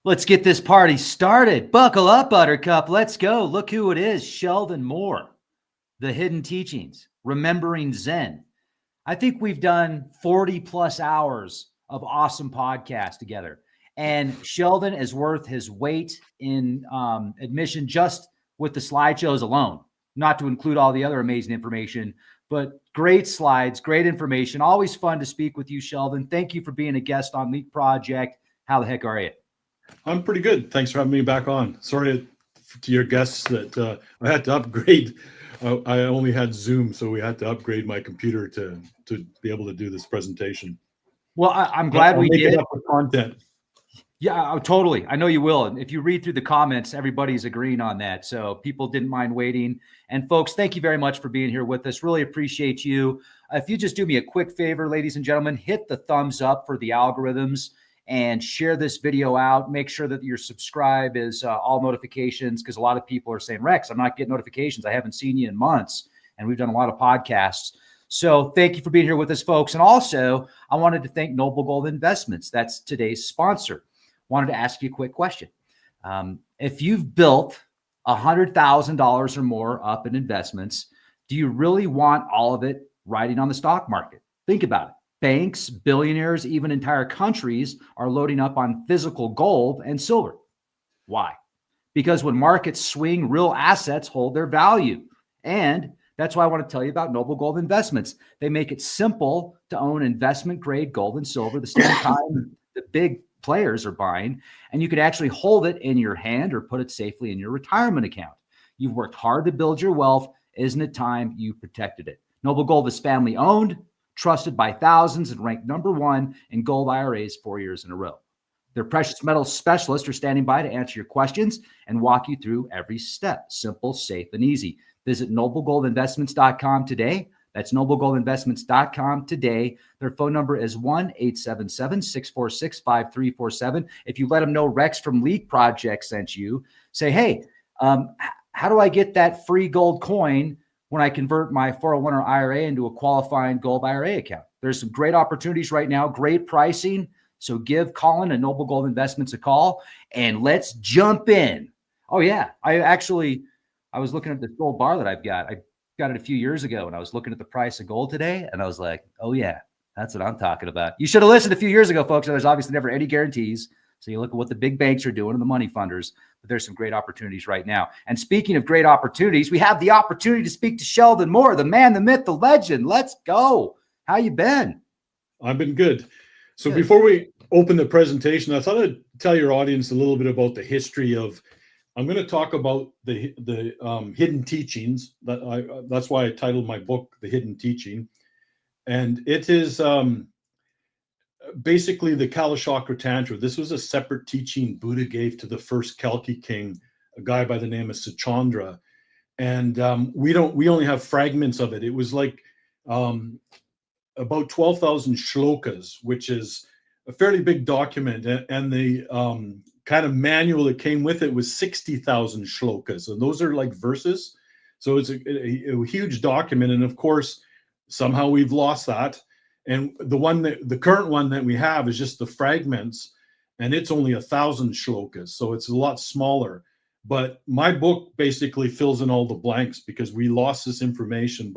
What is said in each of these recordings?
Let's get this party started. Buckle up, Buttercup. Let's go. Look who it is. Sheldon Moore, The Hidden Teachings, Remembering Zen. I think we've done 40 plus hours of awesome podcasts together. And Sheldon is worth his weight in admission just with the slideshows alone, not to include all the other amazing information, but great slides, great information. Always fun to speak with you, Sheldon. Thank you for being a guest on Leap Project. How the heck are you? I'm pretty good. Thanks for having me back on. Sorry to your guests that I had to upgrade. I only had Zoom, so we had to upgrade my computer to be able to do this presentation. Well, I'm glad we did. It up with content. Yeah, totally. I know you will. And if you read through the comments, everybody's agreeing on that. So people didn't mind waiting. And folks, thank you very much for being here with us. Really appreciate you. If you just do me a quick favor, ladies and gentlemen, hit the thumbs up for the algorithms and share this video out. Make sure that your subscribe is all notifications, because a lot of people are saying, Rex, I'm not getting notifications. I haven't seen you in months. And we've done a lot of podcasts. So thank you for being here with us, folks. And also, I wanted to thank Noble Gold Investments. That's today's sponsor. Wanted to ask you a quick question. If you've built $100,000 or more up in investments, do you really want all of it riding on the stock market? Think about it. Banks, billionaires, even entire countries are loading up on physical gold and silver. Why? Because when markets swing, real assets hold their value. And that's why I want to tell you about Noble Gold Investments. They make it simple to own investment-grade gold and silver the same time the big players are buying, and you could actually hold it in your hand or put it safely in your retirement account. You've worked hard to build your wealth. Isn't it time you protected it? Noble Gold is family-owned, trusted by thousands, and ranked #1 in gold IRAs 4 years in a row. Their precious metals specialists are standing by to answer your questions and walk you through every step. Simple, safe, and easy. Visit noblegoldinvestments.com today. That's noblegoldinvestments.com today. Their phone number is 1-877-646-5347. If you let them know Rex from Leap Project sent you, say, hey, how do I get that free gold coin when I convert my 401 or IRA into a qualifying gold IRA account? There's some great opportunities right now, great pricing. So give Colin and Noble Gold Investments a call and let's jump in. Oh yeah, I was looking at this gold bar that I've got. I got it a few years ago, and I was looking at the price of gold today, and I was like, oh yeah, that's what I'm talking about. You should have listened a few years ago, folks. There's obviously never any guarantees. So you look at what the big banks are doing and the money funders, but there's some great opportunities right now. And speaking of great opportunities, we have the opportunity to speak to Sheldon Moore, the man, the myth, the legend. Let's go. How you been? I've been good. So before we open the presentation, I thought I'd tell your audience a little bit about the history of, I'm going to talk about the hidden teachings. That's why I titled my book, The Hidden Teaching. And it is basically the Kalachakra Tantra. This was a separate teaching Buddha gave to the first Kalki king, a guy by the name of Sachandra. And we only have fragments of it. It was like about 12,000 shlokas, which is a fairly big document. And the kind of manual that came with it was 60,000 shlokas. And those are like verses. So it's a huge document. And of course, somehow we've lost that. And the current one that we have is just the fragments, and it's only 1,000 shlokas. So it's a lot smaller. But my book basically fills in all the blanks because we lost this information.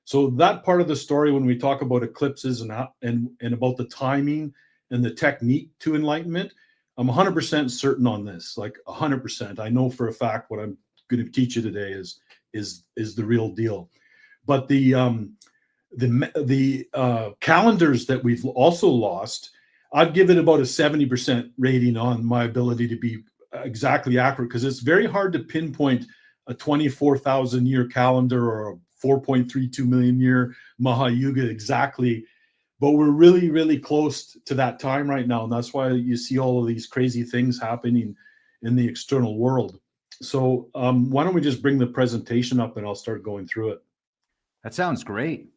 So that part of the story, when we talk about eclipses and about the timing and the technique to enlightenment, I'm 100% certain on this, like 100%. I know for a fact what I'm going to teach you today is the real deal. But the calendars that we've also lost, I'd give it about a 70% rating on my ability to be exactly accurate, because it's very hard to pinpoint a 24,000 year calendar or a 4.32 million year Mahayuga exactly. But we're really, really close to that time right now. And that's why you see all of these crazy things happening in the external world. So why don't we just bring the presentation up and I'll start going through it. That sounds great.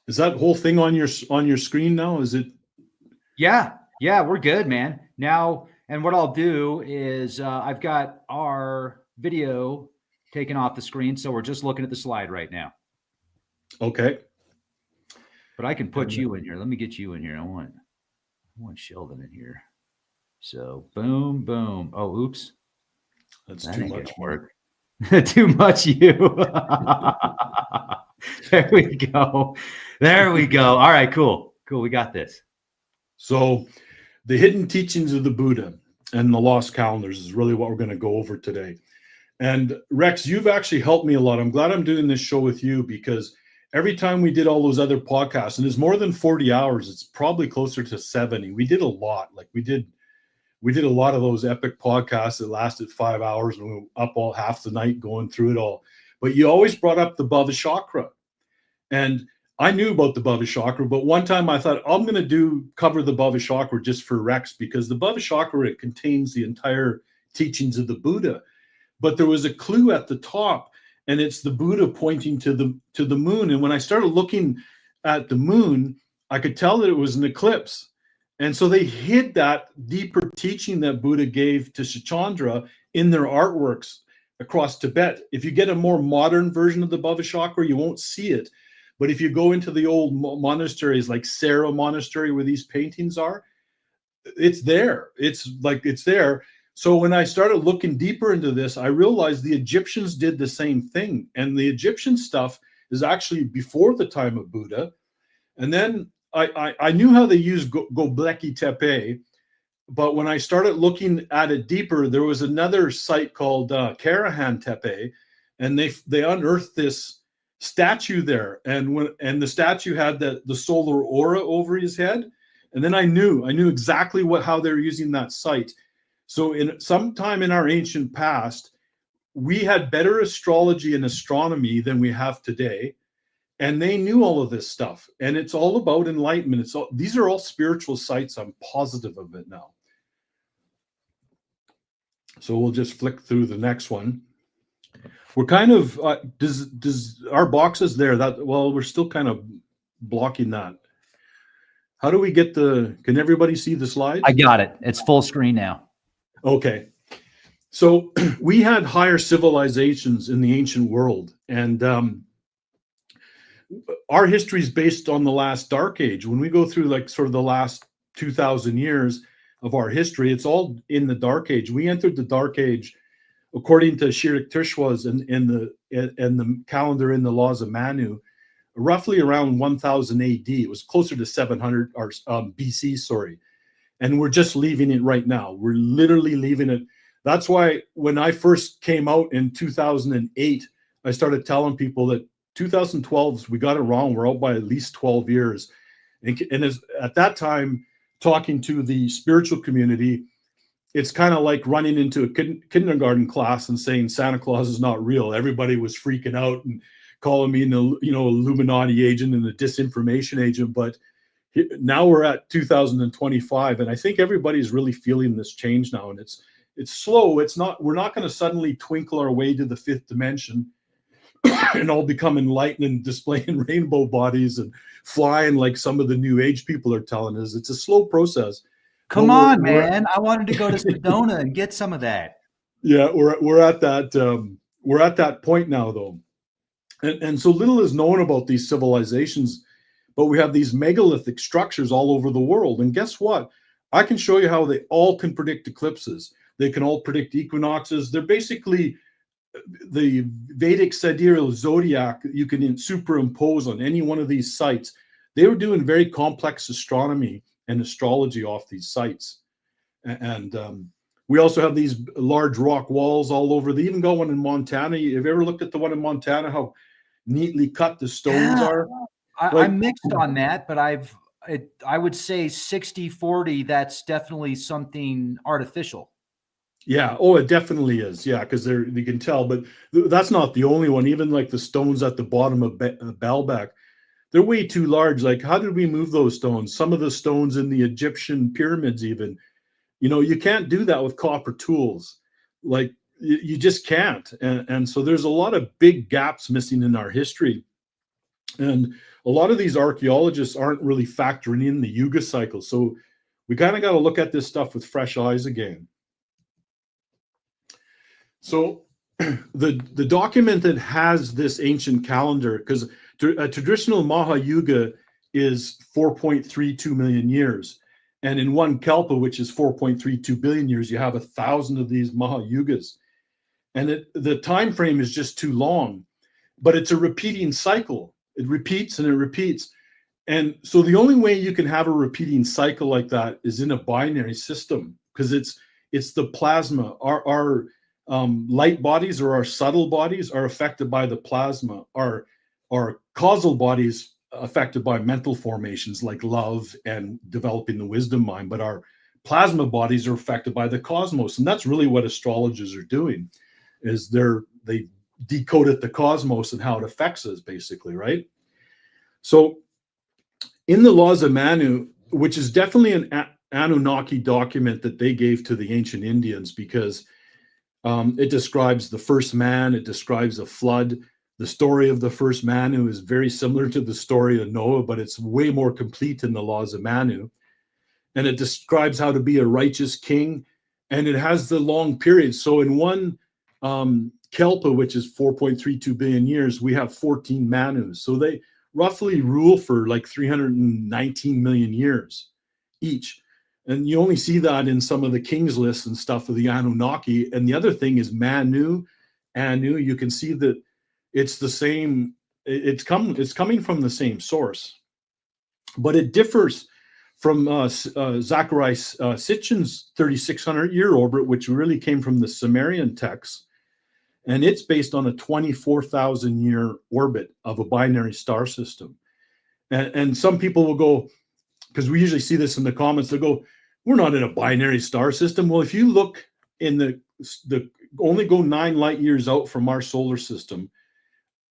Is that whole thing on your screen now? Is it? Yeah, we're good, man. Now, and what I'll do is I've got our video taken off the screen, so we're just looking at the slide right now. Okay. But I can put you in here. Let me get you in here. I want Sheldon in here. So boom, boom. Oh, oops. That's That too ain't much gonna work. Too much you. There we go. There we go. All right, cool. Cool. We got this. So the hidden teachings of the Buddha and the lost calendars is really what we're going to go over today. And Rex, you've actually helped me a lot. I'm glad I'm doing this show with you, because every time we did all those other podcasts, and it's more than 40 hours, it's probably closer to 70. We did a lot. Like we did a lot of those epic podcasts that lasted 5 hours, and we were up all half the night going through it all. But you always brought up the Bava Chakra. And I knew about the Bava Chakra, but one time I thought, I'm going to cover the Bava Chakra just for Rex, because the Bava Chakra, it contains the entire teachings of the Buddha. But there was a clue at the top, and it's the Buddha pointing to the moon. And when I started looking at the moon, I could tell that it was an eclipse. And so they hid that deeper teaching that Buddha gave to Shachandra in their artworks across Tibet. If you get a more modern version of the Bava Chakra, you won't see it. But if you go into the old monasteries like Sarah Monastery, where these paintings are, it's there. It's there. So when I started looking deeper into this, I realized the Egyptians did the same thing. And the Egyptian stuff is actually before the time of Buddha. And then I knew how they used Göbekli Tepe, but when I started looking at it deeper, there was another site called Karahan Tepe, and they unearthed this statue there, and the statue had the solar aura over his head. And then I knew exactly how they were using that site. So in sometime in our ancient past, we had better astrology and astronomy than we have today. And they knew all of this stuff. And it's all about enlightenment. These are all spiritual sites. I'm positive of it now. So we'll just flick through the next one. We're kind of, does our boxes there, we're still kind of blocking that. How do we get can everybody see the slides? I got it. It's full screen now. Okay. So we had higher civilizations in the ancient world, and our history is based on the last dark age. When we go through like sort of the last 2,000 years of our history, it's all in the dark age. We entered the dark age according to Yukteswar and the calendar in the laws of Manu, roughly around 1000 AD. It was closer to 700 or BC, sorry. And we're just leaving it right now. We're literally leaving it. That's why when I first came out in 2008, I started telling people that 2012, we got it wrong. We're out by at least 12 years. And at that time, talking to the spiritual community, it's kind of like running into a kindergarten class and saying Santa Claus is not real. Everybody was freaking out and calling me an Illuminati agent and a disinformation agent. But now we're at 2025, and I think everybody's really feeling this change now. And it's slow. We're not going to suddenly twinkle our way to the fifth dimension and all become enlightened and displaying rainbow bodies and flying like some of the new age people are telling us. It's a slow process. Come on, man. I wanted to go to Sedona and get some of that. Yeah, we're at that point now, though. And so little is known about these civilizations, but we have these megalithic structures all over the world. And guess what? I can show you how they all can predict eclipses. They can all predict equinoxes. They're basically the Vedic sidereal zodiac you can superimpose on any one of these sites. They were doing very complex astronomy and astrology off these sites. And we also have these large rock walls all over. They even got one in Montana. Have you ever looked at the one in Montana, how neatly cut the stones are? I'm mixed on that, but I would say 60-40, that's definitely something artificial. Yeah. Oh, it definitely is. Yeah, because you can tell, but that's not the only one. Even like the stones at the bottom of Baalbek, they're way too large. Like, how did we move those stones? Some of the stones in the Egyptian pyramids, even, you can't do that with copper tools. Like, you just can't. And so there's a lot of big gaps missing in our history. And a lot of these archaeologists aren't really factoring in the yuga cycle. So we kind of got to look at this stuff with fresh eyes again. So the document that has this ancient calendar, because a traditional Maha Yuga is 4.32 million years. And in one Kalpa, which is 4.32 billion years, you have 1,000 of these Mahayugas. And the time frame is just too long, but it's a repeating cycle. It repeats and it repeats. And so the only way you can have a repeating cycle like that is in a binary system, because it's the plasma. Our light bodies or our subtle bodies are affected by the plasma. Our causal bodies affected by mental formations like love and developing the wisdom mind, but our plasma bodies are affected by the cosmos. And that's really what astrologers are doing, is they decode at the cosmos and how it affects us, basically, right? So in the laws of Manu, which is definitely an Anunnaki document that they gave to the ancient Indians, because it describes the first man, it describes a flood. The story of the first Manu is very similar to the story of Noah, but it's way more complete in the laws of Manu. And it describes how to be a righteous king, and it has the long period. So in one Kalpa, which is 4.32 billion years, we have 14 Manus. So they roughly rule for like 319 million years each. And you only see that in some of the kings lists and stuff of the Anunnaki. And the other thing is Manu, Anu, you can see that it's the same, it's coming from the same source. But it differs from Zachariah Sitchin's 3,600 year orbit, which really came from the Sumerian texts. And it's based on a 24,000 year orbit of a binary star system. And some people will go, because we usually see this in the comments, they'll go, we're not in a binary star system. Well, if you look in the only go 9 light years out from our solar system,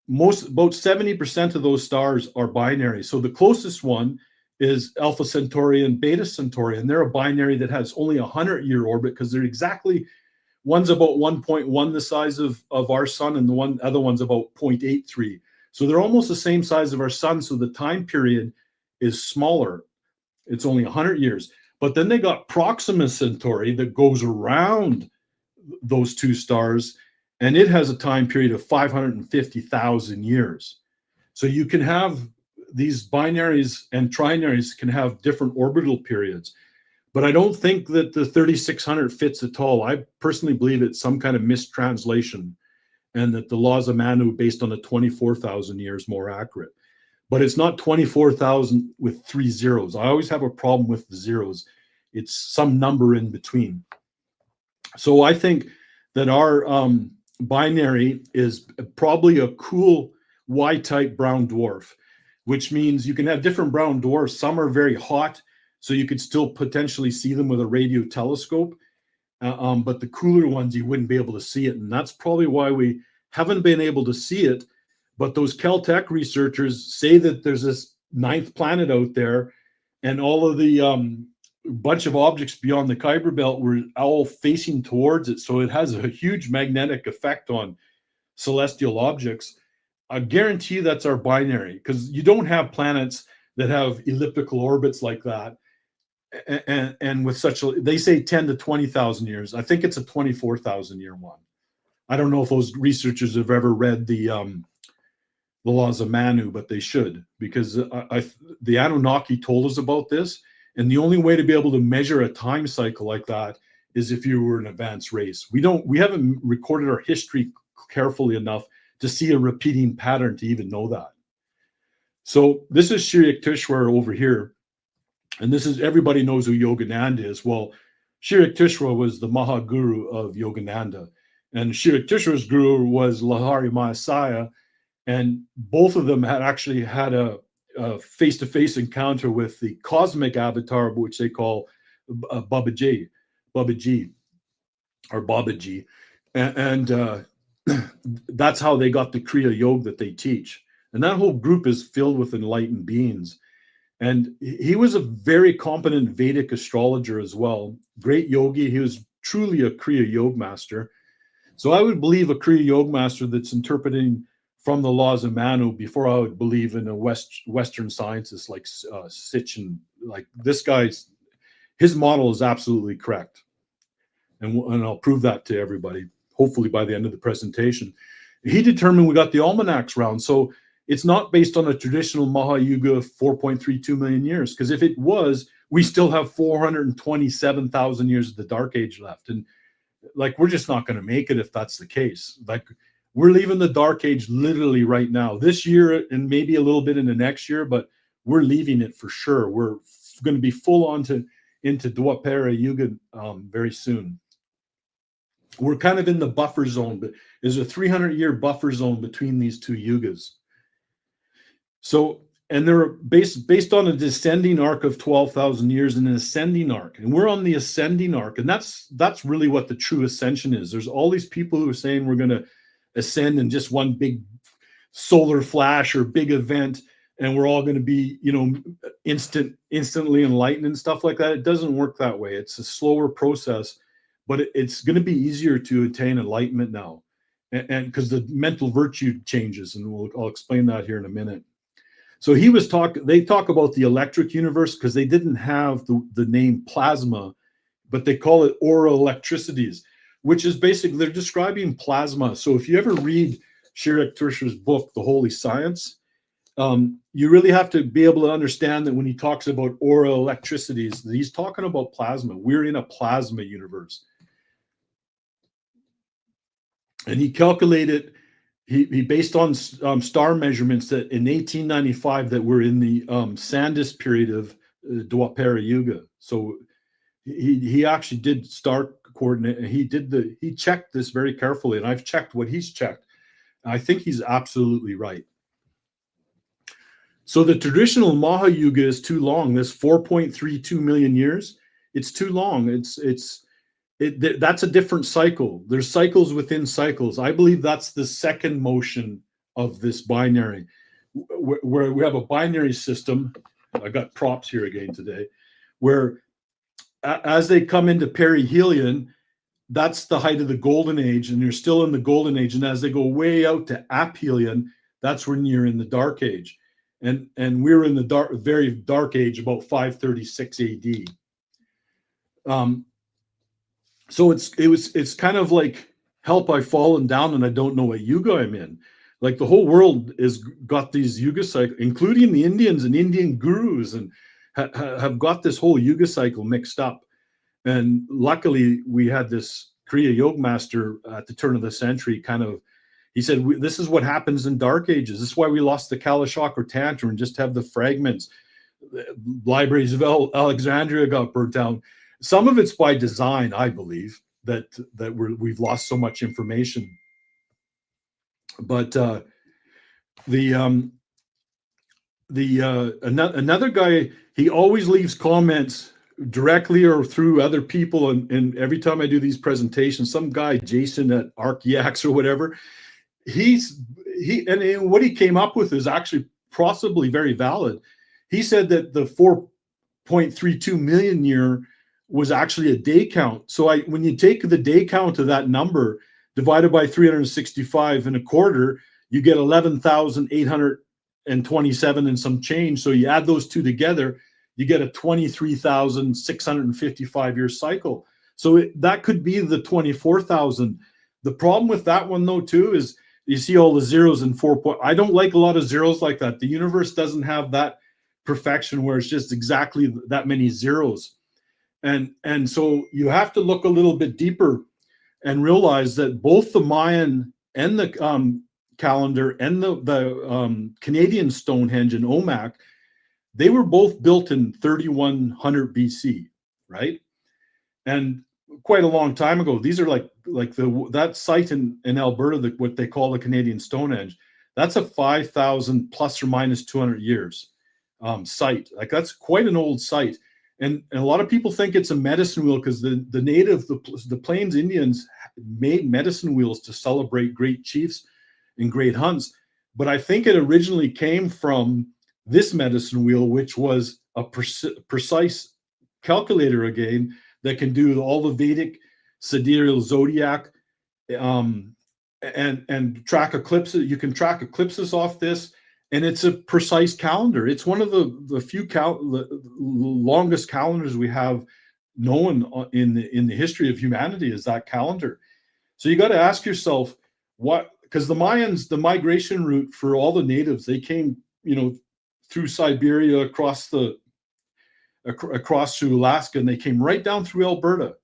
about 70% of those stars are binary. So the closest one is Alpha Centauri and Beta Centauri, and they're a binary that has only a 100-year orbit, because they're exactly, one's about 1.1 the size of our sun, and the other one's about 0.83. So they're almost the same size of our sun. So the time period is smaller. It's only 100 years. But then they got Proxima Centauri that goes around those two stars, and it has a time period of 550,000 years. So you can have these binaries and trinaries can have different orbital periods. But I don't think that the 3,600 fits at all. I personally believe it's some kind of mistranslation, and that the laws of Manu based on the 24,000 years more accurate. But it's not 24,000 with 3 zeros. I always have a problem with the zeros. It's some number in between. So I think that our binary is probably a cool Y-type brown dwarf, which means you can have different brown dwarfs. Some are very hot, so you could still potentially see them with a radio telescope. But the cooler ones, you wouldn't be able to see it. And that's probably why we haven't been able to see it. But those Caltech researchers say that there's this 9th planet out there, and all of the bunch of objects beyond the Kuiper Belt were all facing towards it. So it has a huge magnetic effect on celestial objects. I guarantee that's our binary, because you don't have planets that have elliptical orbits like that. And with such a, they say 10 to 20,000 years. I think it's a 24,000 year one. I don't know if those researchers have ever read the laws of Manu, but they should, because the Anunnaki told us about this. And the only way to be able to measure a time cycle like that is if you were an advanced race. We haven't recorded our history carefully enough to see a repeating pattern to even know that. So this is Sri Yukteswar over here. And this is, everybody knows who Yogananda is. Well, Sri Yukteswar was the Mahaguru of Yogananda. And Sri Yukteswar's guru was Lahari Mahasaya. And both of them had actually had a face-to-face encounter with the cosmic avatar, which they call Babaji, or Babaji. And that's how they got the Kriya Yoga that they teach. And that whole group is filled with enlightened beings. And he was a very competent Vedic astrologer as well. Great yogi. He was truly a Kriya Yoga master. So I would believe a Kriya Yoga master that's interpreting from the laws of Manu before I would believe in a Western scientist like Sitchin. Like this guy's, his model is absolutely correct. And I'll prove that to everybody, hopefully by the end of the presentation. He determined we got the almanacs round. So it's not based on a traditional Maha Yuga of 4.32 million years. Because if it was, we still have 427,000 years of the Dark Age left. And like, we're just not going to make it if that's the case. Like, we're leaving the Dark Age literally right now, this year, and maybe a little bit in the next year, but we're leaving it for sure. We're going to be full on into Dwapara Yuga very soon. We're kind of in the buffer zone, but there's a 300-year buffer zone between these two yugas. So, and they're based on a descending arc of 12,000 years and an ascending arc. And we're on the ascending arc. And that's really what the true ascension is. There's all these people who are saying we're going to ascend in just one big solar flash or big event, and we're all going to be, you know, instantly enlightened and stuff like that. It doesn't work that way. It's a slower process, but it's going to be easier to attain enlightenment now. And because the mental virtue changes, and I'll explain that here in a minute. So they talk about the electric universe because they didn't have the name plasma, but they call it aura electricities, which is basically, they're describing plasma. So if you ever read Shirek Tursher's book, The Holy Science, you really have to be able to understand that when he talks about aura electricities, that he's talking about plasma. We're in a plasma universe. And he calculated, he based on star measurements that in 1895 that we're in the Sandus period of Dwapara Yuga. So he actually did star coordinate, and he checked this very carefully, and I've checked what he's checked. I think he's absolutely right. So the traditional Maha Yuga is too long. This 4.32 million years, it's too long. That's a different cycle. There's cycles within cycles. I believe that's the second motion of this binary, where we have a binary system. I got props here again today, where as they come into perihelion, that's the height of the golden age, and you're still in the golden age. And as they go way out to aphelion, that's when you're in the dark age. And we're in the very dark age, about 536 AD. So it's kind of like, help, I've fallen down and I don't know what yuga I'm in. Like, the whole world is got these yuga cycles, including the Indians and Indian gurus, and have got this whole yuga cycle mixed up. And luckily, we had this Kriya Yoga master at the turn of the century he said, this is what happens in dark ages. This is why we lost the Kalachakra Tantra and just have the fragments. The libraries of Alexandria got burnt down. Some of it's by design, I believe, that we've lost so much information. But another guy, he always leaves comments directly or through other people, and every time I do these presentations, some guy, Jason at Archiax or whatever, and what he came up with is actually possibly very valid. He said that the 4.32 million year was actually a day count. So when you take the day count of that number divided by 365 and a quarter, you get 11,827 and some change. So you add those two together, you get a 23,655 year cycle. So that could be the 24,000. The problem with that one though too is you see all the zeros and 4. I don't like a lot of zeros like that. The universe doesn't have that perfection where it's just exactly that many zeros. And so you have to look a little bit deeper and realize that both the Mayan and the calendar and the Canadian Stonehenge and Omak, they were both built in 3100 BC, right? And quite a long time ago. These are like that site in Alberta, what they call the Canadian Stonehenge. That's a 5,000 plus or minus 200 years site. Like, that's quite an old site. And a lot of people think it's a medicine wheel because the Plains Indians made medicine wheels to celebrate great chiefs and great hunts. But I think it originally came from this medicine wheel, which was a precise calculator again that can do all the Vedic sidereal zodiac and track eclipses. You can track eclipses off this. And it's a precise calendar. It's one of the few the longest calendars we have known in the history of humanity is that calendar. So you got to ask yourself, what because the Mayans, the migration route for all the natives, they came, through Siberia, across through Alaska, and they came right down through Alberta.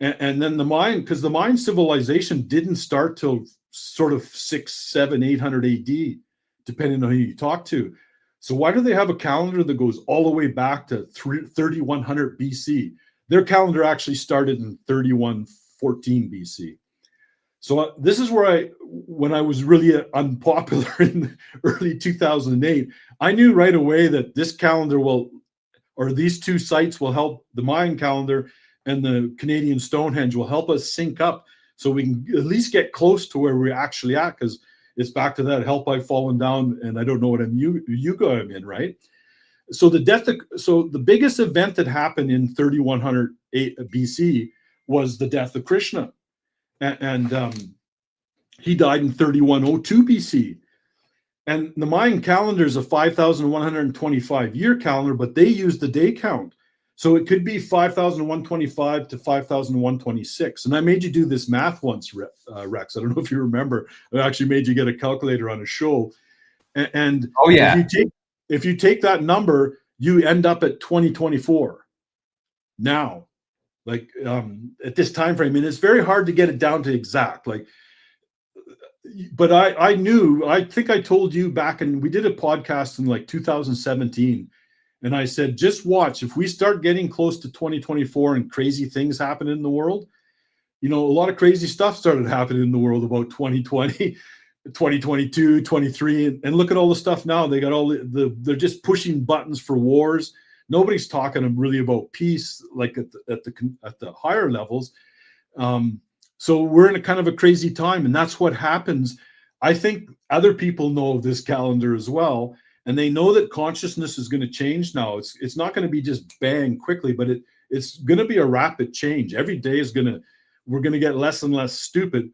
And then the Mayan civilization didn't start till sort of 600, 700, 800 AD, depending on who you talk to. So why do they have a calendar that goes all the way back to 3100 BC? Their calendar actually started in 3114 BC. So this is where when I was really unpopular in the early 2008, I knew right away that this calendar these two sites will help. The Mayan calendar and the Canadian Stonehenge will help us sync up so we can at least get close to where we're actually at, because it's back to that help I've fallen down and I don't know what yuga I'm in, right? So the biggest event that happened in 3100 BC was the death of Krishna. And he died in 3102 BC. And the Mayan calendar is a 5,125 year calendar, but they use the day count. So it could be 5,125 to 5,126. And I made you do this math once, Rex. I don't know if you remember. I actually made you get a calculator on a show. And oh yeah, if you take that number, you end up at 2024 now, like at this time frame. And it's very hard to get it down to exact. But I think I told you back, and we did a podcast in like 2017. And I said, just watch. If we start getting close to 2024 and crazy things happen in the world, a lot of crazy stuff started happening in the world about 2020, 2022, 23. And look at all the stuff now. They got they're just pushing buttons for wars. Nobody's talking really about peace, like at the higher levels. So we're in a kind of a crazy time. And that's what happens. I think other people know of this calendar as well. And they know that consciousness is going to change now. It's not going to be just bang quickly, but it's going to be a rapid change. Every day we're going to get less and less stupid,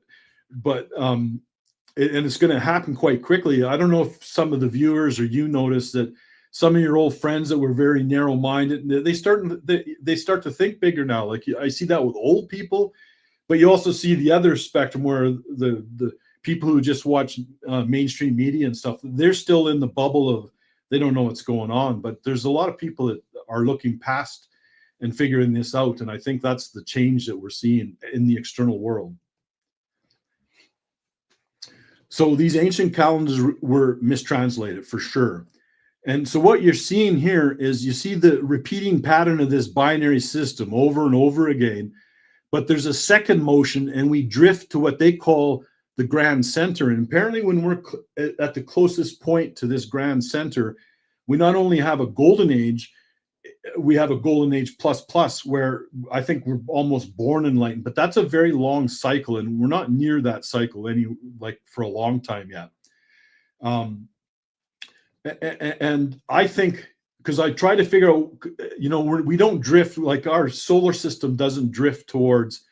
but and it's going to happen quite quickly. I don't know if some of the viewers or you notice that some of your old friends that were very narrow-minded, they start to think bigger now. Like I see that with old people, but you also see the other spectrum where the people who just watch mainstream media and stuff, they're still in the bubble of, they don't know what's going on. But there's a lot of people that are looking past and figuring this out. And I think that's the change that we're seeing in the external world. So these ancient calendars were mistranslated for sure. And so what you're seeing here is you see the repeating pattern of this binary system over and over again. But there's a second motion, and we drift to what they call the grand center. And apparently when we're at the closest point to this grand center, we not only have a golden age, we have a golden age plus, where I think we're almost born enlightened, but that's a very long cycle. And we're not near that cycle for a long time yet. And I think, because I try to figure out, we don't drift, like our solar system doesn't drift towards,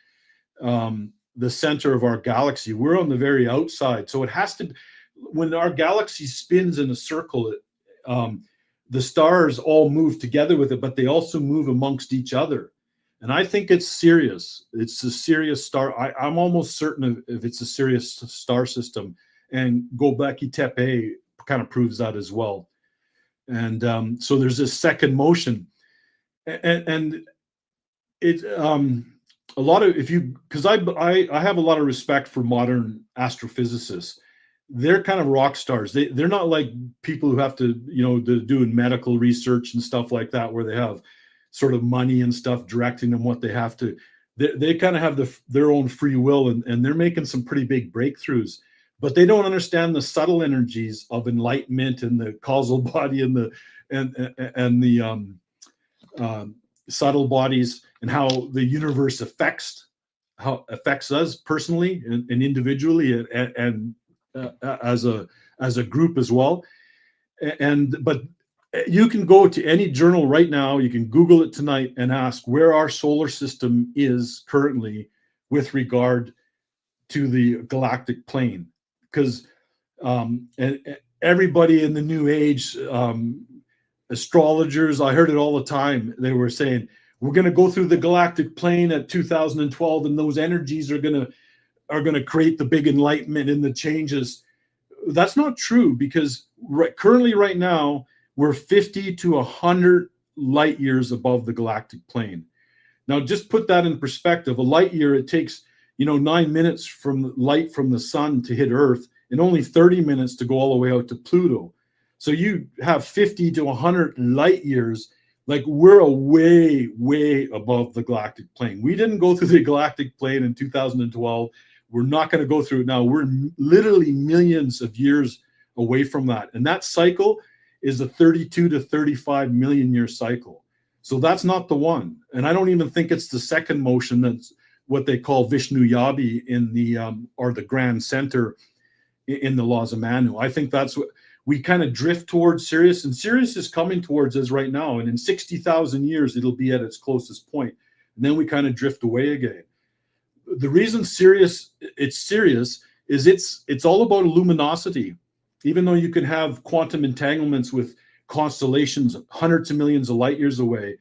the center of our galaxy. We're on the very outside. So it has to, when our galaxy spins in a circle, the stars all move together with it, but they also move amongst each other. And I think it's Sirius. It's a Sirius star. I'm almost certain if it's a Sirius star system. And Göbekli Tepe kind of proves that as well. And so there's this second motion. And it, a lot of, because I have a lot of respect for modern astrophysicists. They're kind of rock stars. They're not like people who have to, they're doing medical research and stuff like that, where they have sort of money and stuff directing them what they have to. They kind of have their own free will, and they're making some pretty big breakthroughs. But they don't understand the subtle energies of enlightenment and the causal body and the subtle bodies, and how the universe affects us personally and individually and as a group as well. But you can go to any journal right now, you can Google it tonight and ask where our solar system is currently with regard to the galactic plane. Because everybody in the New Age, astrologers, I heard it all the time. They were saying, we're going to go through the galactic plane at 2012, and those energies are going to are going to create the big enlightenment and the changes. That's not true, because currently right now we're 50 to 100 light years above the galactic plane. Now, just put that in perspective. A light year, it takes 9 minutes from light from the sun to hit Earth, and only 30 minutes to go all the way out to Pluto. So you have 50 to 100 light years. Like, we're a way, way above the galactic plane. We didn't go through the galactic plane in 2012. We're not going to go through it now. We're literally millions of years away from that. And that cycle is a 32 to 35 million year cycle. So that's not the one. And I don't even think it's the second motion. That's what they call Vishnu Yabi in the, or the Grand Center in the laws of Manu. I think that's what we kind of drift towards Sirius, and Sirius is coming towards us right now. And in 60,000 years, it'll be at its closest point. And then we kind of drift away again. The reason it's Sirius is it's all about luminosity. Even though you can have quantum entanglements with constellations hundreds of millions of light years away,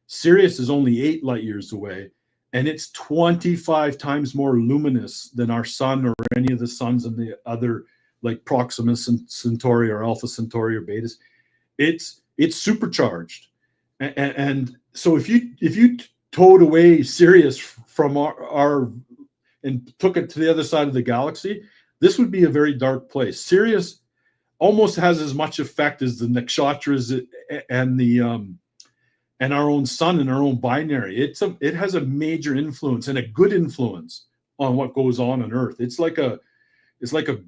Sirius is only 8 light years away, and it's 25 times more luminous than our sun or any of the suns and the other, like Proxima Centauri or Alpha Centauri or Betas. It's supercharged, and so if you towed away Sirius from our and took it to the other side of the galaxy, this would be a very dark place. Sirius almost has as much effect as the nakshatras and the and our own sun and our own binary. It has a major influence, and a good influence, on what goes on Earth. It's like a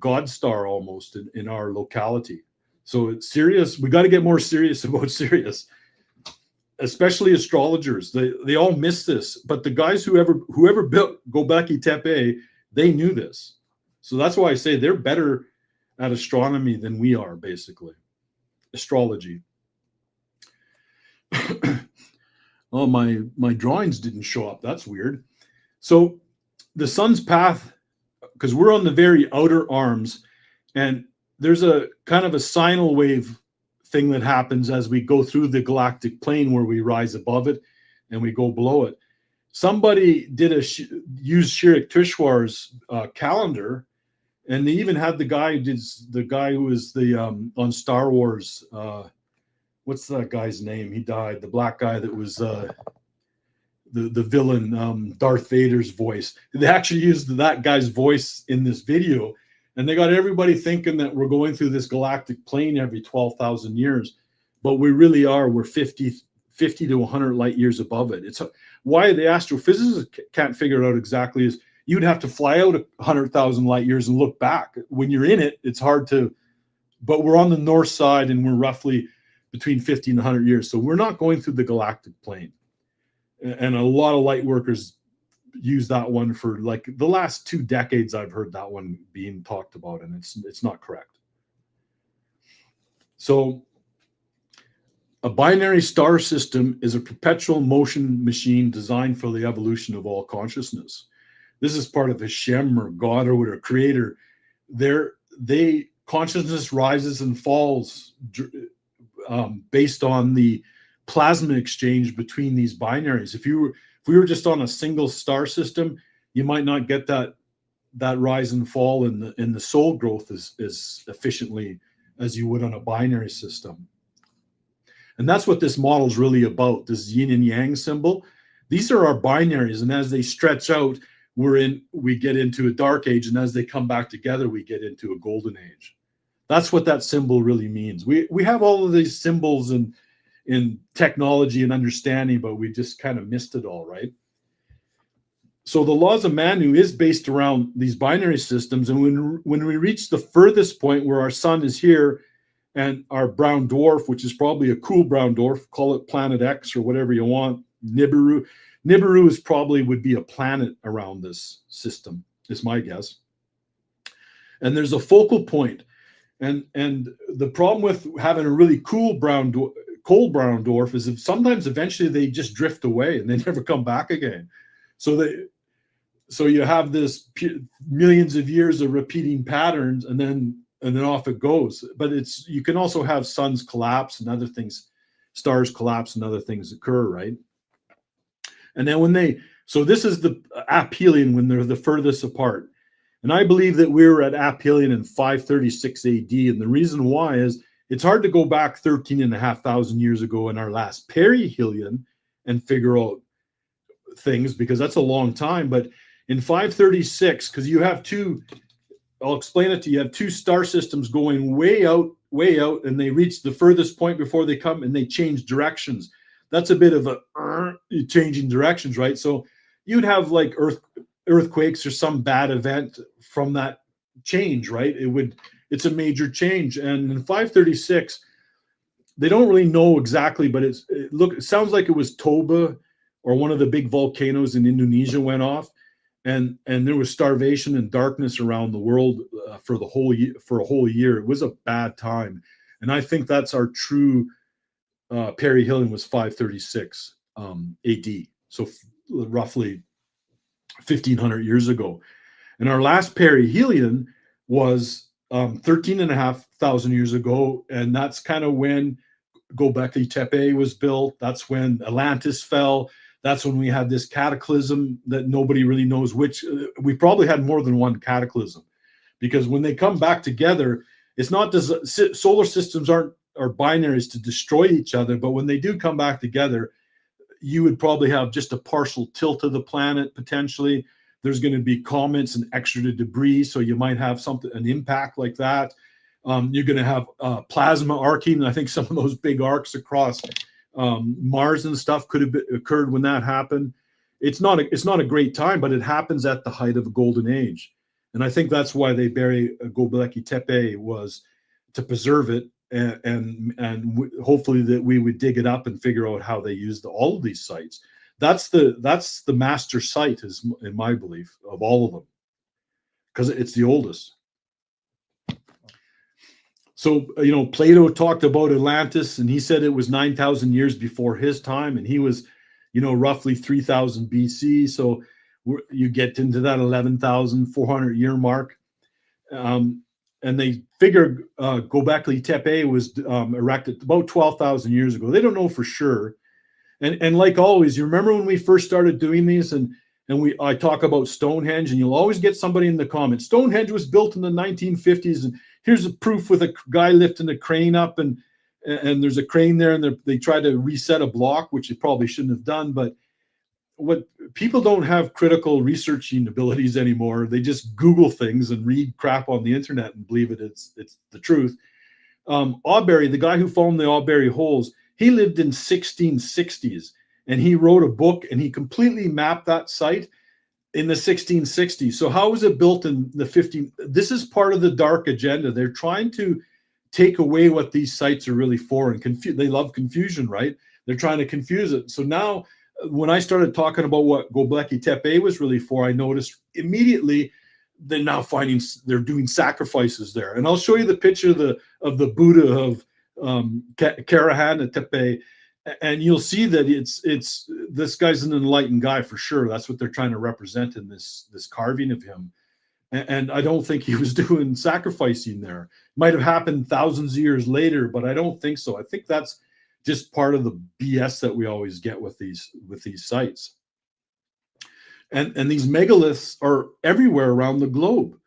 god star almost in our locality. So it's Sirius. We got to get more serious about Sirius, especially astrologers. They all miss this, but the guys whoever built Göbekli Tepe, they knew this. So that's why I say they're better at astronomy than we are, basically. Astrology. Oh, my drawings didn't show up. That's weird. So the sun's path, because we're on the very outer arms, and there's a kind of a sine wave thing that happens as we go through the galactic plane, where we rise above it and we go below it. Somebody did use Yukteswar's calendar, and they even had the guy who was the on Star Wars. What's that guy's name? He died. The black guy that was the villain, Darth Vader's voice. They actually used that guy's voice in this video, and they got everybody thinking that we're going through this galactic plane every 12,000 years, but we really are. We're 50 to 100 light years above it. It's why the astrophysicists can't figure it out exactly. Is you'd have to fly out 100,000 light years and look back. When you're in it, it's hard to. But we're on the north side, and we're roughly between 50 and 100 years. So we're not going through the galactic plane. And a lot of light workers use that one for, like, the last 2 decades. I've heard that one being talked about, and it's not correct. So a binary star system is a perpetual motion machine designed for the evolution of all consciousness. This is part of Hashem or God or whatever, creator. Consciousness rises and falls based on the plasma exchange between these binaries. If we were just on a single star system, you might not get that rise and fall in the soul growth as efficiently as you would on a binary system. And that's what this model is really about, this yin and yang symbol. These are our binaries, and as they stretch out, we get into a dark age, and as they come back together, we get into a golden age. That's what that symbol really means. We have all of these symbols in technology and understanding, but we just kind of missed it all, right? So the laws of Manu is based around these binary systems, and when we reach the furthest point where our sun is here, and our brown dwarf, which is probably a cool brown dwarf, call it Planet X or whatever you want, Nibiru. Nibiru would be a planet around this system, is my guess. And there's a focal point. And the problem with having a really cold brown dwarf is that sometimes eventually they just drift away and they never come back again. So you have this millions of years of repeating patterns, and then off it goes. But you can also have suns collapse and other things, stars collapse and other things occur, right? And then so this is the aphelion, when they're the furthest apart. And I believe that we were at aphelion in 536 AD. And the reason why is it's hard to go back 13,500 years ago in our last perihelion and figure out things, because that's a long time. But in 536, because you have two, I'll explain it to you, you have two star systems going way out, and they reach the furthest point before they come and they change directions. That's a bit of a changing directions, right? So you'd have like earthquakes or some bad event from that change, right? It's a major change. And in 536, they don't really know exactly, but it sounds like it was Toba or one of the big volcanoes in Indonesia went off, and there was starvation and darkness around the world for a whole year. It was a bad time, and I think that's our true perihelion was 536 AD, so roughly 1,500 years ago. And our last perihelion was 13,500 years ago, and that's kind of when Göbekli Tepe was built. That's when Atlantis fell. That's when we had this cataclysm that nobody really knows which. We probably had more than one cataclysm, because when they come back together, it's not solar systems are binaries to destroy each other, but when they do come back together, you would probably have just a partial tilt of the planet potentially. There's going to be comets and extra debris, so you might have an impact like that. You're going to have plasma arcing. I think some of those big arcs across Mars and stuff could have occurred when that happened. It's not a great time, but it happens at the height of a golden age, and I think that's why they bury Göbekli Tepe, was to preserve it, and hopefully that we would dig it up and figure out how they used all of these sites. That's the master site, is in my belief, of all of them, because it's the oldest. So, Plato talked about Atlantis, and he said it was 9,000 years before his time, and he was, roughly 3,000 BC. So you get into that 11,400 year mark. And they figure Göbekli Tepe was erected about 12,000 years ago. They don't know for sure. And like always, you remember when we first started doing these, and I talk about Stonehenge, and you'll always get somebody in the comments, Stonehenge was built in the 1950s, and here's a proof with a guy lifting a crane up, and there's a crane there, and they try to reset a block, which you probably shouldn't have done. But what people don't have critical researching abilities anymore. They just Google things and read crap on the internet and believe it's the truth. Auberry, the guy who found the Auberry holes, he lived in 1660s, and he wrote a book, and he completely mapped that site in the 1660s. So how was it built in the 15? This is part of the dark agenda. They're trying to take away what these sites are really for, and they love confusion, right? They're trying to confuse it. So now, when I started talking about what Göbekli Tepe was really for, I noticed immediately they're now they're doing sacrifices there. And I'll show you the picture of the Buddha of Karahan Tepe, and you'll see that it's this guy's an enlightened guy for sure. That's what they're trying to represent in this carving of him. And I don't think he was doing sacrificing there. Might have happened thousands of years later, but I don't think so. I think that's just part of the BS that we always get with these sites. And these megaliths are everywhere around the globe.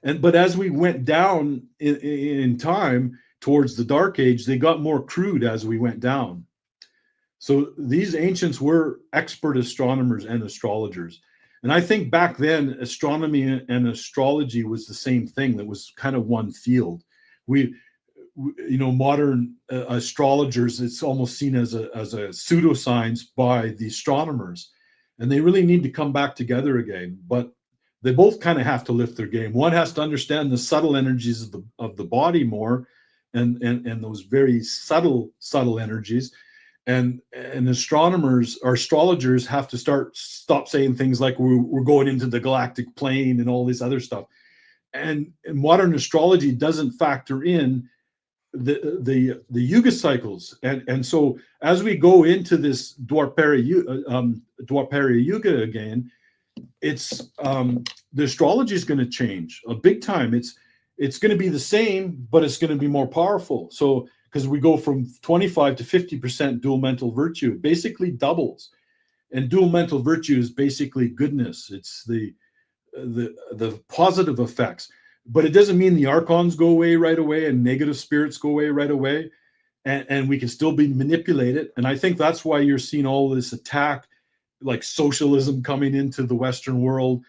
But as we went down in time towards the Dark Age, they got more crude as we went down. So these ancients were expert astronomers and astrologers. And I think back then, astronomy and astrology was the same thing. That was kind of one field. Modern astrologers, it's almost seen as a pseudoscience by the astronomers, and they really need to come back together again. But they both kind of have to lift their game. One has to understand the subtle energies of the body more, and those very subtle energies. And astronomers or astrologers have to stop saying things like we're going into the galactic plane and all this other stuff. And modern astrology doesn't factor in the yuga cycles, and so as we go into this Dwapara Yuga again, it's the astrology is going to change a big time. It's going to be the same, but it's going to be more powerful. So because we go from 25 to 50% dual mental virtue, it basically doubles. And dual mental virtue is basically goodness. It's the positive effects. But it doesn't mean the archons go away right away and negative spirits go away right away. And we can still be manipulated. And I think that's why you're seeing all this attack, like socialism coming into the Western world.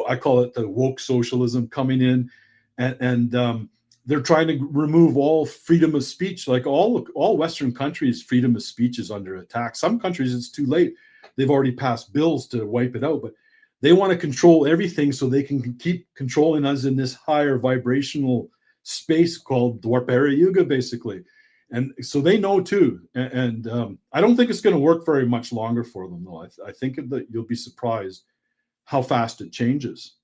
I call it the woke socialism coming in. And they're trying to remove all freedom of speech. Like all Western countries, freedom of speech is under attack. Some countries, it's too late. They've already passed bills to wipe it out. But they want to control everything so they can keep controlling us in this higher vibrational space called Dwapara Yuga, basically. And so they know too. And I don't think it's going to work very much longer for them, though. I think that you'll be surprised how fast it changes.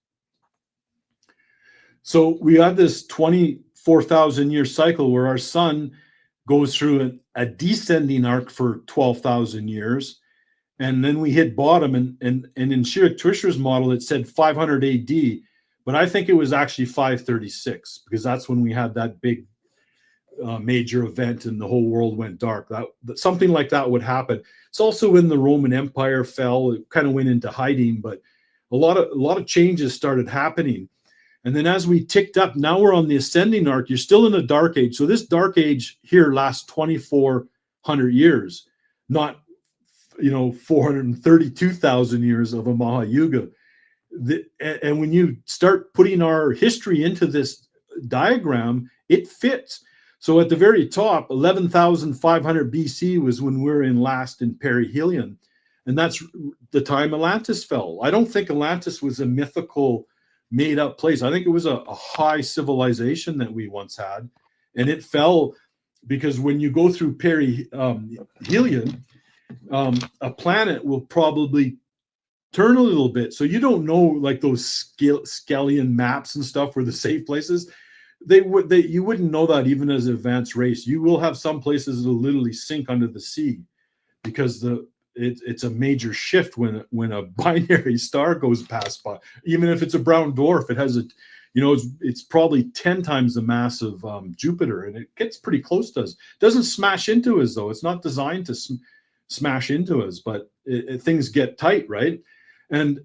So we had this 24,000 year cycle where our sun goes through a descending arc for 12,000 years. And then we hit bottom. And in Shiriktushra's model, it said 500 AD. But I think it was actually 536, because that's when we had that big major event and the whole world went dark. That something like that would happen. It's also when the Roman Empire fell. It kind of went into hiding, but a lot of changes started happening. And then as we ticked up, now we're on the ascending arc. You're still in a dark age. So this dark age here lasts 2,400 years, not 432,000 years of a Maha Yuga. And when you start putting our history into this diagram, it fits. So at the very top, 11,500 BC was when we're last in perihelion. And that's the time Atlantis fell. I don't think Atlantis was a mythical, made-up place. I think it was a high civilization that we once had. And it fell because when you go through perihelion, a planet will probably turn a little bit. So you don't know, like those Skellian maps and stuff where the safe places. You wouldn't know that even as an advanced race. You will have some places that'll literally sink under the sea because it's a major shift when a binary star goes past by. Even if it's a brown dwarf, it has it's probably 10 times the mass of Jupiter, and it gets pretty close to us. It doesn't smash into us though. It's not designed to smash into us, but things get tight, right? And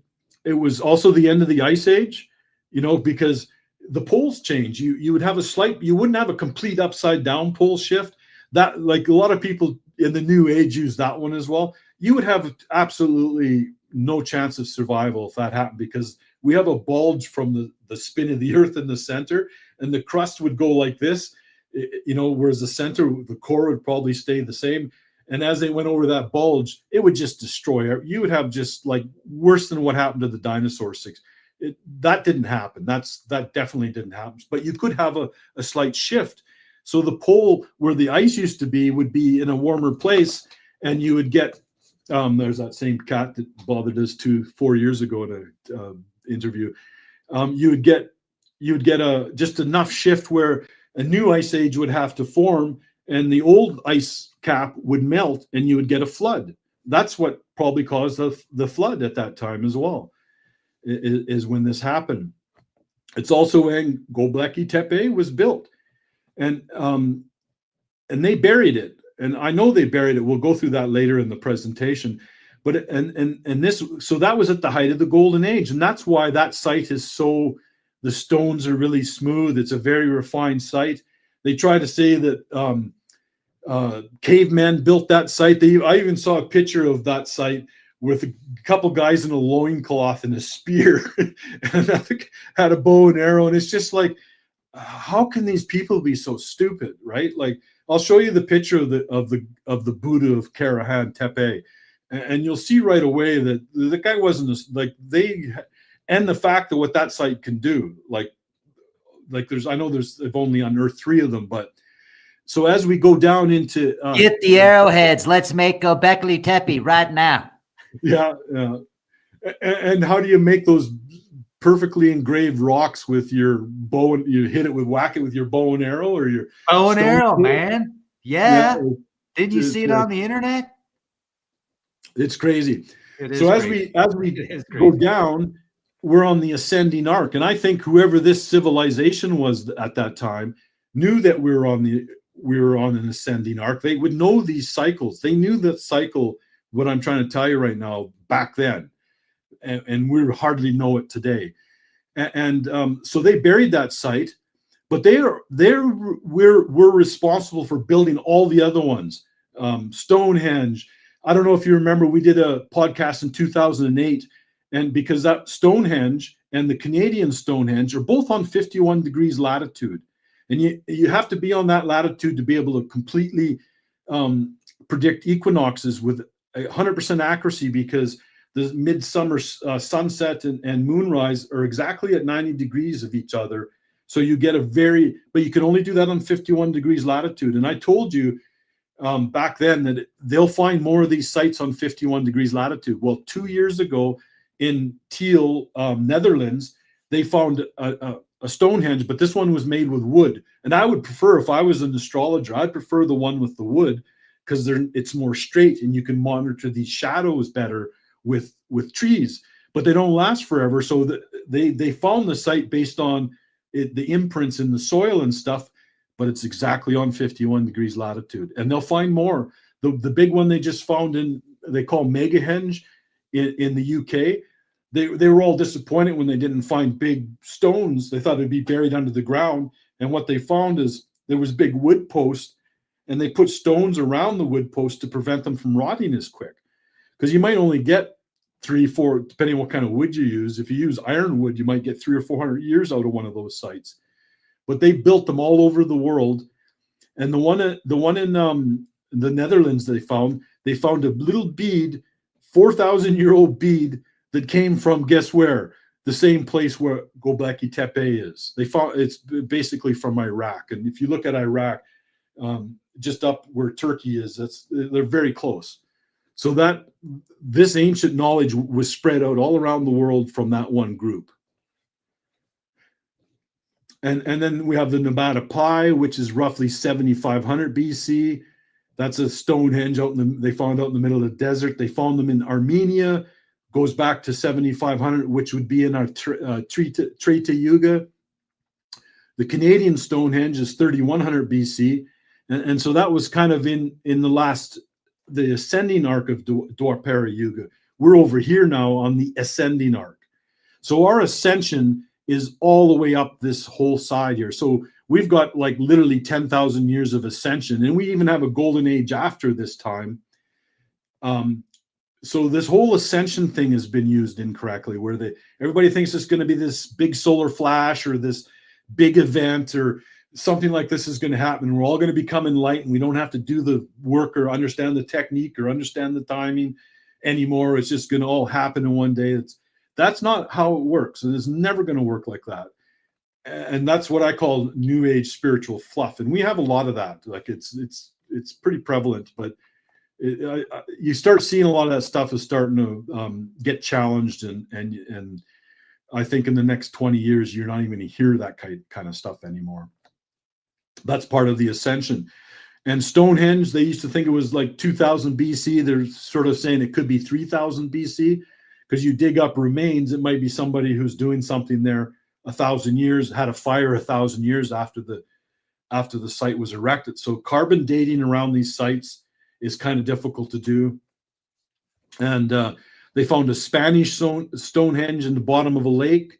it was also the end of the ice age, because the poles change. You would have you wouldn't have a complete upside down pole shift. That, like a lot of people in the new age use that one as well. You would have absolutely no chance of survival if that happened, because we have a bulge from the spin of the earth in the center, and the crust would go like this, whereas the center, the core would probably stay the same. And as they went over that bulge, it would just destroy. You would have just like worse than what happened to the dinosaurs. That didn't happen. That definitely didn't happen. But you could have a slight shift. So the pole where the ice used to be would be in a warmer place, and you would get. There's that same cat that bothered us 4 years ago in an interview. You would get just enough shift where a new ice age would have to form, and the old ice cap would melt, and you would get a flood. That's what probably caused the flood at that time as well. Is when this happened. It's also when Göbekli Tepe was built, and they buried it. And I know they buried it. We'll go through that later in the presentation. But so that was at the height of the Golden Age, and that's why that site is the stones are really smooth. It's a very refined site. They try to say that cavemen built that site. I even saw a picture of that site with a couple guys in a loincloth and a spear, and had a bow and arrow. And it's just like, how can these people be so stupid, right? Like, I'll show you the picture of the Buddha of Karahan Tepe, and you'll see right away that the guy wasn't and the fact that what that site can do, like they've only unearthed 3 of them, but so as we go down into get the arrowheads, let's make Göbekli Tepe right now. Yeah. And how do you make those perfectly engraved rocks with your bow, and you whack it with your bow and arrow, or your bow and arrow, man? Yeah. Did you see it on the internet? It's crazy. So as we go down, we're on the ascending arc, and I think whoever this civilization was at that time knew that we were on an ascending arc. They would know these cycles. They knew that cycle. What I'm trying to tell you right now, back then, and we hardly know it today. So they buried that site, but we're responsible for building all the other ones. Stonehenge. I don't know if you remember, we did a podcast in 2008, and because that Stonehenge and the Canadian Stonehenge are both on 51 degrees latitude, and you have to be on that latitude to be able to completely predict equinoxes with 100% accuracy, because the midsummer sunset and moonrise are exactly at 90 degrees of each other. So you get but you can only do that on 51 degrees latitude. And I told you back then that they'll find more of these sites on 51 degrees latitude. Well, 2 years ago in Tiel, Netherlands, they found a Stonehenge, but this one was made with wood. And I would prefer, if I was an astrologer, I'd prefer the one with the wood, because it's more straight and you can monitor these shadows better with trees. But they don't last forever. So they found the site based on the imprints in the soil and stuff, but it's exactly on 51 degrees latitude. And they'll find more. The big one they just found they call Megahenge in the UK. They were all disappointed when they didn't find big stones. They thought it'd be buried under the ground. And what they found is there was big wood posts, and they put stones around the wood posts to prevent them from rotting as quick. Because you might only get 3, 4, depending on what kind of wood you use. If you use ironwood, you might get 300 or 400 years out of one of those sites. But they built them all over the world. And the one in the Netherlands they found a little bead, 4,000-year-old bead, that came from, guess where? The same place where Göbekli Tepe is. They found it's basically from Iraq. And if you look at Iraq, just up where Turkey is, they're very close. So this ancient knowledge was spread out all around the world from that one group. And then we have the Nevada Pi, which is roughly 7,500 BC. That's a Stonehenge they found out in the middle of the desert. They found them in Armenia. Goes back to 7,500, which would be in our Treta Yuga. The Canadian Stonehenge is 3,100 BC. And so that was kind of in the ascending arc of Dwapara Yuga. We're over here now on the ascending arc. So our ascension is all the way up this whole side here. So we've got like literally 10,000 years of ascension, and we even have a golden age after this time. So this whole ascension thing has been used incorrectly, where everybody thinks it's going to be this big solar flash or this big event or something like this is going to happen. We're all going to become enlightened. We don't have to do the work or understand the technique or understand the timing anymore. It's just going to all happen in one day. That's not how it works. And it's never going to work like that. And that's what I call new age spiritual fluff. And we have a lot of that. Like it's pretty prevalent, but you start seeing a lot of that stuff is starting to get challenged, and I think in the next 20 years you're not even going to hear that kind of stuff anymore. That's part of the ascension. And Stonehenge, they used to think it was like 2000 BC. They're sort of saying it could be 3000 BC, because you dig up remains. It might be somebody who's doing something there 1,000 years, had a fire 1,000 years after the site was erected. So carbon dating around these sites is kind of difficult to do. And they found a Spanish Stonehenge in the bottom of a lake.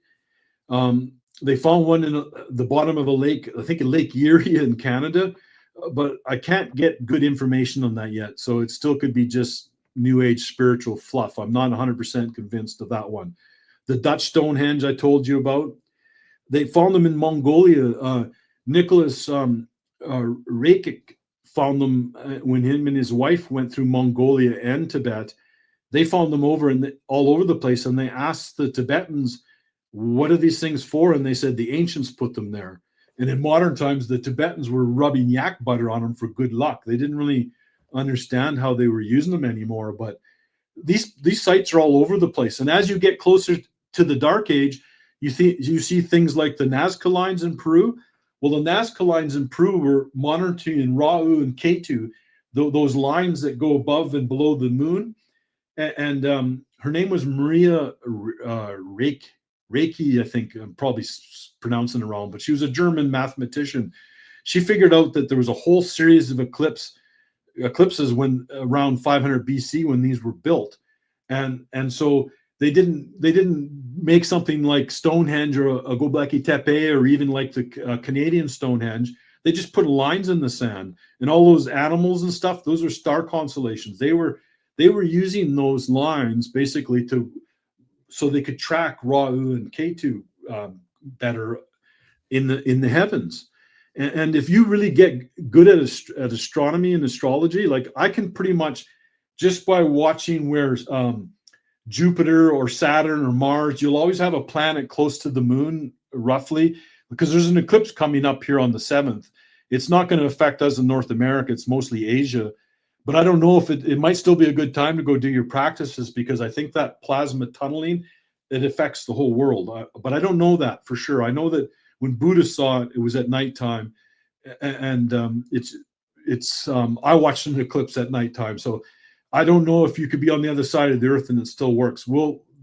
They found one in the bottom of a lake, I think in Lake Erie in Canada, but I can't get good information on that yet. So it still could be just new age spiritual fluff. I'm not 100% convinced of that one. The Dutch Stonehenge I told you about, they found them in Mongolia. Nicholas Reykjavik found them when him and his wife went through Mongolia and Tibet. They found them all over the place, and they asked the Tibetans, what are these things for? And they said the ancients put them there. And in modern times, the Tibetans were rubbing yak butter on them for good luck. They didn't really understand how they were using them anymore. But these sites are all over the place. And as you get closer to the Dark Age, you see things like the Nazca lines in Peru. Well, the Nazca lines in Peru were monitoring Ra'u and Ketu, those lines that go above and below the moon. And her name was Maria Reiki, I think. I'm probably pronouncing it wrong, but she was a German mathematician. She figured out that there was a whole series of eclipses when around 500 BC when these were built. And so they didn't make something like Stonehenge or a Göbekli Tepe or even like the Canadian Stonehenge. They just put lines in the sand, and all those animals and stuff, those are star constellations. They were using those lines basically so they could track Rahu and Ketu better in the heavens. And if you really get good at astronomy and astrology, like I can pretty much, just by watching where Jupiter or Saturn or Mars, you'll always have a planet close to the moon, roughly, because there's an eclipse coming up here on the 7th. It's not going to affect us in North America. It's mostly Asia. But I don't know if it might still be a good time to go do your practices, because I think that plasma tunneling, it affects the whole world. But I don't know that for sure. I know that when Buddha saw it, it was at nighttime. And I watched an eclipse at nighttime. So I don't know if you could be on the other side of the earth and it still works.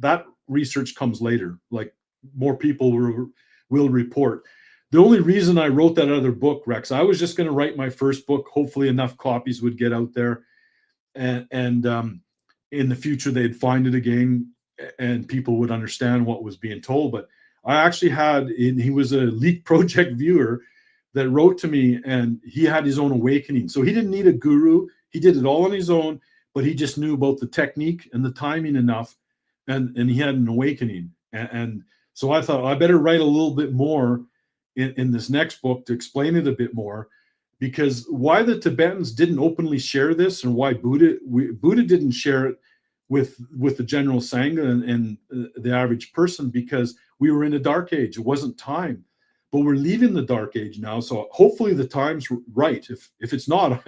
That research comes later. Like more people will report. The only reason I wrote that other book, Rex, I was just going to write my first book. Hopefully enough copies would get out there. And in the future, they'd find it again and people would understand what was being told. But I actually he was a Leak Project viewer that wrote to me, and he had his own awakening. So he didn't need a guru. He did it all on his own, but he just knew about the technique and the timing enough, and he had an awakening. And so I thought I better write a little bit more in this next book to explain it a bit more, because why the Tibetans didn't openly share this, and why Buddha didn't share it with the general Sangha and the average person, because we were in a dark age. It wasn't time. But we're leaving the dark age now, so hopefully the time's right. If it's not,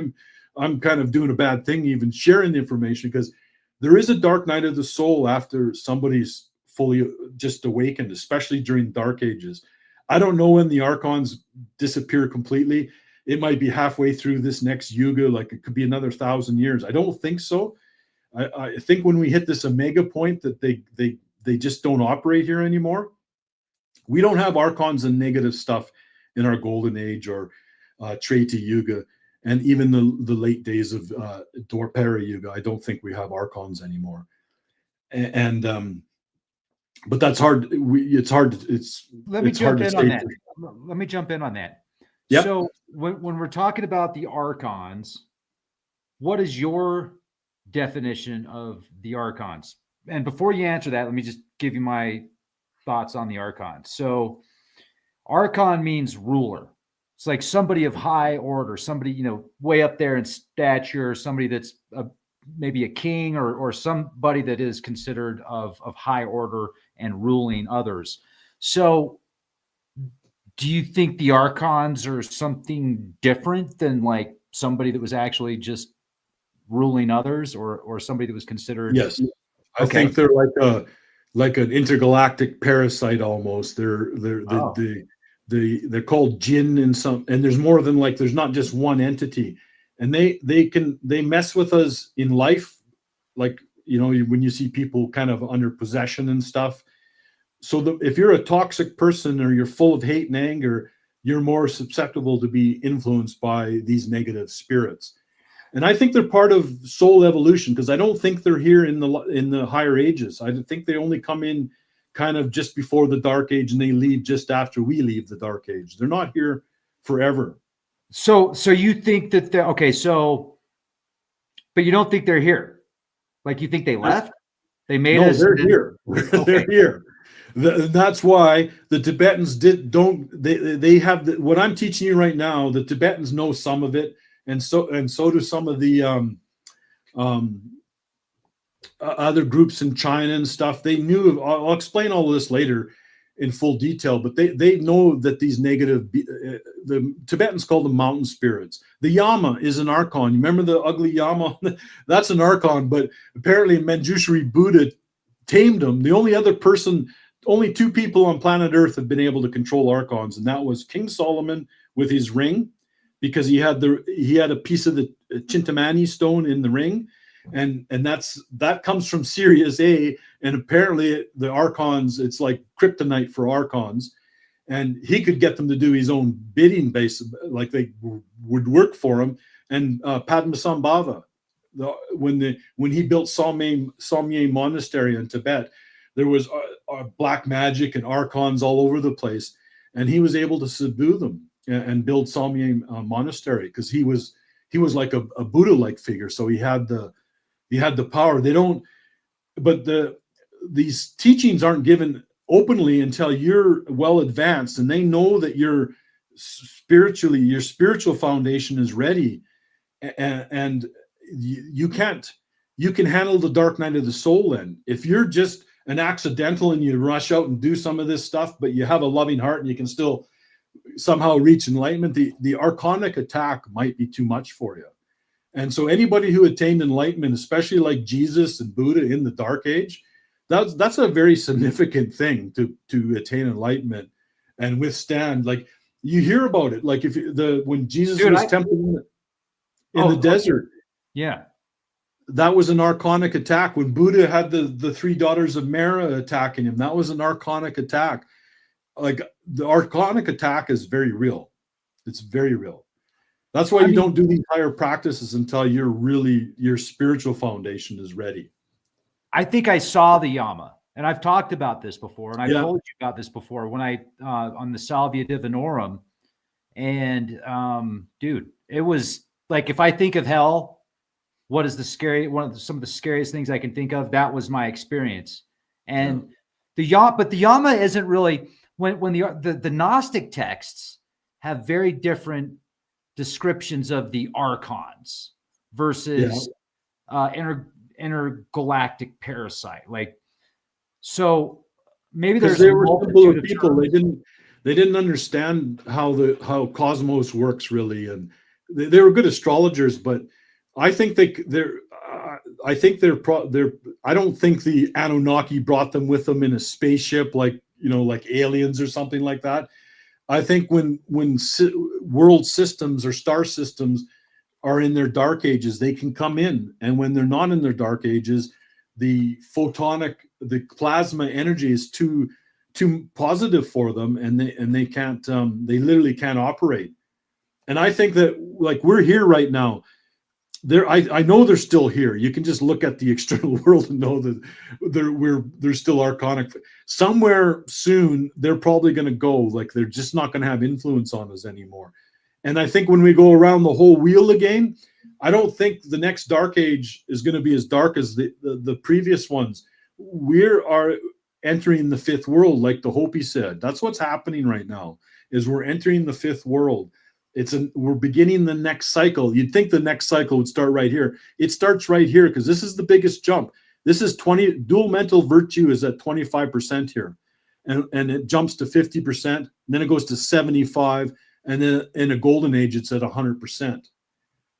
I'm kind of doing a bad thing even sharing the information, because there is a dark night of the soul after somebody's fully just awakened, especially during dark ages. I don't know when the Archons disappear completely. It might be halfway through this next yuga, like it could be another 1,000 years. I don't think so. I think when we hit this omega point that they just don't operate here anymore. We don't have Archons and negative stuff in our golden age or Treta Yuga, and even the late days of Dwapara Yuga. I don't think we have Archons anymore. But that's hard. Let me jump in on that. Let me jump in on that. Yep. So when we're talking about the Archons, what is your definition of the Archons? And before you answer that, let me just give you my thoughts on the Archons. So Archon means ruler. It's like somebody of high order, somebody, way up there in stature, somebody that's maybe a king or somebody that is considered of high order and ruling others. So do you think the Archons are something different than like somebody that was actually just ruling others, or somebody that was considered? Yes. I think they're like an intergalactic parasite almost. They're called jinn and there's more than there's not just one entity, and they mess with us in life, like when you see people kind of under possession and stuff. So if you're a toxic person or you're full of hate and anger, you're more susceptible to be influenced by these negative spirits. And I think they're part of soul evolution, because I don't think they're here in the higher ages. I think they only come in kind of just before the dark age, and they leave just after we leave the dark age. They're not here forever. So you think that but you don't think they're here? Like, you think they left? They made us. They're here. They're here. That's why the Tibetans they have what I'm teaching you right now. The Tibetans know some of it. And so do some of the other groups in China and stuff. They knew. I'll explain all of this later in full detail. But they know that these negative, the Tibetans call them mountain spirits. The Yama is an Archon. You remember the ugly Yama? That's an Archon. But apparently Manjushri Buddha tamed them. Only two people on planet Earth have been able to control Archons, and that was King Solomon with his ring, because he had a piece of the Chintamani stone in the ring, and that comes from Sirius A, and apparently the Archons, it's like kryptonite for Archons, and he could get them to do his own bidding, like they would work for him. And Padmasambhava, when he built Samye Monastery in Tibet, there was black magic and archons all over the place, and he was able to subdue them and build Salmian monastery, because he was like a Buddha-like figure. So he had the power. They don't, but these teachings aren't given openly until you're well advanced, and they know that your spiritual foundation is ready, and you can handle the dark night of the soul. Then if you're just an accidental and you rush out and do some of this stuff, but you have a loving heart and you can still somehow reach enlightenment, the archonic attack might be too much for you. And so anybody who attained enlightenment, especially like Jesus and Buddha in the dark age, that's a very significant thing to attain enlightenment and withstand. Like, you hear about it, like when Jesus was tempted in the desert. Yeah. That was an archonic attack. When Buddha had the three daughters of Mara attacking him, that was an archonic attack. Like, the archonic attack is very real. It's very real. That's why you don't do these higher practices until your spiritual foundation is ready. I think I saw the Yama, and I've talked about this before, and I've told you about this before when I on the Salvia Divinorum. And dude, it was like, if I think of hell, what is some of the scariest things I can think of? That was my experience. And the Yama isn't really, when the Gnostic texts have very different descriptions of the Archons versus intergalactic parasite. Like, so maybe there's there were simpler people. They didn't understand how cosmos works really, and they were good astrologers, but I think I don't think the Anunnaki brought them with them in a spaceship, like aliens or something like that. I think when world systems or star systems are in their dark ages, they can come in, and when they're not in their dark ages, the plasma energy is too positive for them, and they can't. They literally can't operate. And I think that, like, we're here right now. I know they're still here. You can just look at the external world and know that they're still archonic. Somewhere soon, they're probably going to go. Like, they're just not going to have influence on us anymore. And I think when we go around the whole wheel again, I don't think the next dark age is going to be as dark as the previous ones. We are entering the fifth world, like the Hopi said. That's what's happening right now, is we're entering the fifth world. We're beginning the next cycle. You'd think the next cycle would start right here. It starts right here, because this is the biggest jump. This is dual mental virtue is at 25% here. And it jumps to 50%, then it goes to 75%, and then in a golden age, it's at 100%.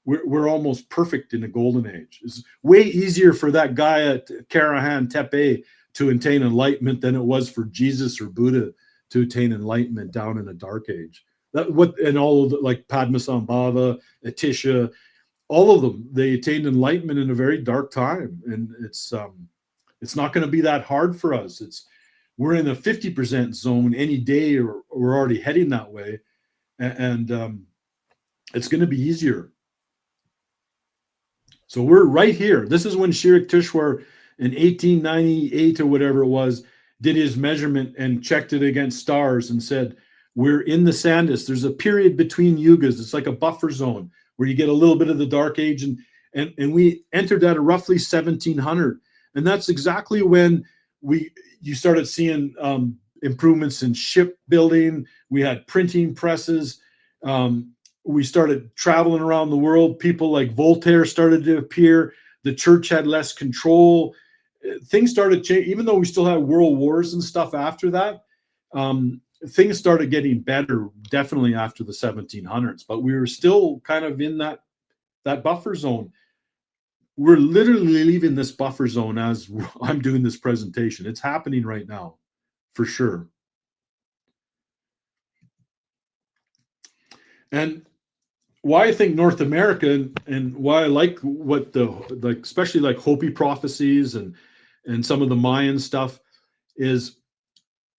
We're almost perfect in a golden age. It's way easier for that guy at Karahan Tepe to attain enlightenment than it was for Jesus or Buddha to attain enlightenment down in a dark age. And all of like Padmasambhava, Atisha, all of them, they attained enlightenment in a very dark time, and it's not going to be that hard for us. We're in a 50% zone any day, or we're already heading that way, and it's going to be easier. So we're right here. This is when Yukteswar in 1898 or whatever it was did his measurement and checked it against stars and said, we're in the Sandus. There's a period between yugas. It's like a buffer zone where you get a little bit of the dark age, and we entered at roughly 1700. And that's exactly when you started seeing improvements in shipbuilding. We had printing presses. We started traveling around the world. People like Voltaire started to appear. The church had less control. Things started changing, even though we still had world wars and stuff after that. Things started getting better, definitely after the 1700s, but we were still kind of in that buffer zone. We're literally leaving this buffer zone as I'm doing this presentation. It's happening right now, for sure. And why I think North America and why I like what especially like Hopi prophecies and some of the Mayan stuff is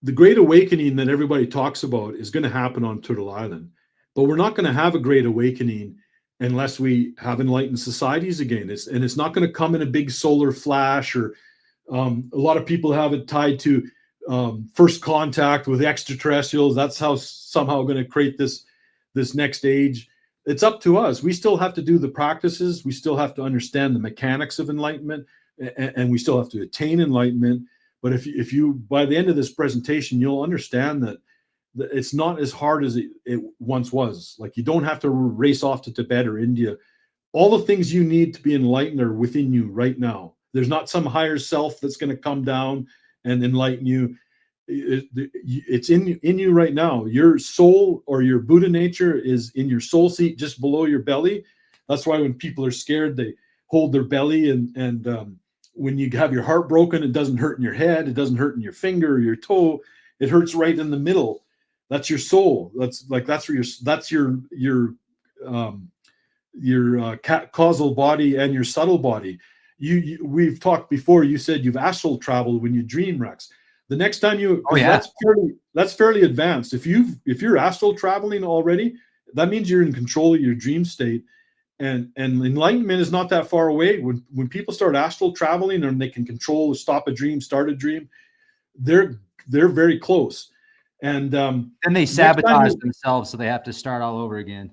the Great Awakening that everybody talks about is going to happen on Turtle Island, but we're not going to have a Great Awakening unless we have enlightened societies again. It's not going to come in a big solar flash or A lot of people have it tied to first contact with extraterrestrials. That's how somehow going to create this next age. It's up to us. We still have to do the practices. We still have to understand the mechanics of enlightenment, and we still have to attain enlightenment. But if you by the end of this presentation, you'll understand that it's not as hard as it once was. Like, you don't have to race off to Tibet or India. All the things you need to be enlightened are within you right now. There's not some higher self that's going to come down and enlighten you. It's in you right now. Your soul, or your Buddha nature, is in your soul seat just below your belly. That's why when people are scared, they hold their belly, and when you have your heart broken, it doesn't hurt in your head, it doesn't hurt in your finger or your toe, it hurts right in the middle. That's your soul. That's your causal body and your subtle body. We've talked before. You said you've astral traveled when you dream, Rex. The next time you, that's fairly advanced. If you're astral traveling already, that means you're in control of your dream state, and enlightenment is not that far away. When people start astral traveling and they can control, stop a dream, start a dream, they're very close. And they sabotage themselves, so they have to start all over again.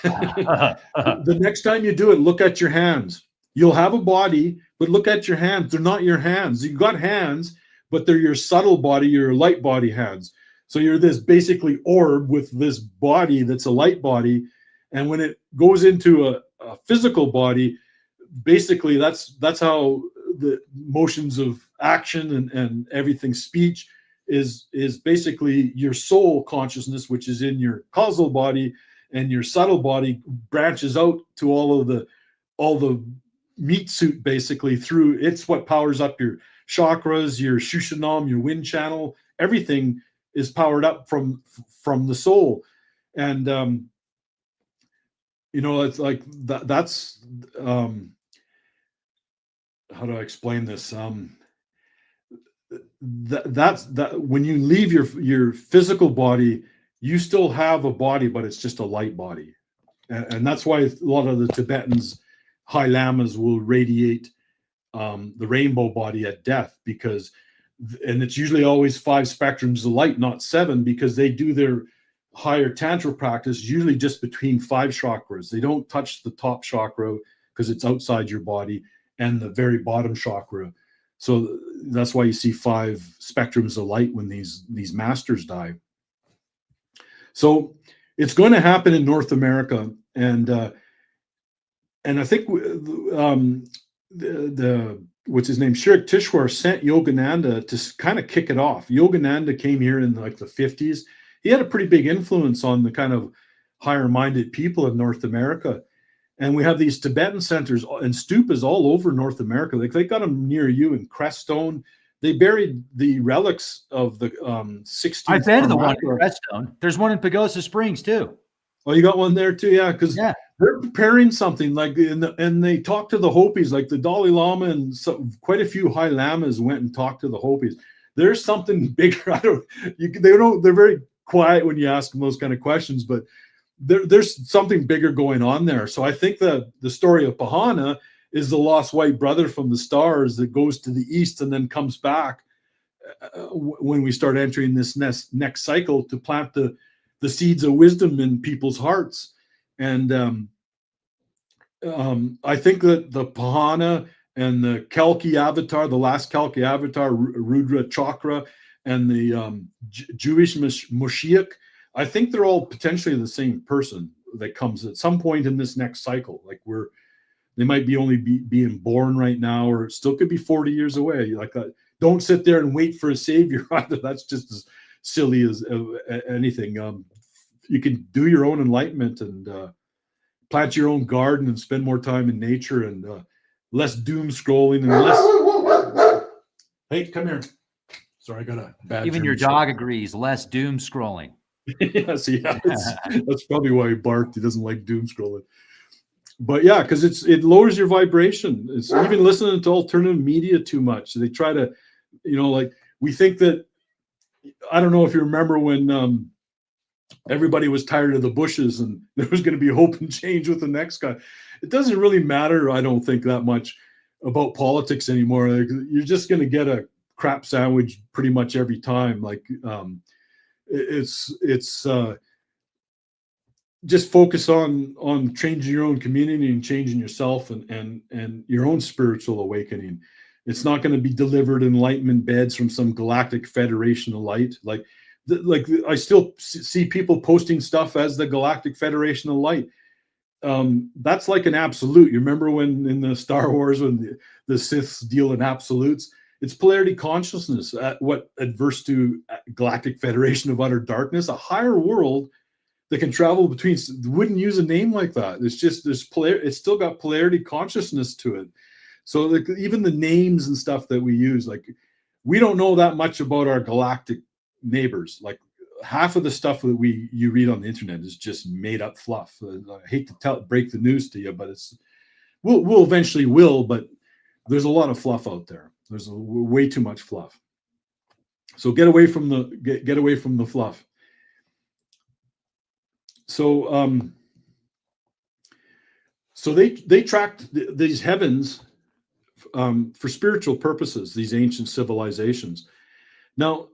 The next time you do it, look at your hands. You'll have a body, but look at your hands. They're not your hands. You've got hands, but they're your subtle body, your light body hands. So you're this basically orb with this body that's a light body. And when it goes into a physical body, basically that's how the motions of action and everything, speech, is basically your soul consciousness, which is in your causal body, and your subtle body branches out to all the meat suit, basically, through. It's what powers up your chakras, your Shushanam, your wind channel. Everything is powered up from the soul. And it's like that's how do I explain this? That's when you leave your physical body, you still have a body, but it's just a light body. And that's why a lot of the Tibetans, high lamas, will radiate the rainbow body at death, and it's usually always 5 spectrums of light, not 7, because they do their higher tantra practice usually just between 5 chakras. They don't touch the top chakra because it's outside your body, and the very bottom chakra. So that's why you see 5 spectrums of light when these masters die. So it's going to happen in North America, and I think the what's his name, Yukteswar, sent Yogananda to kind of kick it off. Yogananda came here in like the 50s. He had a pretty big influence on the kind of higher-minded people in North America. And we have these Tibetan centers and stupas all over North America. Like, they got them near you in Crestone. They buried the relics of the 16th. I've been to the one in Crestone. There's one in Pagosa Springs too. Oh, you got one there too? Yeah, because they're preparing something like, and they talked to the Hopis, like the Dalai Lama and quite a few high lamas went and talked to the Hopis. There's something bigger. They're very quiet when you ask them those kind of questions, but there's something bigger going on there. So I think that the story of Pahana is the lost white brother from the stars that goes to the east and then comes back when we start entering this next cycle to plant the seeds of wisdom in people's hearts. And I think that the Pahana and the Kalki avatar, the last Kalki avatar, Rudra Chakra, and the Jewish Moshiach, I think they're all potentially the same person that comes at some point in this next cycle. Like, they might be only being born right now, or it still could be 40 years away. Like, don't sit there and wait for a savior either. That's just as silly as anything. You can do your own enlightenment and plant your own garden and spend more time in nature, and less doom scrolling and less. Hey, come here. Sorry, I got a bad. Even your dog agrees. Less doom scrolling. Yes, yeah, that's probably why he barked. He doesn't like doom scrolling. But yeah, because it lowers your vibration. It's even listening to alternative media too much. They try to, like, we think that, I don't know if you remember when everybody was tired of the Bushes and there was going to be hope and change with the next guy. It doesn't really matter, I don't think, that much. about politics anymore. Like, you're just going to get a crap sandwich pretty much every time. Like, it's just focus on changing your own community and changing yourself and your own spiritual awakening. It's not going to be delivered enlightenment beds from some galactic federation of light. Like I still see people posting stuff as the Galactic Federation of Light. That's like an absolute. You remember when in the Star Wars, when the Siths deal in absolutes? It's polarity consciousness. What adverse to Galactic Federation of Utter Darkness? A higher world that can travel between. Wouldn't use a name like that. It's just it's still got polarity consciousness to it. So like, even the names and stuff that we use, like, we don't know that much about our galactic neighbors. Like, half of the stuff that you read on the internet is just made up fluff. I hate to break the news to you, but we'll eventually but there's a lot of fluff out there. There's way too much fluff. So get away from the fluff. So so they tracked these heavens for spiritual purposes, these ancient civilizations. Now,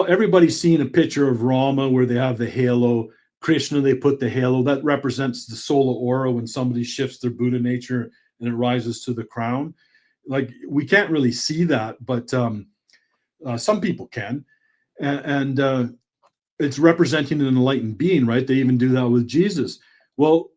everybody's seen a picture of Rama where they have the halo. Krishna, they put the halo that represents the solar aura when somebody shifts their Buddha nature and it rises to the crown. Like, we can't really see that, but some people can, and it's representing an enlightened being, right? They even do that with Jesus. Well,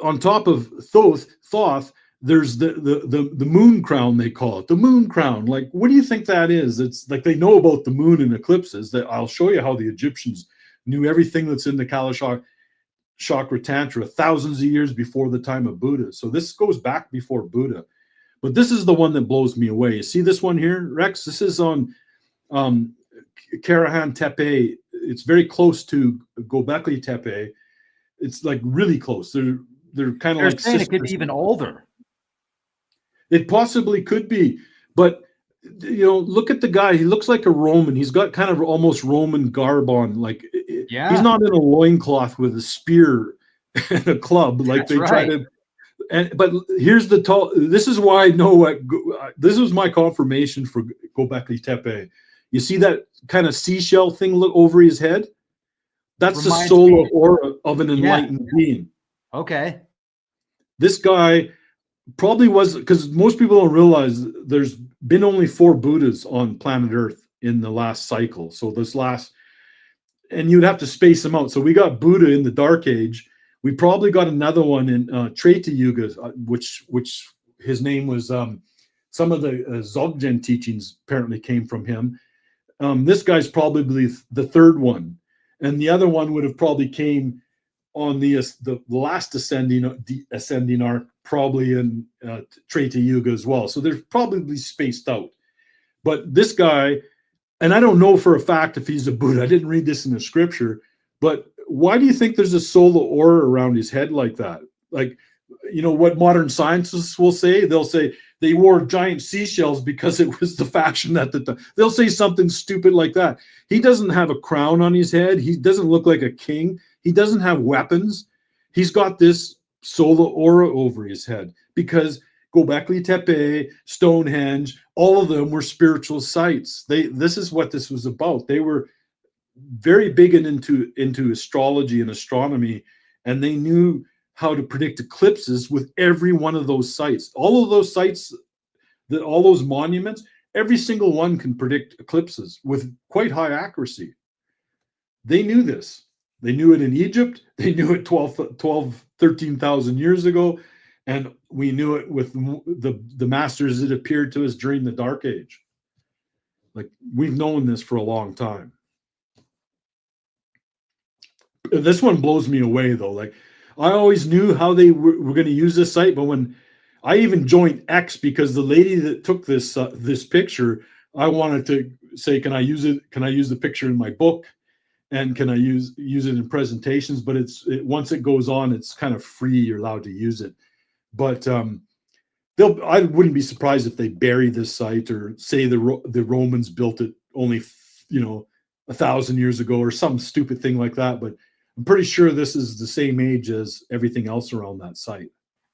on top of Thoth, there's the moon crown, they call it the moon crown. Like, what do you think that is? It's like, they know about the moon and eclipses. That I'll show you how the Egyptians knew everything that's in the Kalachakra Tantra thousands of years before the time of Buddha. So this goes back before Buddha, but this is the one that blows me away. You see this one here, Rex? This is on Karahan Tepe. It's very close to Göbekli Tepe. It's like really close. They're kind of like saying it could be even older. It possibly could be, but look at the guy. He looks like a Roman. He's got kind of almost Roman garb on. Like, yeah, he's not in a loincloth with a spear and a club like they try to. But here's this is why I know what. This was my confirmation for Göbekli Tepe. You see that kind of seashell thing look over his head? That's the solar aura of an enlightened being. Okay. This guy probably was, because most people don't realize there's been only 4 Buddhas on planet Earth in the last cycle. So and you'd have to space them out. So we got Buddha in the Dark Age. We probably got another one in Treta Yuga, which his name was, some of the Dzogchen teachings apparently came from him. This guy's probably the 3rd one. And the other one would have probably came on the last ascending arc, probably in Treta Yuga as well. So they're probably spaced out. But this guy, and I don't know for a fact if he's a Buddha. I didn't read this in the scripture, but why do you think there's a solar aura around his head like that? Like, what modern scientists will say? They'll say they wore giant seashells because it was the fashion at the time. They'll say something stupid like that. He doesn't have a crown on his head. He doesn't look like a king. He doesn't have weapons. He's got this solar aura over his head because Göbekli Tepe, Stonehenge, all of them were spiritual sites. This is what this was about. They were very big into astrology and astronomy, and they knew how to predict eclipses with every one of those sites. All of those sites, all those monuments, every single one can predict eclipses with quite high accuracy. They knew this. They knew it in Egypt. They knew it 13,000 years ago. And we knew it with the masters that appeared to us during the Dark Age. Like, we've known this for a long time. This one blows me away, though. Like, I always knew how they were going to use this site, but when I even joined X, because the lady that took this picture, I wanted to say, can I use it? Can I use the picture in my book? And can I use it in presentations? But once it goes on, it's kind of free. You're allowed to use it. But I wouldn't be surprised if they bury this site or say the Romans built it only 1,000 years ago or some stupid thing like that. But I'm pretty sure this is the same age as everything else around that site.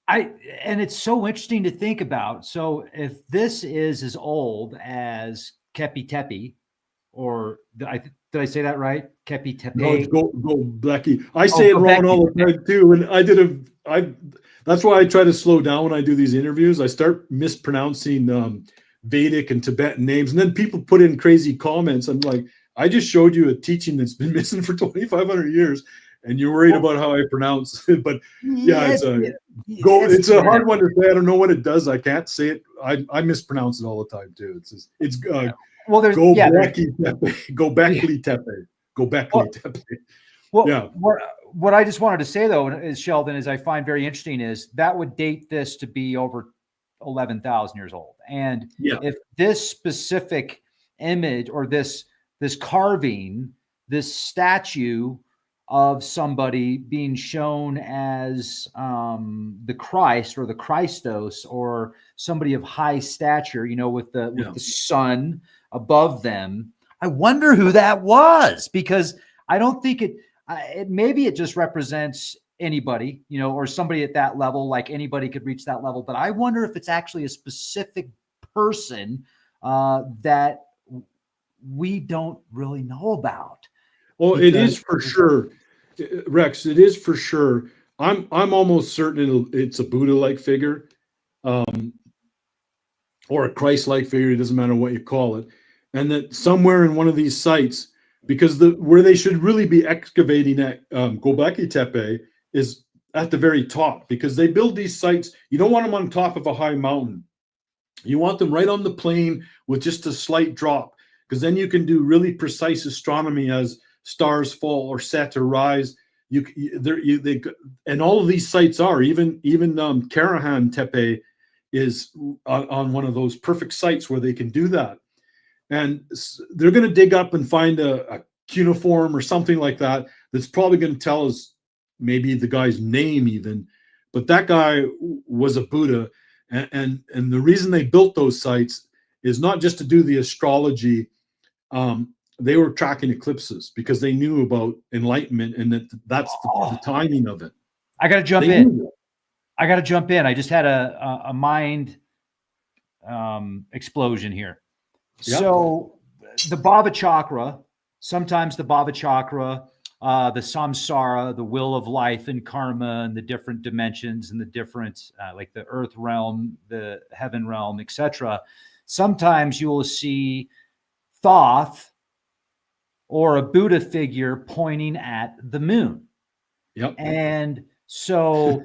And it's so interesting to think about. So if this is as old as Kepi Tepi, or did I say that right? Kepi Tepe. No, it's go Blackie. I say it wrong all the time too. And that's why I try to slow down when I do these interviews. I start mispronouncing Vedic and Tibetan names, and then people put in crazy comments. I'm like, I just showed you a teaching that's been missing for 2,500 years, and you're worried about how I pronounce it. But yeah, it's a hard one to say. I don't know what it does. I can't say it. I mispronounce it all the time too. Well, there's Gobekli Tepe. Well, yeah. What I just wanted to say though is, Sheldon, is I find very interesting is that would date this to be over 11,000 years old. And if this specific image or this carving, this statue of somebody being shown as the Christ or the Christos or somebody of high stature, with the sun above them, I wonder who that was, because I don't think maybe it just represents anybody, or somebody at that level, like anybody could reach that level. But I wonder if it's actually a specific person that we don't really know about. Well, it is for sure, Rex. It is for sure. I'm almost certain it's a Buddha-like figure, or a Christ-like figure. It doesn't matter what you call it. And that somewhere in one of these sites, because where they should really be excavating at Gobekli Tepe is at the very top, because they build these sites. You don't want them on top of a high mountain. You want them right on the plain with just a slight drop, because then you can do really precise astronomy as stars fall or set or rise. And all of these sites are even Karahan Tepe is on one of those perfect sites where they can do that. And they're going to dig up and find a cuneiform or something like that that's probably going to tell us maybe the guy's name even. But that guy was a Buddha. And the reason they built those sites is not just to do the astrology. They were tracking eclipses because they knew about enlightenment, and that's the timing of it. I got to jump in. I just had a mind explosion here. Yep. So the Bava Chakra, sometimes the Bava Chakra, the samsara, the wheel of life and karma, and the different dimensions and the different, like the earth realm, the heaven realm, etc. Sometimes you will see Thoth or a Buddha figure pointing at the moon. Yep. And so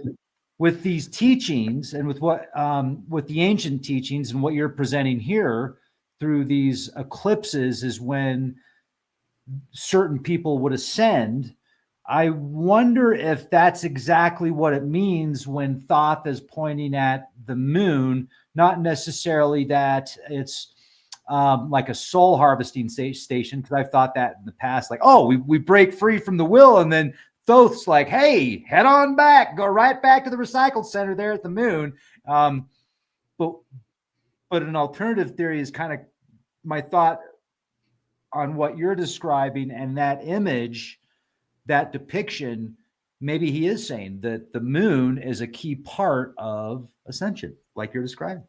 with these teachings and with the ancient teachings and what you're presenting here through these eclipses is when certain people would ascend. I wonder if that's exactly what it means when Thoth is pointing at the moon, not necessarily that it's like a soul harvesting station, because I've thought that in the past, like, oh, we break free from the will, and then Thoth's like, hey, head on back, go right back to the recycle center there at the moon. But an alternative theory is kind of my thought on what you're describing, and that image, that depiction, maybe he is saying that the moon is a key part of Ascension, like you're describing.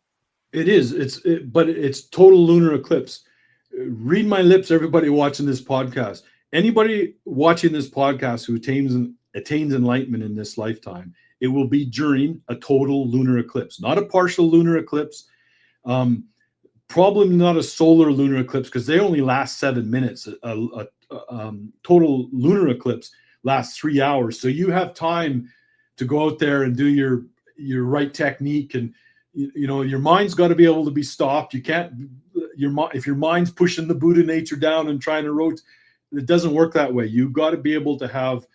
It is. But it's total lunar eclipse. Read my lips, everybody watching this podcast. Anybody watching this podcast who attains enlightenment in this lifetime, it will be during a total lunar eclipse, not a partial lunar eclipse. Probably not a solar lunar eclipse, because they only last 7 minutes. A total lunar eclipse lasts 3 hours. So you have time to go out there and do your right technique, and your mind's got to be able to be stopped. You can't, if your mind's pushing the Buddha nature down and trying to rotate, it doesn't work that way. You've got to be able to have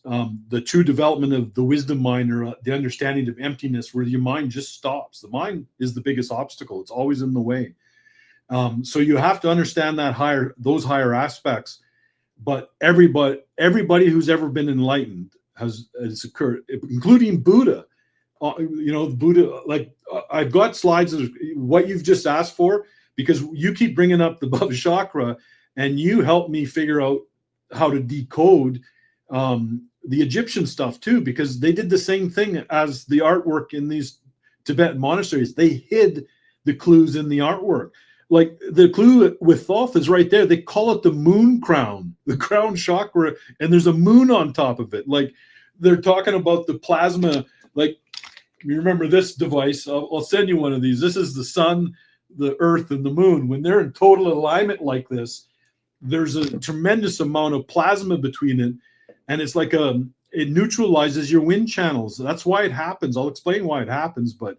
the true development of the wisdom mind, or the understanding of emptiness, where your mind just stops. The mind is the biggest obstacle. It's always in the way. So you have to understand those higher aspects. But everybody who's ever been enlightened has occurred, including Buddha. Buddha, like I've got slides of what you've just asked for, because you keep bringing up the Bava Chakra, and you help me figure out how to decode the Egyptian stuff too, because they did the same thing as the artwork in these Tibetan monasteries. They hid the clues in the artwork. Like the clue with Thoth is right there. They call it the moon crown, the crown chakra, and there's a moon on top of it. Like they're talking about the plasma. Like, you remember this device? I'll send you one of these. This is the sun, the earth, and the moon. When they're in total alignment like this, there's a tremendous amount of plasma between it, and it's like it neutralizes your wind channels. That's why it happens. I'll explain why it happens, but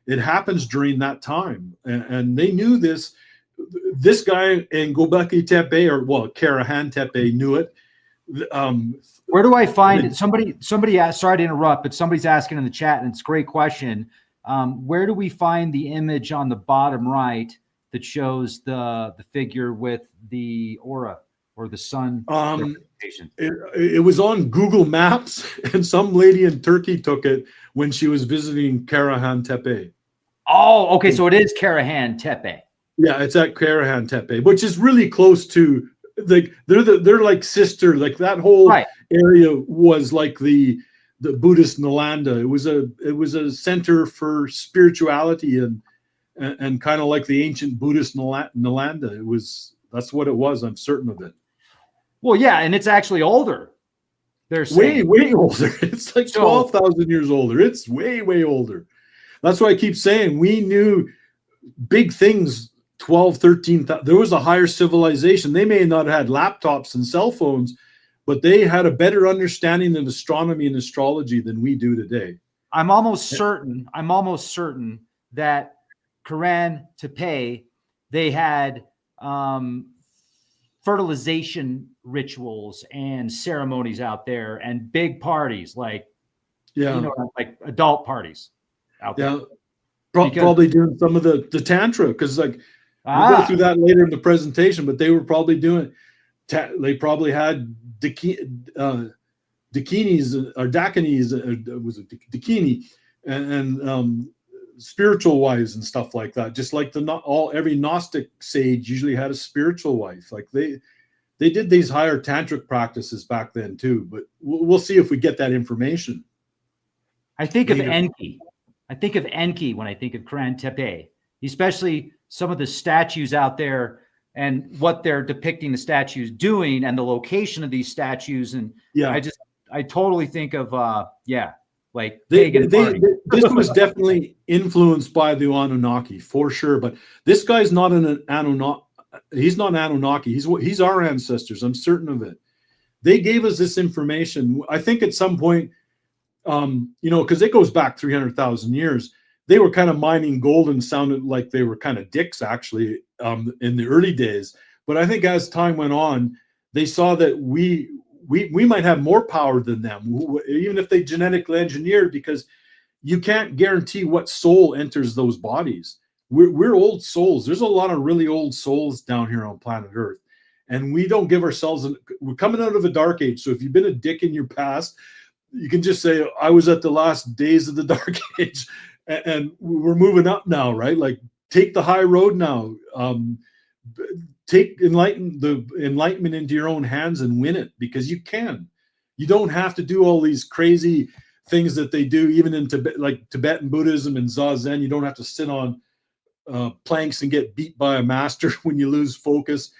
it happens during that time, and they knew this. This guy in Göbekli Tepe, or well, Karahan Tepe, knew it. Where do I find it? Somebody asked, sorry to interrupt, but somebody's asking in the chat, and it's a great question. Where do we find the image on the bottom right that shows the figure with the aura or the sun? It was on Google Maps, and some lady in Turkey took it when she was visiting Karahan Tepe. Oh, okay. So it is Karahan Tepe. Yeah, it's at Karahan Tepe, which is really close to, like, they're like sister. Like that whole area was like the Buddhist Nalanda. It was a center for spirituality and kind of like the ancient Buddhist Nalanda. That's what it was. I'm certain of it. Well, yeah, and it's actually older. They're saying. Way older. It's like 12,000 years older. It's way older. That's why I keep saying we knew big things 12, 13. There was a higher civilization. They may not have had laptops and cell phones, but they had a better understanding of astronomy and astrology than we do today. I'm almost certain that Karahan Tepe, they had fertilization rituals and ceremonies out there and big parties, like like adult parties out there. Probably doing some of the tantra, because like we'll go through that later in the presentation, but they were probably doing they probably had dakinis or dakinis, was it dakini, and spiritual wives and stuff like that. Just like every Gnostic sage usually had a spiritual wife. Like they did these higher tantric practices back then too, but we'll see if we get that information. I think of Enki. I think of Enki when I think of Karahan Tepe, especially some of the statues out there and what they're depicting the statues doing and the location of these statues. And I totally think of, like pagan party. This was definitely influenced by the Anunnaki for sure, but this guy's not an Anunnaki. He's not an Anunnaki. He's our ancestors. I'm certain of it. They gave us this information. I think at some point, because it goes back 300,000 years, they were kind of mining gold and sounded like they were kind of dicks actually in the early days. But I think as time went on, they saw that we might have more power than them, even if they genetically engineered, because you can't guarantee what soul enters those bodies. We're old souls. There's a lot of really old souls down here on planet Earth, and we don't give ourselves. We're coming out of a dark age. So if you've been a dick in your past, you can just say, I was at the last days of the dark age, and we're moving up now, right? Like, take the high road now. Take enlightenment into your own hands and win it, because you can. You don't have to do all these crazy things that they do, even in Tibet, like Tibetan Buddhism and Zazen. You don't have to sit on planks and get beat by a master when you lose focus.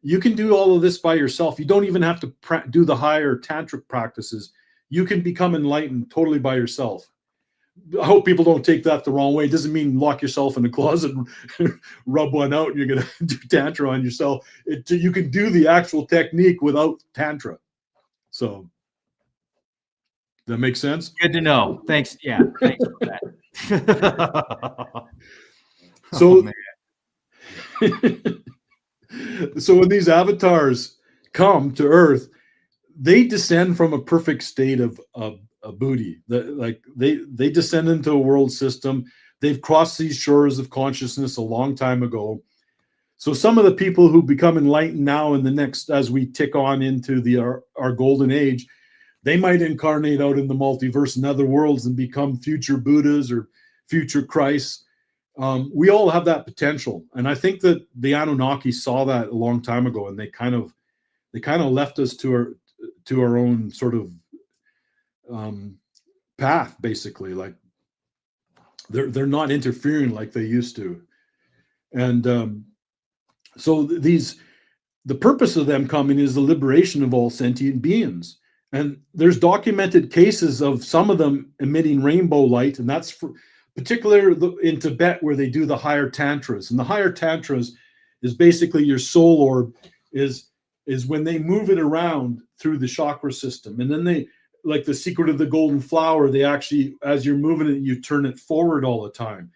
You can do all of this by yourself. You don't even have to do the higher tantric practices. You can become enlightened totally by yourself. I hope people don't take that the wrong way. It doesn't mean lock yourself in a closet and rub one out and you're going to do tantra on yourself. You can do the actual technique without tantra. So, that makes sense? Good to know. Thanks. Yeah, thanks for that. So, so when these avatars come to Earth, they descend from a perfect state of Buddhi. They descend into a world system. They've crossed these shores of consciousness a long time ago. So some of the people who become enlightened now in the next, as we tick on into our golden age, they might incarnate out in the multiverse in other worlds and become future Buddhas or future Christs. We all have that potential. And I think that the Anunnaki saw that a long time ago, and they kind of left us to our own sort of path, basically. Like they're not interfering like they used to. And so the purpose of them coming is the liberation of all sentient beings. And there's documented cases of some of them emitting rainbow light, and that's particularly in Tibet, where they do the higher tantras. And the higher tantras is basically your soul orb is when they move it around through the chakra system. And then they, like the secret of the golden flower, they actually, as you're moving it, you turn it forward all the time.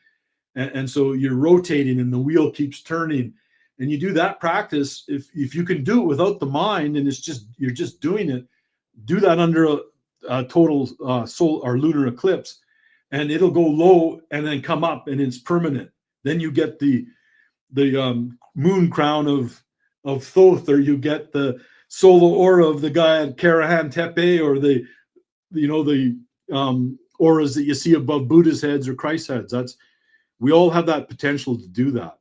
And so you're rotating and the wheel keeps turning. And you do that practice. If you can do it without the mind, and you're just doing it, do that under a total solar or lunar eclipse, and it'll go low and then come up, and it's permanent. Then you get the moon crown of Thoth, or you get the solar aura of the guy at Karahan Tepe, or the auras that you see above Buddha's heads or Christ's heads. We all have that potential to do that.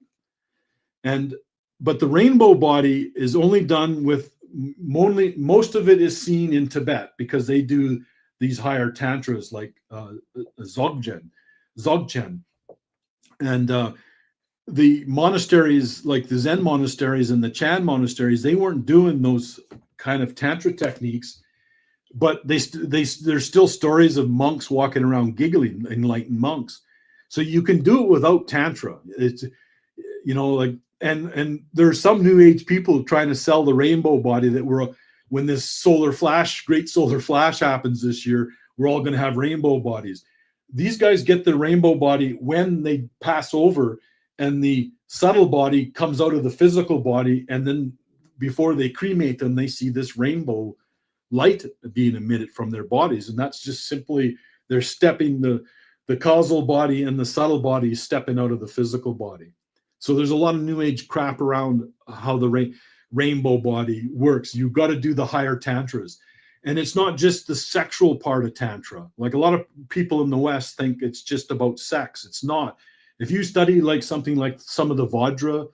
But the rainbow body is only done with most of it is seen in Tibet, because they do these higher tantras like Dzogchen. And the monasteries, like the Zen monasteries and the Chan monasteries, they weren't doing those kind of tantra techniques, but there's still stories of monks walking around giggling, enlightened monks. So you can do it without tantra. It's, and there's some new age people trying to sell the rainbow body that when this great solar flash happens this year, we're all going to have rainbow bodies. These guys get the rainbow body when they pass over, and the subtle body comes out of the physical body, and then before they cremate them, they see this rainbow light being emitted from their bodies. And that's just simply they're stepping the causal body and the subtle body stepping out of the physical body. So there's a lot of new age crap around how the rainbow body works. You've got to do the higher tantras. And it's not just the sexual part of tantra. Like a lot of people in the West think it's just about sex. It's not. If you study like something like some of the Vajra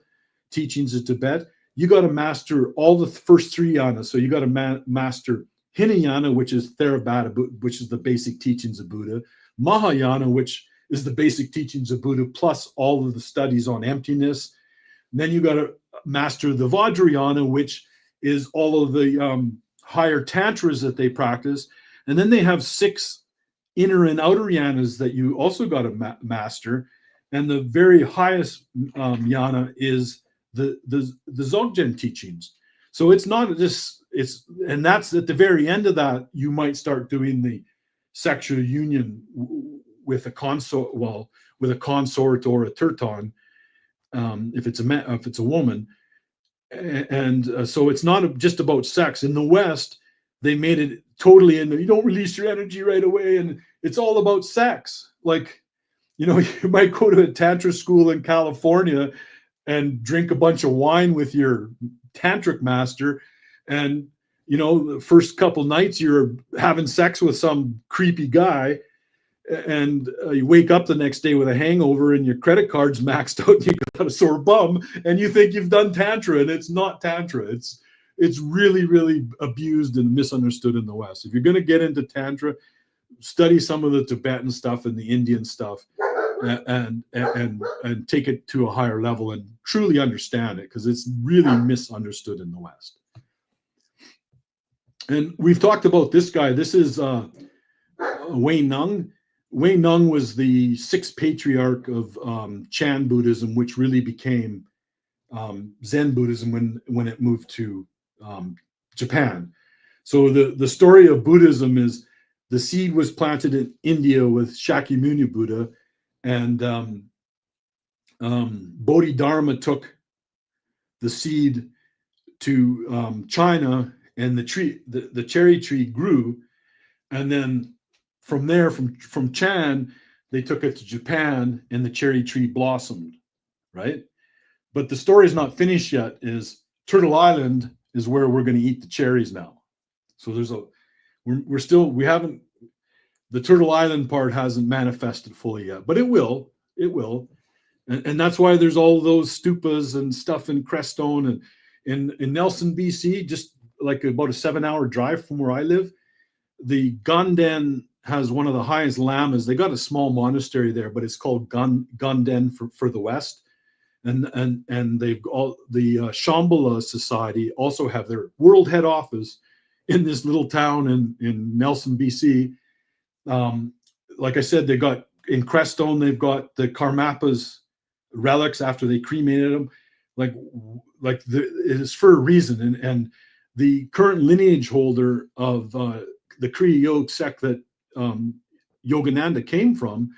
teachings of Tibet, you got to master all the first three yanas. So you got to master Hinayana, which is Theravada, which is the basic teachings of Buddha, Mahayana, which is the basic teachings of Buddha, plus all of the studies on emptiness. And then you got to master the Vajrayana, which is all of the higher tantras that they practice. And then they have 6 inner and outer yanas that you also got to master. And the very highest yana is the Dzogchen teachings. So it's not just, and that's at the very end of that, you might start doing the sexual union with a consort, with a consort or a terton, if it's a woman. And so it's not just about sex. In the West, they made it totally you don't release your energy right away, and it's all about sex. Like, you might go to a tantra school in California and drink a bunch of wine with your tantric master, and the first couple nights you're having sex with some creepy guy, and you wake up the next day with a hangover and your credit card's maxed out and you got a sore bum, and you think you've done tantra, and it's not tantra. It's really, really abused and misunderstood in the West. If you're going to get into tantra, study some of the Tibetan stuff and the Indian stuff, and take it to a higher level and truly understand it, because it's really misunderstood in the West. And we've talked about this guy. This is Wei Nung. Wei Nung was the 6th patriarch of Chan Buddhism, which really became Zen Buddhism when it moved to Japan. So the story of Buddhism is the seed was planted in India with Shakyamuni Buddha, and Bodhidharma took the seed to China, and the cherry tree grew, and then from there, from Chan, they took it to Japan, and the cherry tree blossomed, right? But the story is not finished yet. Is Turtle Island is where we're going to eat the cherries now. So we haven't, the Turtle Island part hasn't manifested fully yet, but it will. And that's why there's all those stupas and stuff in Crestone and in Nelson, BC, just like about a 7-hour drive from where I live. the Ganden has one of the highest lamas. They got a small monastery there, but it's called Ganden for the West. And they've all the Shambhala Society also have their world head office in this little town in Nelson, BC. Like I said, they got in Crestone, they've got the Karmapa's relics after they cremated them. It is for a reason. And the current lineage holder of the Kriya Yoga sect that Yogananda came from,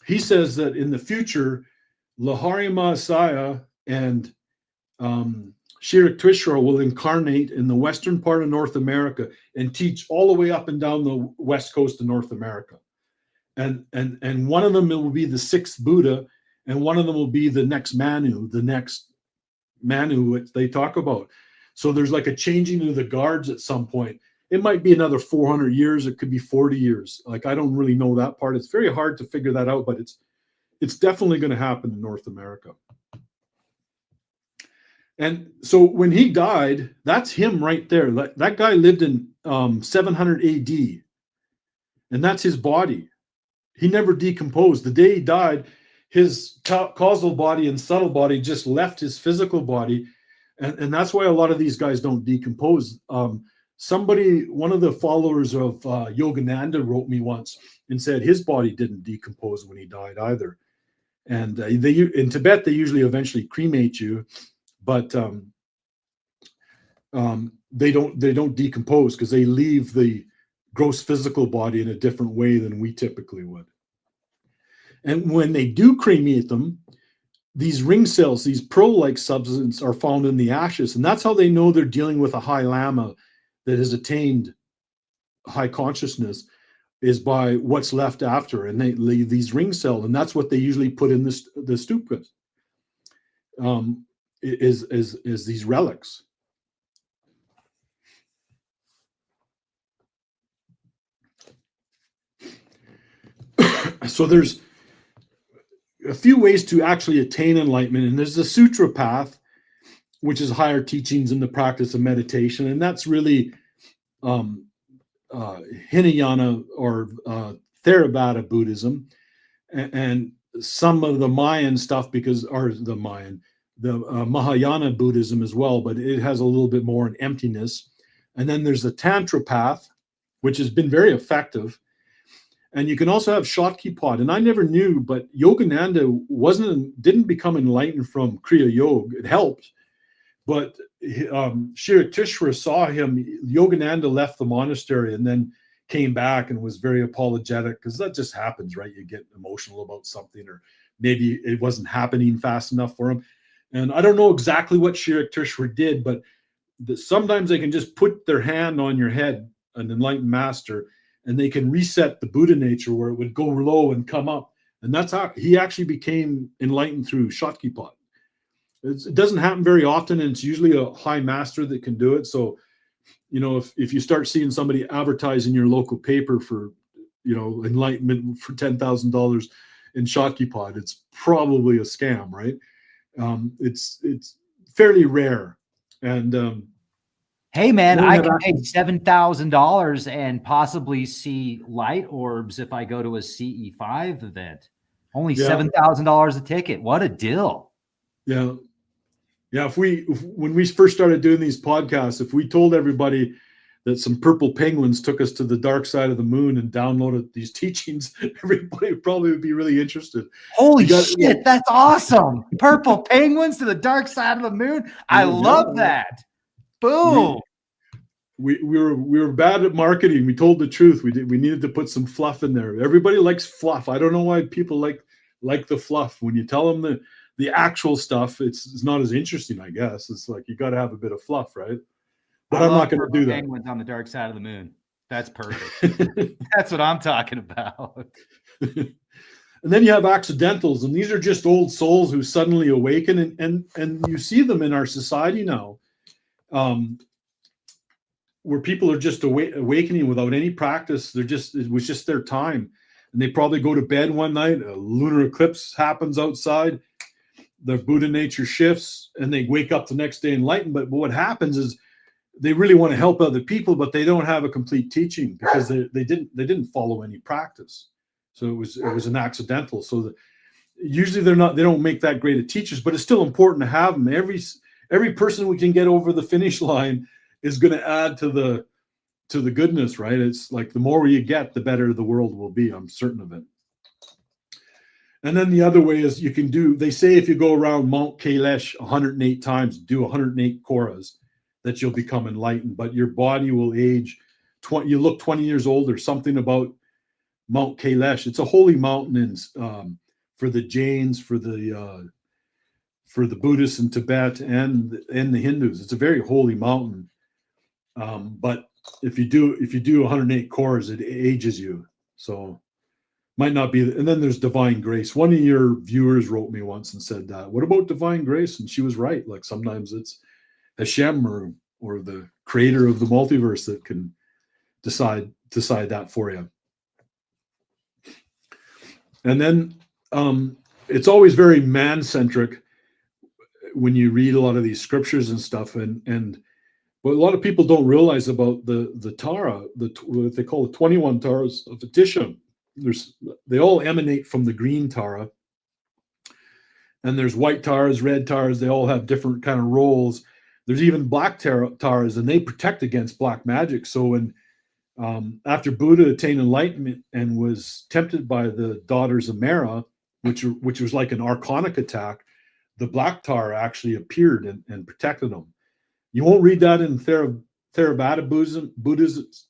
he says that in the future, Lahari Mahasaya and Yukteswar will incarnate in the western part of North America and teach all the way up and down the west coast of North America. And one of them will be the sixth Buddha, and one of them will be the next Manu which they talk about. So there's like a changing of the guards at some point. It might be another 400 years. It could be 40 years. Like, I don't really know that part. It's very hard to figure that out, but it's definitely going to happen in North America. And so when he died, that's him right there. That guy lived in 700 AD, and that's his body. He never decomposed. The day he died, his causal body and subtle body just left his physical body, and that's why a lot of these guys don't decompose. One of the followers of Yogananda wrote me once and said his body didn't decompose when he died either. And in Tibet, they usually eventually cremate you, but they don't decompose because they leave the gross physical body in a different way than we typically would. And when they do cremate them, these ring cells, these pearl-like substances, are found in the ashes, and that's how they know they're dealing with a high lama that has attained high consciousness, is by what's left after, and they leave these ring cells, and that's what they usually put in the stupas. Is these relics. So there's a few ways to actually attain enlightenment, and there's the sutra path, which is higher teachings in the practice of meditation, and that's really Hinayana or Theravada Buddhism, and some of the Mayan stuff the Mahayana Buddhism as well, but it has a little bit more in emptiness. And then there's the Tantra path, which has been very effective. And you can also have Shaktipat. And I never knew, but Yogananda didn't become enlightened from Kriya Yoga. It helped. But Yukteswar saw him. Yogananda left the monastery and then came back and was very apologetic, because that just happens, right? You get emotional about something, or maybe it wasn't happening fast enough for him. And I don't know exactly what Yukteswar did, but sometimes they can just put their hand on your head, an enlightened master, and they can reset the Buddha nature where it would go low and come up. And that's how he actually became enlightened, through Shaktipat. It doesn't happen very often, and it's usually a high master that can do it. So, if you start seeing somebody advertise in your local paper for, enlightenment for $10,000 in Shaktipat, it's probably a scam, right? It's fairly rare. And hey man, I can pay $7,000 and possibly see light orbs if I go to a CE5 event. Only $7,000 a ticket. What a deal! Yeah. When we first started doing these podcasts, if we told everybody that some purple penguins took us to the dark side of the moon and downloaded these teachings, everybody probably would be really interested. Holy shit, that's awesome. Purple penguins to the dark side of the moon. I love that. Boom. We were bad at marketing. We told the truth. We needed to put some fluff in there. Everybody likes fluff. I don't know why people like the fluff. When you tell them the actual stuff, it's not as interesting, I guess. It's like, you got to have a bit of fluff, right? But I'm not going to do that. Penguins on the dark side of the moon. That's perfect. That's what I'm talking about. And then you have accidentals, and these are just old souls who suddenly awaken, and you see them in our society now, where people are just awakening without any practice. It was just their time, and they probably go to bed one night. A lunar eclipse happens outside. Their Buddha nature shifts, and they wake up the next day enlightened. But what happens is they really want to help other people, but they don't have a complete teaching because they didn't follow any practice. So it was an accidental. So usually they don't make that great of teachers, but it's still important to have them. Every person we can get over the finish line is going to add to the goodness, right? It's like the more you get, the better the world will be. I'm certain of it. And then the other way is you can they say if you go around Mount Kailash 108 times, do 108 koras, that you'll become enlightened, but your body will age. You look 20 years old or something about Mount Kailash. It's a holy mountain for the Jains, for the Buddhists in Tibet and the Hindus. It's a very holy mountain. But if you do 108 koras, it ages you. So might not be. And then there's divine grace. One of your viewers wrote me once and said, what about divine grace? And she was right. Like sometimes it's Hashem or the creator of the multiverse that can decide that for you. And then it's always very man-centric when you read a lot of these scriptures and stuff. And what a lot of people don't realize about the Tara, what they call the 21 Taras of Atisha, they all emanate from the green Tara. And there's white Taras, red Taras. They all have different kind of roles. There's even black Taras, and they protect against black magic. So when after Buddha attained enlightenment and was tempted by the daughters of Mara, which was like an archonic attack, the black Tara actually appeared and protected them. You won't read that in Theravada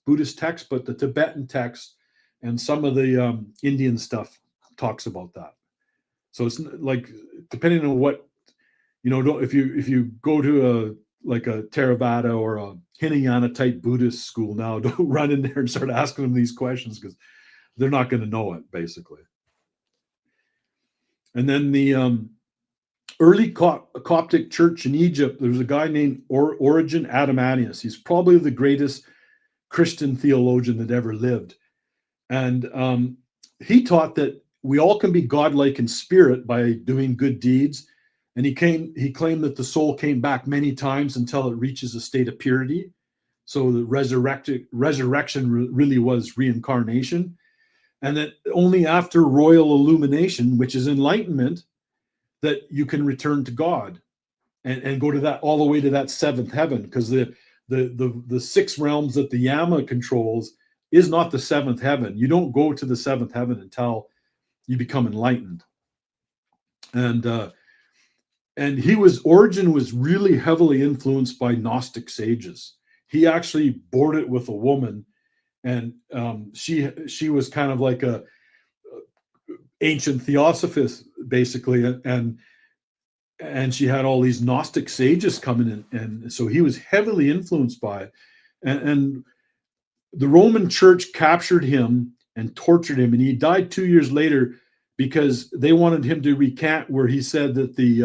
Buddhist text, but the Tibetan text and some of the Indian stuff talks about that. So it's like, depending on what, if you go to a Theravada or a Hinayana type Buddhist school now, don't run in there and start asking them these questions because they're not going to know it, basically. And then the early Coptic church in Egypt, there was a guy named Origen Adamanius. He's probably the greatest Christian theologian that ever lived. And he taught that we all can be godlike in spirit by doing good deeds. And he claimed that the soul came back many times until it reaches a state of purity. So the resurrection really was reincarnation. And that only after royal illumination, which is enlightenment, that you can return to God and go to that all the way to that seventh heaven, because the six realms that the Yama controls is not the seventh heaven. You don't go to the seventh heaven until you become enlightened. And Origen was really heavily influenced by Gnostic sages. He actually boarded with a woman, and she was kind of like a ancient theosophist, basically, and she had all these Gnostic sages coming in, and so he was heavily influenced by it. And the Roman Church captured him and tortured him, and he died 2 years later because they wanted him to recant where he said that the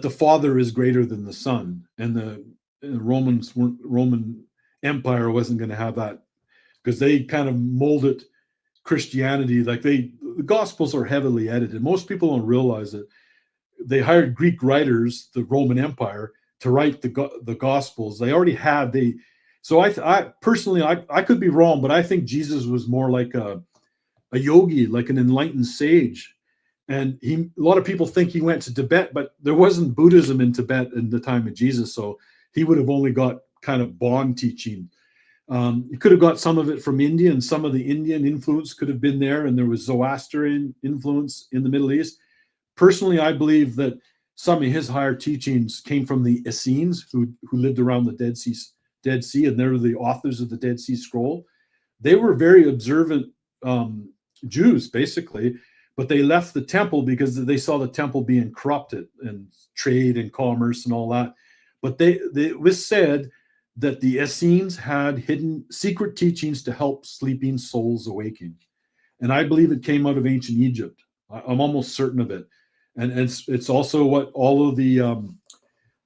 Father is greater than the Son, and the Roman Empire wasn't going to have that, because they kind of molded Christianity. Like the Gospels are heavily edited. Most people don't realize that they hired Greek writers, the Roman Empire, to write the Gospels. They already had So I personally, I could be wrong, but I think Jesus was more like a yogi, like an enlightened sage. And a lot of people think he went to Tibet, but there wasn't Buddhism in Tibet in the time of Jesus. So he would have only got kind of Bon teaching. He could have got some of it from India, and some of the Indian influence could have been there. And there was Zoroastrian influence in the Middle East. Personally, I believe that some of his higher teachings came from the Essenes, who lived around the Dead Sea, and they're the authors of the Dead Sea Scroll. They were very observant Jews, basically, but they left the temple because they saw the temple being corrupted and trade and commerce and all that. But it was said that the Essenes had hidden secret teachings to help sleeping souls awaken. And I believe it came out of ancient Egypt. I'm almost certain of it. And it's also what all of the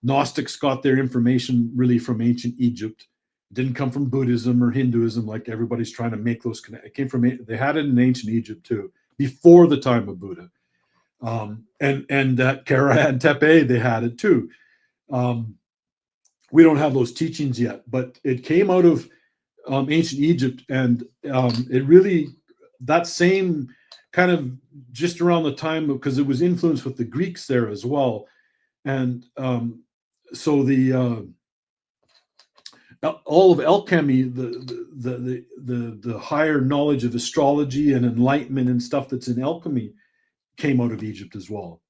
Gnostics got their information really from ancient Egypt. It didn't come from Buddhism or Hinduism, like everybody's trying to make those connect. It came from, they had it in ancient Egypt too, before the time of Buddha. And at Kara and Tepe, they had it too. we don't have those teachings yet, but it came out of ancient Egypt, and it really, that same kind of just around the time, because it was influenced with the Greeks there as well. And so the all of alchemy, the higher knowledge of astrology and enlightenment and stuff that's in alchemy came out of Egypt as well.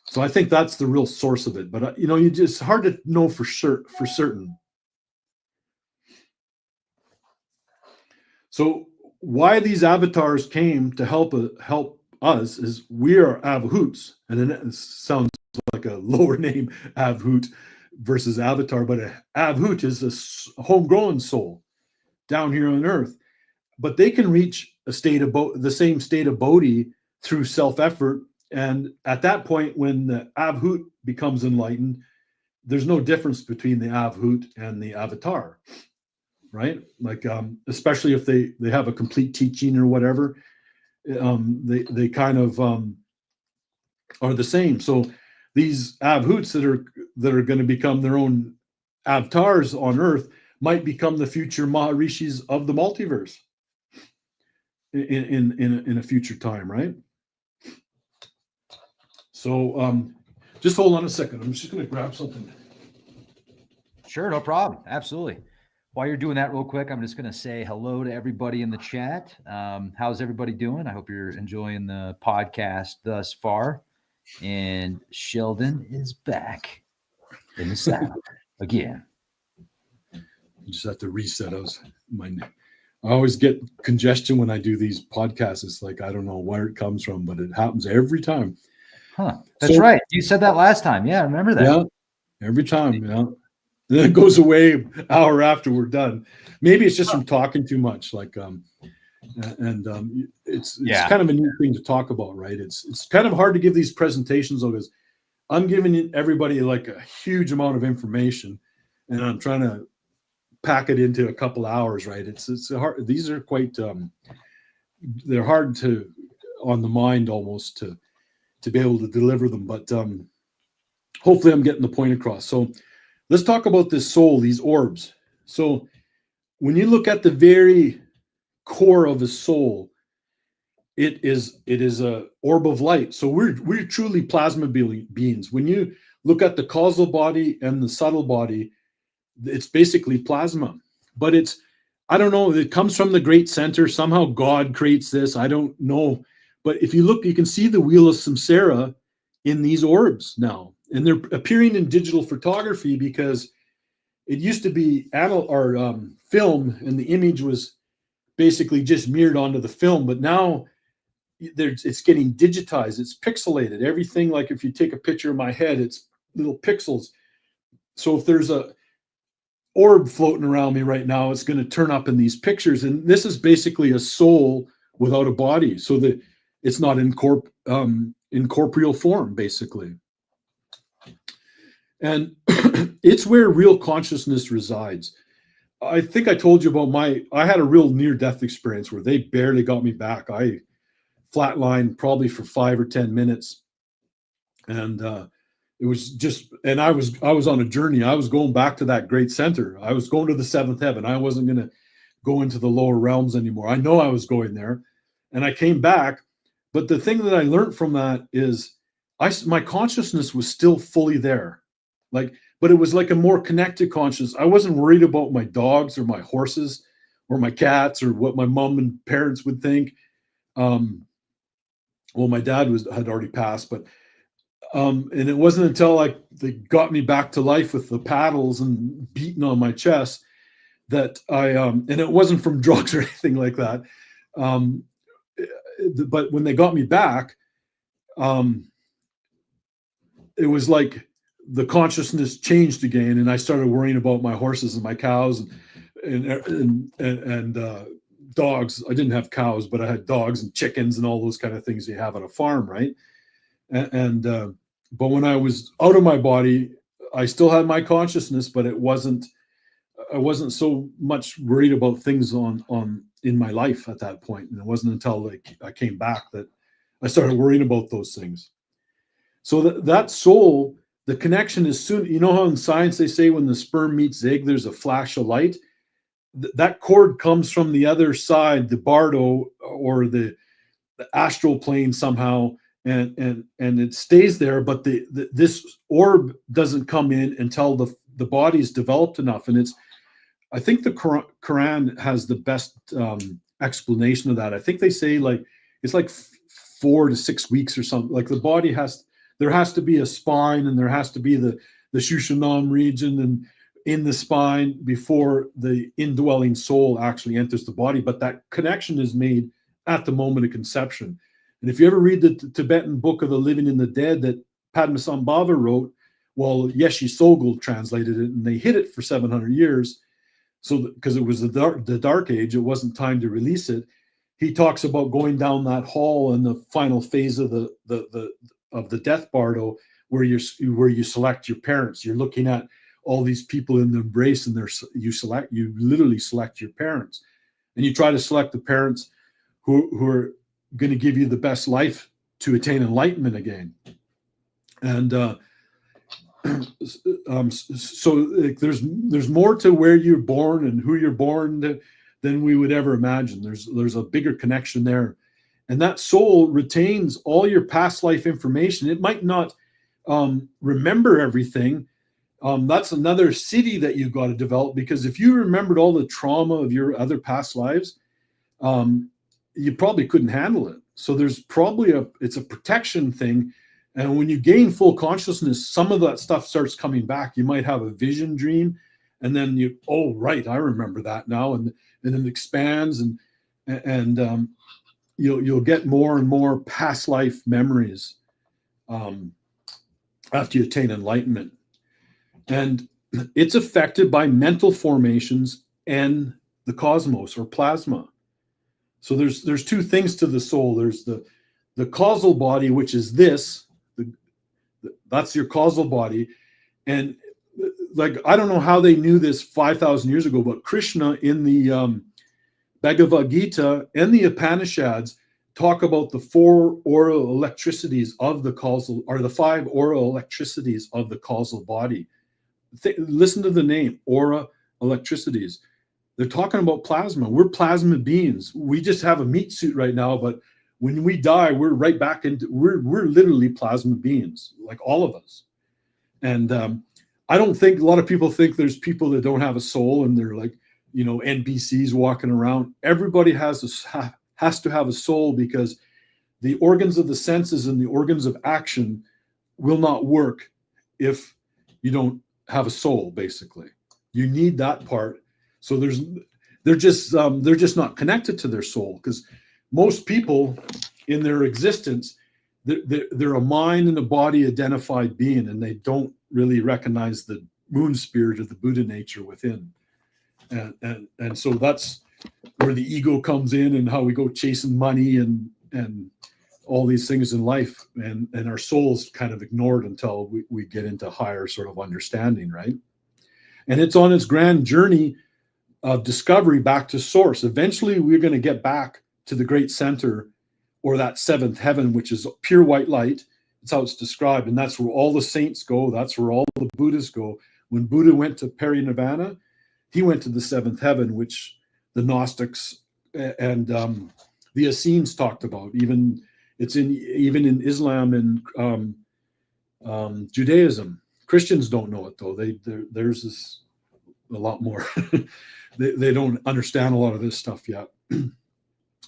So I think that's the real source of it. But it's hard to know for certain. So why these avatars came to help us is we are Avhuts, and it sounds like a lower name, Avhut versus avatar, but a Avhut is a homegrown soul down here on Earth, but they can reach a state of the same state of Bodhi through self-effort. And at that point, when the Avhut becomes enlightened, there's no difference between the Avhut and the avatar, right? Like, especially if they have a complete teaching or whatever, they kind of are the same. So these Avhuts that are going to become their own avatars on Earth might become the future Maharishis of the multiverse in a future time, right? So just hold on a second. I'm just going to grab something. Sure, no problem. Absolutely. While you're doing that real quick, I'm just going to say hello to everybody in the chat. How's everybody doing? I hope you're enjoying the podcast thus far. And Sheldon is back in the saddle again. You just have to reset. I always get congestion when I do these podcasts. It's like, I don't know where it comes from, but it happens every time. Huh. That's right. You said that last time. Yeah, I remember that. Yeah, every time. Yeah. Then it goes away an hour after we're done. Maybe it's just from talking too much. Like, it's kind of a new thing to talk about, right? It's kind of hard to give these presentations because I'm giving everybody like a huge amount of information, and I'm trying to pack it into a couple hours, right? It's hard. These are quite they're hard to on the mind almost to be able to deliver them, but hopefully I'm getting the point across. So let's talk about this soul, these orbs. So when you look at the very core of a soul, it is a orb of light. So we're truly plasma beings. When you look at the causal body and the subtle body, it's basically plasma. But I don't know, it comes from the great center. Somehow God creates this. I don't know. But if you look, you can see the wheel of samsara in these orbs now. And they're appearing in digital photography because it used to be film, and the image was basically just mirrored onto the film. But now it's getting digitized. It's pixelated. Everything, like if you take a picture of my head, it's little pixels. So if there's a orb floating around me right now, it's going to turn up in these pictures. And this is basically a soul without a body. So that it's not in corporeal form, basically. And it's where real consciousness resides. I think I told you about I had a real near-death experience where they barely got me back. I flatlined probably for 5 or 10 minutes. And it was just, and I was on a journey. I was going back to that great center. I was going to the seventh heaven. I wasn't going to go into the lower realms anymore. I know I was going there. And I came back. But the thing that I learned from that is my consciousness was still fully there. But it was like a more connected consciousness. I wasn't worried about my dogs or my horses or my cats or what my mom and parents would think. Well, my dad had already passed, but and it wasn't until they got me back to life with the paddles and beating on my chest that and it wasn't from drugs or anything like that. But when they got me back, it was like the consciousness changed again, and I started worrying about my horses and my cows and dogs. I didn't have cows, but I had dogs and chickens and all those kind of things you have on a farm, right? But when I was out of my body, I still had my consciousness, but I wasn't so much worried about things in my life at that point. And it wasn't until I came back that I started worrying about those things. So that soul the connection is soon. You know how in science they say when the sperm meets the egg, there's a flash of light. That cord comes from the other side, the Bardo or the astral plane somehow, and it stays there. But this orb doesn't come in until the body's developed enough. And I think the Quran has the best explanation of that. I think they say like it's like 4 to 6 weeks or something. Like the body there has to be a spine, and there has to be the Shushanam region and in the spine before the indwelling soul actually enters the body. But that connection is made at the moment of conception. And if you ever read the Tibetan book of the living and the dead that Padmasambhava wrote, well, Yeshe Tsogyal translated it, and they hid it for 700 years. So because it was the dark age, it wasn't time to release it. He talks about going down that hall in the final phase of the death bardo, where you select your parents. You're looking at all these people in the embrace, and you literally select your parents, and you try to select the parents who are going to give you the best life to attain enlightenment again. And so like, there's more to where you're born and who you're born than we would ever imagine. There's a bigger connection there, and that soul retains all your past life information. It might not remember everything. That's another city that you've got to develop, because if you remembered all the trauma of your other past lives, you probably couldn't handle it. So there's probably it's a protection thing. And when you gain full consciousness, some of that stuff starts coming back. You might have a vision dream, and then oh, right, I remember that now. And it expands, and you'll get more and more past life memories after you attain enlightenment. And it's affected by mental formations and the cosmos or plasma. So there's two things to the soul. There's the causal body, which is this. That's your causal body. And like, I don't know how they knew this 5,000 years ago, but Krishna in the Bhagavad Gita and the Upanishads talk about the 4 aural electricities of the causal, or the 5 aural electricities of the causal body. Listen to the name, aura electricities. They're talking about plasma. We're plasma beings. We just have a meat suit right now, but when we die, we're right back into, we're literally plasma beings, like all of us. And I don't think, a lot of people think there's people that don't have a soul and they're like, NPCs walking around. Everybody has to have a soul, because the organs of the senses and the organs of action will not work if you don't have a soul. Basically, you need that part. So they're just not connected to their soul, because most people in their existence, they're a mind and a body identified being, and they don't really recognize the moon spirit or the Buddha nature within. And so that's where the ego comes in, and how we go chasing money and all these things in life, and our soul's kind of ignored until we get into higher sort of understanding, right? And it's on its grand journey of discovery back to source. Eventually, we're going to get back to the great center, or that 7th heaven, which is pure white light. That's how it's described. And that's where all the saints go. That's where all the Buddhists go. When Buddha went to Parinirvana, he went to the 7th heaven, which the Gnostics and the Essenes talked about. Even in Islam and Judaism. Christians don't know it, though. Theirs is a lot more. They don't understand a lot of this stuff yet.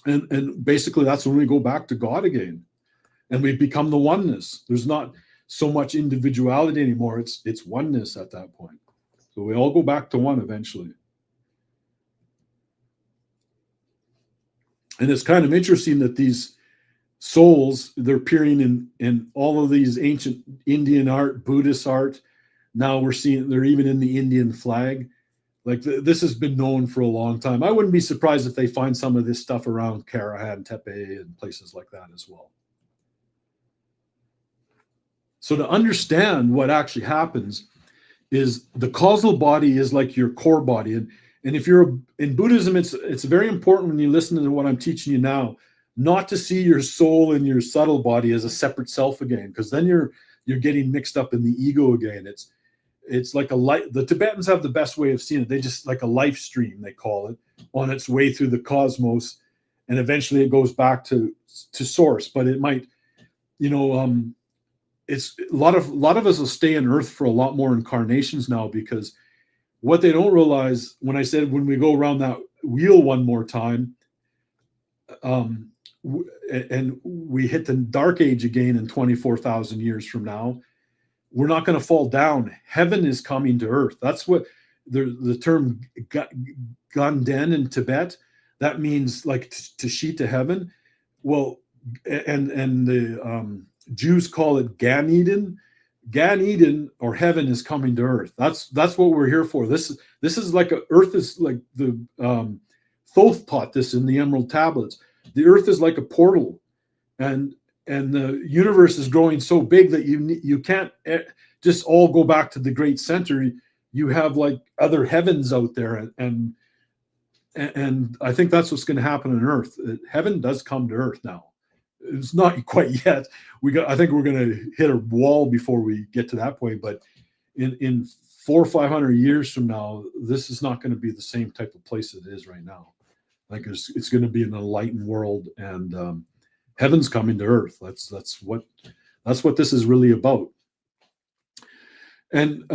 And basically, that's when we go back to God again, and we become the oneness. There's not so much individuality anymore. It's oneness at that point. So we all go back to one eventually. And it's kind of interesting that these souls, they're appearing in all of these ancient Indian art, Buddhist art. Now we're seeing they're even in the Indian flag. Like this has been known for a long time. I wouldn't be surprised if they find some of this stuff around Karahan, Tepe, and places like that as well. So to understand what actually happens is the causal body is like your core body. And if you're in Buddhism, it's very important when you listen to what I'm teaching you now, not to see your soul and your subtle body as a separate self again, because then you're you're getting mixed up in the ego again. It's like a light. The Tibetans have the best way of seeing it. They just like a life stream, they call it, on its way through the cosmos, and eventually it goes back to source. But it might, it's a lot of us will stay on Earth for a lot more incarnations now, because what they don't realize, when I said when we go around that wheel one more time, and we hit the dark age again in 24,000 years from now, we're not going to fall down. Heaven is coming to Earth. That's what the term Ganden in Tibet, that means like to heaven. Well, and the Jews call it Gan Eden. Gan Eden, or heaven, is coming to Earth. That's what we're here for. This is like Earth is like the Thoth taught this in the Emerald Tablets. The Earth is like a portal, and the universe is growing so big that you can't just all go back to the great center. You have like other heavens out there, and I think that's what's going to happen on Earth. Heaven does come to Earth now. It's not quite yet. I think we're going to hit a wall before we get to that point. But in 400 or 500 years from now, this is not going to be the same type of place it is right now. Like it's going to be an enlightened world, and heaven's coming to Earth. That's what this is really about. And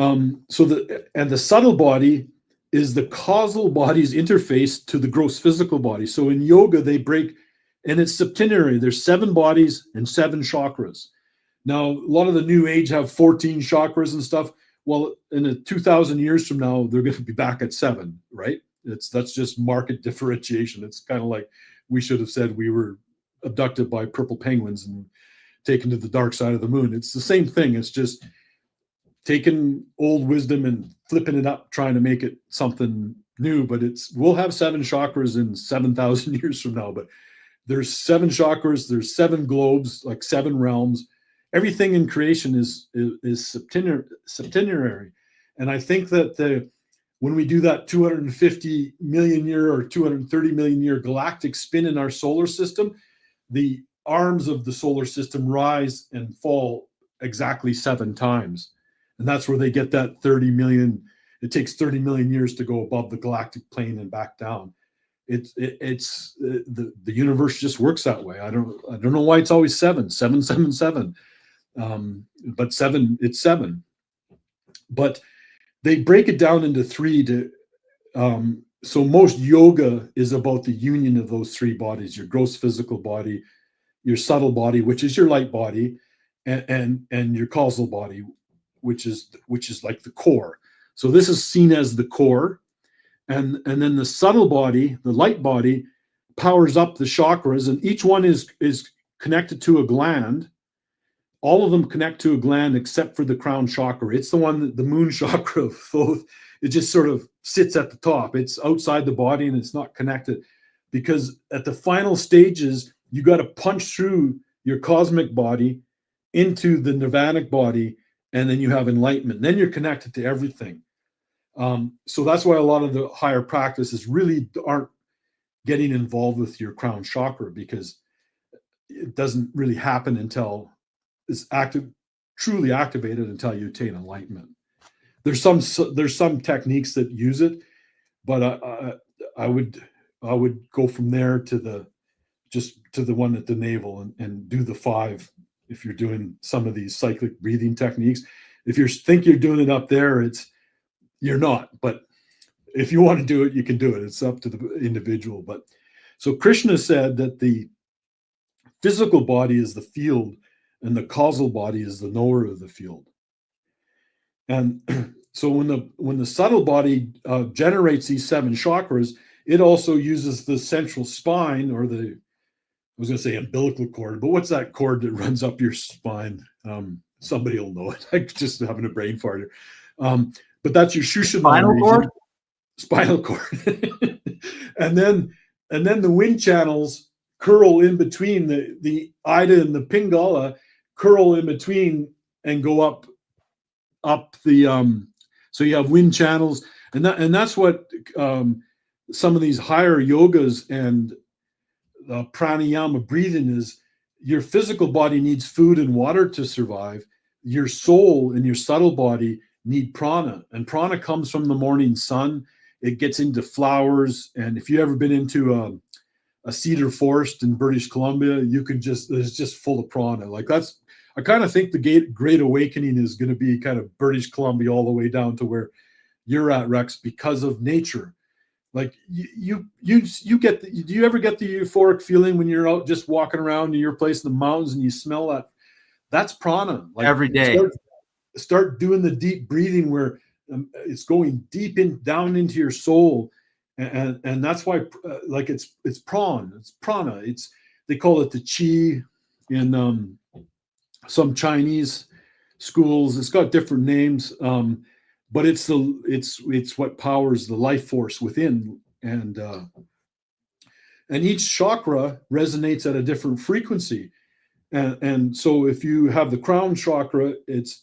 so the subtle body is the causal body's interface to the gross physical body. So in yoga, they break, and it's septenary. There's 7 bodies and 7 chakras. Now, a lot of the new age have 14 chakras and stuff. Well, in 2,000 years from now, they're going to be back at 7, right? That's just market differentiation. It's kind of like we should have said we were abducted by purple penguins and taken to the dark side of the moon. It's the same thing. It's just taking old wisdom and flipping it up, trying to make it something new. But we'll have 7 chakras in 7,000 years from now. But there's 7 chakras. There's 7 globes, like 7 realms. Everything in creation is septenary. And I think that when we do that 250 million year or 230 million year galactic spin in our solar system, the arms of the solar system rise and fall exactly 7 times. And that's where they get that 30 million. It takes 30 million years to go above the galactic plane and back down. It's the universe just works that way. I don't know why it's always 7, 7, 7, 7. But 7, it's 7. But they break it down into 3 so most yoga is about the union of those 3 bodies: your gross physical body, your subtle body, which is your light body, and your causal body, which is like the core. So this is seen as the core, and then the subtle body, the light body, powers up the chakras, and each one is connected to a gland. All of them connect to a gland except for the crown chakra. It's the one that the moon chakra of Thoth, it just sort of sits at the top. It's outside the body and it's not connected, because at the final stages, you got to punch through your cosmic body into the nirvanic body, and then you have enlightenment. Then you're connected to everything. So that's why a lot of the higher practices really aren't getting involved with your crown chakra, because it doesn't really happen until is truly activated, until you attain enlightenment. There's some techniques that use it, but I would go from there to the one at the navel and do the 5 if you're doing some of these cyclic breathing techniques. If you think you're doing it up there, you're not. But if you want to do it, you can do it. It's up to the individual. But so Krishna said that the physical body is the field, and the causal body is the knower of the field. And so when the subtle body generates these 7 chakras, it also uses the central spine, or I was going to say umbilical cord, but what's that cord that runs up your spine? Somebody will know it. I'm just having a brain fart here. But that's your Shushumna Spinal cord? Spinal cord. and then the wind channels curl in between the Ida and the Pingala, curl in between and go up the so you have wind channels, and that's what some of these higher yogas and pranayama breathing is. Your physical body needs food and water to survive. your soul and your subtle body need prana, and prana comes from the morning sun. It gets into flowers, and if you've ever been into a cedar forest in British Columbia, you can just, it's just full of prana. Like that's, I kind of think the Great Awakening is going to be kind of British Columbia all the way down to where you're at, Rex, because of nature. Like you get, do you ever get the euphoric feeling when you're out just walking around in your place in the mountains and you smell that? That's prana. Like every day. Start doing the deep breathing where it's going deep down into your soul, and that's why like it's prana. It's, they call it the chi in some Chinese schools. It's got different names, but it's what powers the life force within, and each chakra resonates at a different frequency, and so if you have the crown chakra, it's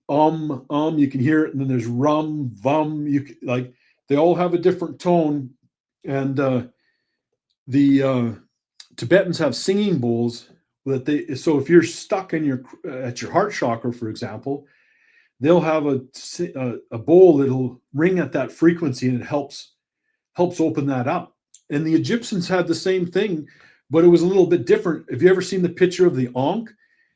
you can hear it, and then there's rum, vum, like they all have a different tone. And the Tibetans have singing bowls that so if you're stuck in at your heart chakra, for example, they'll have a bowl that'll ring at that frequency, and it helps open that up. And the Egyptians had the same thing, but it was a little bit different. Have you ever seen the picture of the Ankh?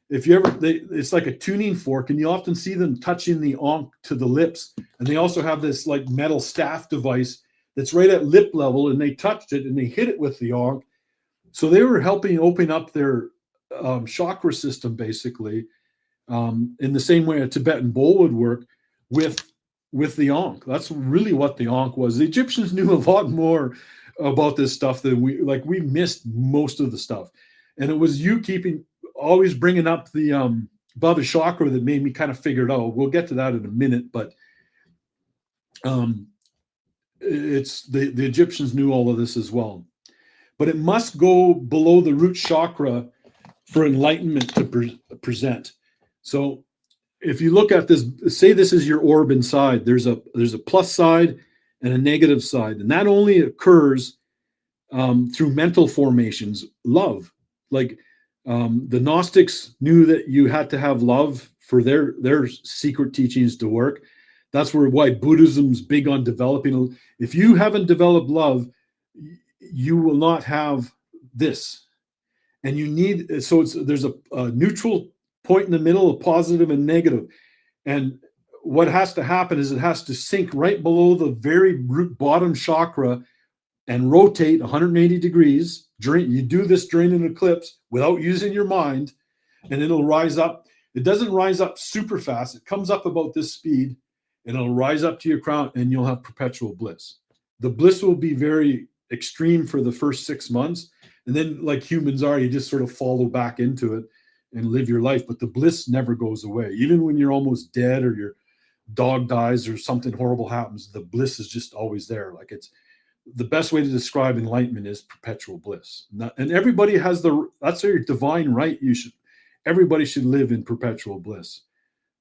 If you ever, it's like a tuning fork, and you often see them touching the Ankh to the lips. And they also have this like metal staff device that's right at lip level, and they touched it and they hit it with the Ankh. So they were helping open up their chakra system, basically, in the same way a Tibetan bowl would work with the Ankh. That's really what the Ankh was. The Egyptians knew a lot more about this stuff than we missed most of the stuff. And it was you always bringing up the Bava Chakra that made me kind of figure it out. We'll get to that in a minute, but it's the Egyptians knew all of this as well. But it must go below the root chakra for enlightenment to present. So if you look at this, say this is your orb inside, there's a plus side and a negative side, and that only occurs through mental formations, love. Like the Gnostics knew that you had to have love for their secret teachings to work. That's why Buddhism's big on developing. If you haven't developed love, you will not have this. And you need, so there's a neutral point in the middle, a positive and negative. And what has to happen is it has to sink right below the very root bottom chakra and rotate 180 degrees. You do this during an eclipse without using your mind, and it'll rise up. It doesn't rise up super fast. It comes up about this speed, and it'll rise up to your crown, and you'll have perpetual bliss. The bliss will be very extreme for the first 6 months, and then, like humans are, you just sort of follow back into it and live your life. But the bliss never goes away. Even when you're almost dead or your dog dies or something horrible happens, the bliss is just always there. Like it's the best way to describe enlightenment is perpetual bliss. And everybody has that's your divine right. Everybody should live in perpetual bliss.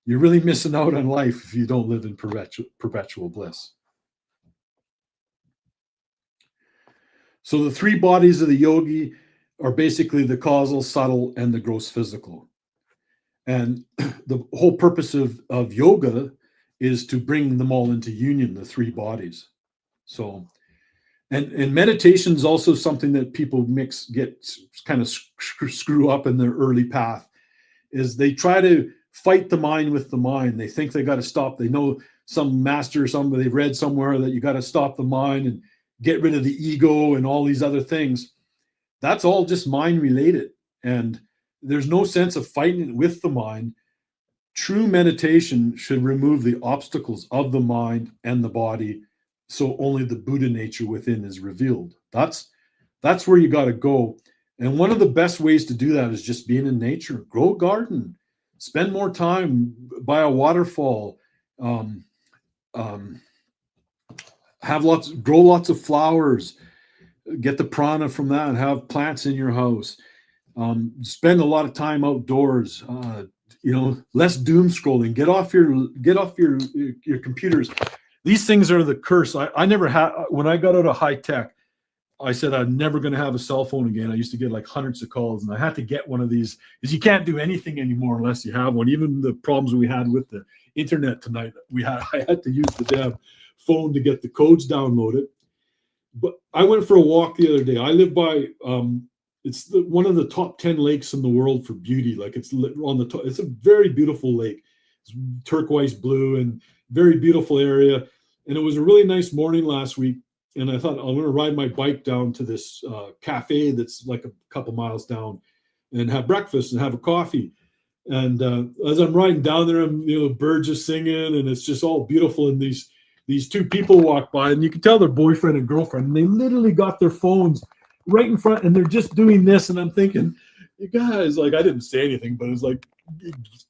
You're really missing out on life if you don't live in perpetual bliss. So the three bodies of the yogi are basically the causal, subtle, and the gross physical. And the whole purpose of yoga is to bring them all into union, the three bodies. So, and meditation is also something that people get kind of screw up in their early path, is they try to fight the mind with the mind. They think they got to stop. They know some master or somebody they've read somewhere that you got to stop the mind and get rid of the ego and all these other things. That's all just mind related. And there's no sense of fighting it with the mind. True meditation should remove the obstacles of the mind and the body, so only the Buddha nature within is revealed. That's where you got to go. And one of the best ways to do that is just being in nature. Grow a garden. Spend more time by a waterfall. Grow lots of flowers. Get the prana from that and have plants in your house. Spend a lot of time outdoors. Less doom scrolling. Get off your computers. These things are the curse. I never had, when I got out of high tech, I said I'm never going to have a cell phone again. I used to get like hundreds of calls, and I had to get one of these because you can't do anything anymore unless you have one. Even the problems we had with the internet tonight, I had to use the damn phone to get the codes downloaded. But I went for a walk the other day. I live by it's one of the top 10 lakes in the world for beauty. Like it's on the top. It's a very beautiful lake. It's turquoise blue and very beautiful area. And it was a really nice morning last week. And I thought I'm going to ride my bike down to this cafe that's like a couple miles down and have breakfast and have a coffee. And as I'm riding down there, birds are singing and it's just all beautiful. And these two people walk by and you can tell they're boyfriend and girlfriend. And they literally got their phones right in front and they're just doing this. And I'm thinking, you guys, like, I didn't say anything, but it's like,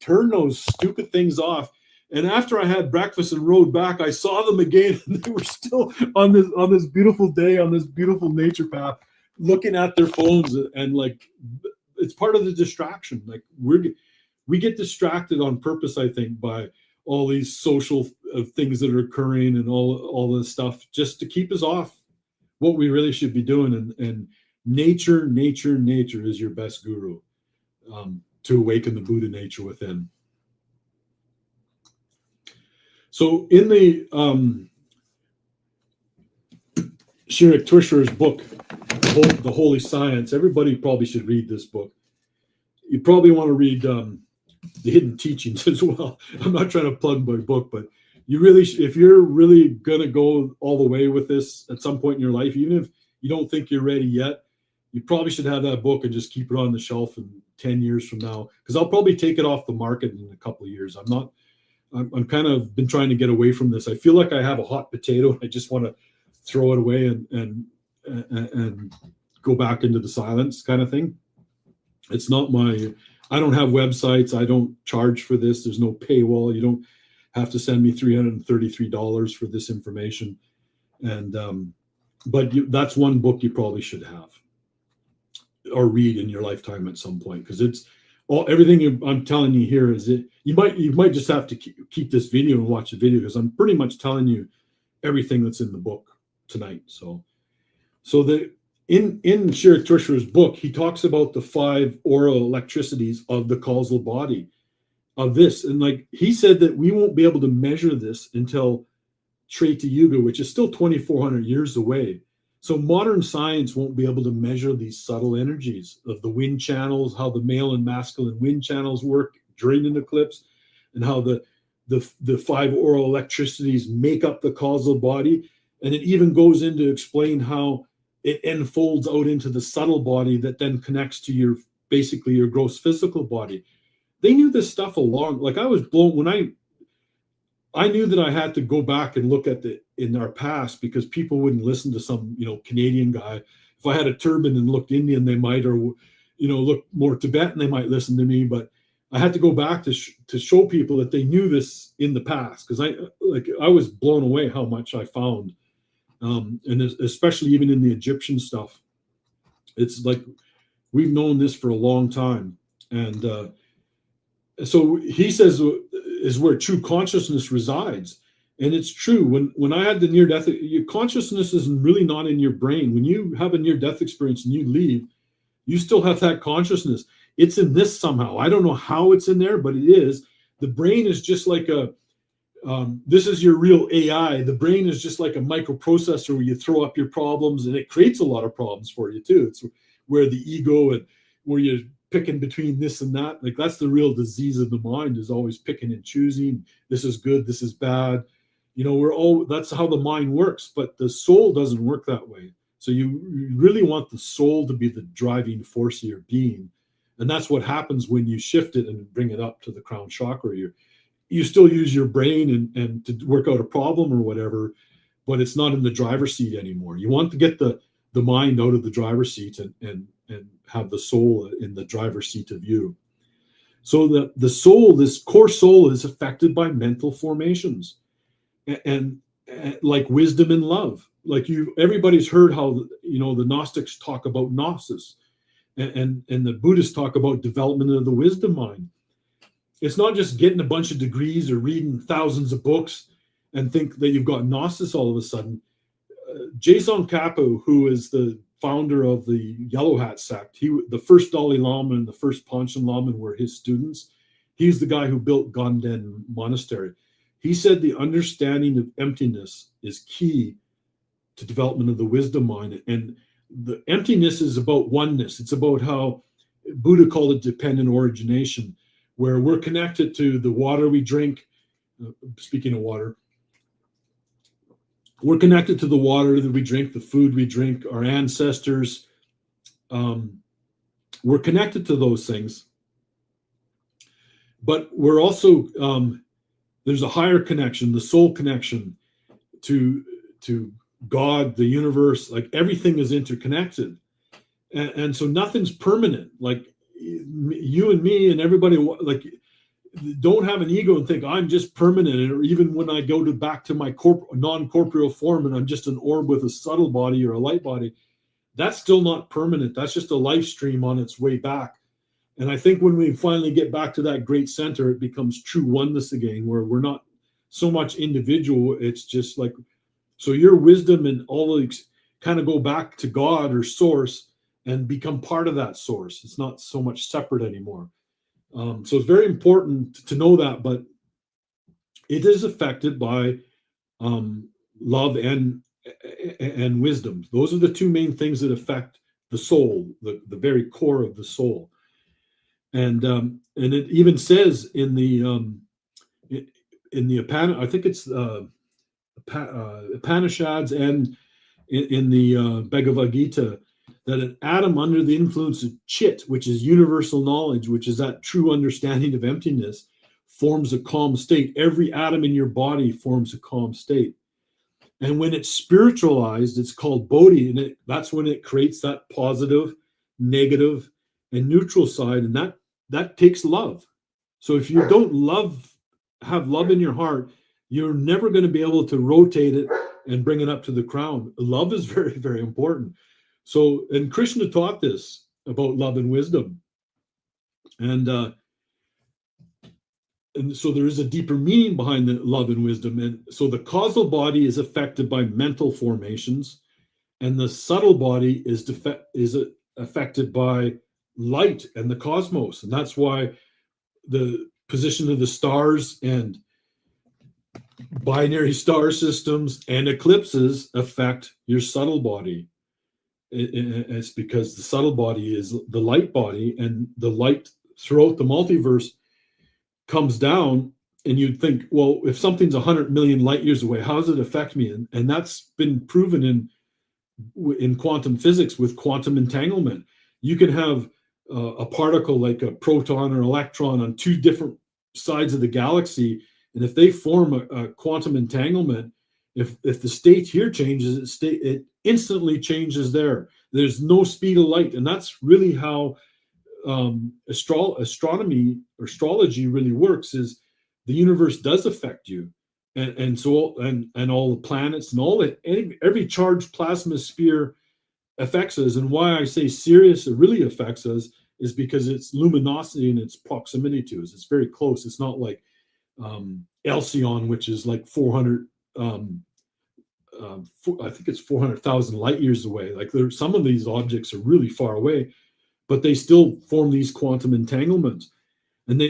turn those stupid things off. And after I had breakfast and rode back, I saw them again, and they were still on this beautiful day, on this beautiful nature path, looking at their phones. And like, it's part of the distraction. Like we get distracted on purpose, I think, by all these social things that are occurring and all this stuff, just to keep us off what we really should be doing. And nature is your best guru to awaken the Buddha nature within. So in the Yukteswar's book, The Holy Science, everybody probably should read this book. You probably want to read The Hidden Teachings as well. I'm not trying to plug my book, but you really, if you're really going to go all the way with this at some point in your life, even if you don't think you're ready yet, you probably should have that book and just keep it on the shelf in 10 years from now, because I'll probably take it off the market in a couple of years. I'm kind of been trying to get away from this. I feel like I have a hot potato and I just want to throw it away and go back into the silence kind of thing. It's not I don't have websites. I don't charge for this. There's no paywall. You don't have to send me $333 for this information. And, but that's one book you probably should have or read in your lifetime at some point. Cause it's, everything I'm telling you here is it. You might just have to keep this video and watch the video, because I'm pretty much telling you everything that's in the book tonight. So in Yukteswar's book, he talks about the 5 aural electricities of the causal body of this, and like he said that we won't be able to measure this until Treta Yuga, which is still 2,400 years away. So modern science won't be able to measure these subtle energies of the wind channels, how the male and masculine wind channels work during an eclipse, and how the 5 aural electricities make up the causal body. And it even goes in to explain how it unfolds out into the subtle body that then connects to basically your gross physical body. They knew this stuff like I was blown when I knew that I had to go back and look at in our past, because people wouldn't listen to some, Canadian guy. If I had a turban and looked Indian, they might, or, look more Tibetan, they might listen to me. But I had to go back to show people that they knew this in the past, because I was blown away how much I found. And especially even in the Egyptian stuff, it's like, we've known this for a long time. And so he says is where true consciousness resides. And it's true. When I had the near-death, your consciousness is really not in your brain. When you have a near-death experience and you leave, you still have that consciousness. It's in this somehow. I don't know how it's in there, but it is. The brain is just like this is your real AI. The brain is just like a microprocessor where you throw up your problems, and it creates a lot of problems for you too. It's where the ego and where you're picking between this and that. Like, that's the real disease of the mind, is always picking and choosing. This is good, this is bad. That's how the mind works, but the soul doesn't work that way. So you really want the soul to be the driving force of your being. And that's what happens when you shift it and bring it up to the crown chakra. You still use your brain and to work out a problem or whatever, but it's not in the driver's seat anymore. You want to get the mind out of the driver's seat and have the soul in the driver's seat of you. So the soul, this core soul, is affected by mental formations and like wisdom and love. Like everybody's heard how, the Gnostics talk about Nosis and the Buddhists talk about development of the wisdom mind. It's not just getting a bunch of degrees or reading thousands of books and think that you've got Gnosis all of a sudden. Jason Kapo, who is the founder of the Yellow Hat sect, the first Dalai Lama and the first Panchen Lama were his students. He's the guy who built Ganden Monastery. He said the understanding of emptiness is key to development of the wisdom mind. And the emptiness is about oneness. It's about how Buddha called it dependent origination, where we're connected to the water we drink. Speaking of water, we're connected to the water that we drink, the food we drink, our ancestors. We're connected to those things. But we're also, there's a higher connection, the soul connection to God, the universe. Like everything is interconnected. And so nothing's permanent. Like you and me and everybody, like, don't have an ego and think I'm just permanent. Or even when I go back to my non-corporeal form and I'm just an orb with a subtle body or a light body, that's still not permanent. That's just a life stream on its way back. And I think when we finally get back to that great center, it becomes true oneness again, where we're not so much individual. It's just like, so your wisdom and all these kind of go back to God or source and become part of that source. It's not so much separate anymore. So it's very important to know that, but it is affected by love and wisdom. Those are the two main things that affect the soul, the very core of the soul. And it even says in the I think it's Upanishads and in the Bhagavad Gita, that an atom under the influence of chit, which is universal knowledge, which is that true understanding of emptiness, forms a calm state. Every atom in your body forms a calm state. And when it's spiritualized, it's called bodhi, and that's when it creates that positive, negative, and neutral side, and that takes love. So if you don't have love in your heart, you're never going to be able to rotate it and bring it up to the crown. Love is very, very important. So, and Krishna taught this about love and wisdom. And so there is a deeper meaning behind the love and wisdom. And so the causal body is affected by mental formations, and the subtle body is affected by light and the cosmos. And that's why the position of the stars and binary star systems and eclipses affect your subtle body. It's because the subtle body is the light body, and the light throughout the multiverse comes down, and you'd think, well, if something's 100 million light years away, how does it affect me? And that's been proven in quantum physics with quantum entanglement. You can have a particle like a proton or electron on two different sides of the galaxy, and if they form a quantum entanglement, if the state here changes, it instantly changes there. There's no speed of light, and that's really how astronomy or astrology really works. Is the universe does affect you, and all the planets and every charged plasma sphere affects us. And why I say Sirius really affects us is because its luminosity and its proximity to us. It's very close. It's not like Alcyon, which is like 400. I think it's 400,000 light years away. Like some of these objects are really far away, but they still form these quantum entanglements. And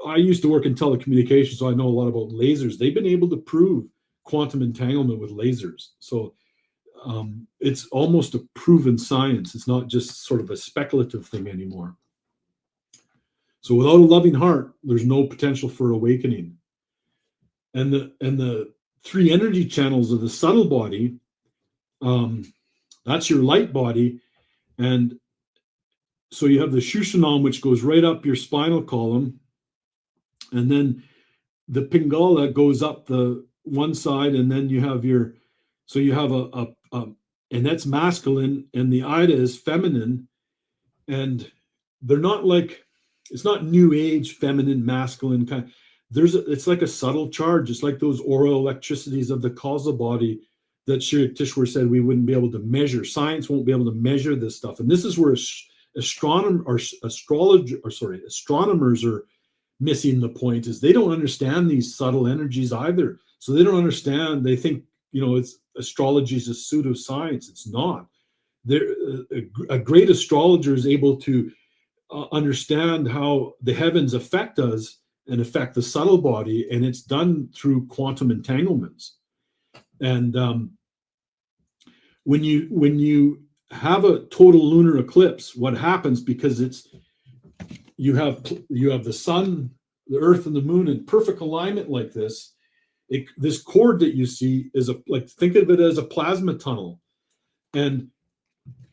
I used to work in telecommunications, so I know a lot about lasers. They've been able to prove quantum entanglement with lasers. So it's almost a proven science. It's not just sort of a speculative thing anymore. So without a loving heart, there's no potential for awakening. And the three energy channels of the subtle body, that's your light body. And so you have the Shushanam, which goes right up your spinal column. And then the Pingala goes up the one side, and then you have and that's masculine, and the Ida is feminine. And they're not like, it's not new age, feminine, masculine kind. It's like a subtle charge. It's like those aural electricities of the causal body that Sri Yukteswar said we wouldn't be able to measure. Science won't be able to measure this stuff. And this is where astronomers are missing the point, is they don't understand these subtle energies either. So they don't understand. They think, it's astrology is a pseudoscience. It's not. A great astrologer is able to understand how the heavens affect us and affect the subtle body, and it's done through quantum entanglements. And when you have a total lunar eclipse, what happens, because you have the sun, the earth, and the moon in perfect alignment like this. This cord that you see is think of it as a plasma tunnel, and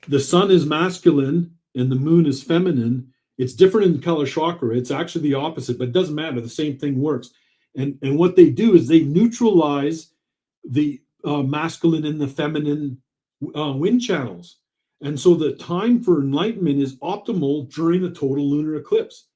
the sun is masculine and the moon is feminine. It's different in Kalachakra. It's actually the opposite, but it doesn't matter. The same thing works. And what they do is they neutralize the masculine and the feminine wind channels. And so the time for enlightenment is optimal during a total lunar eclipse.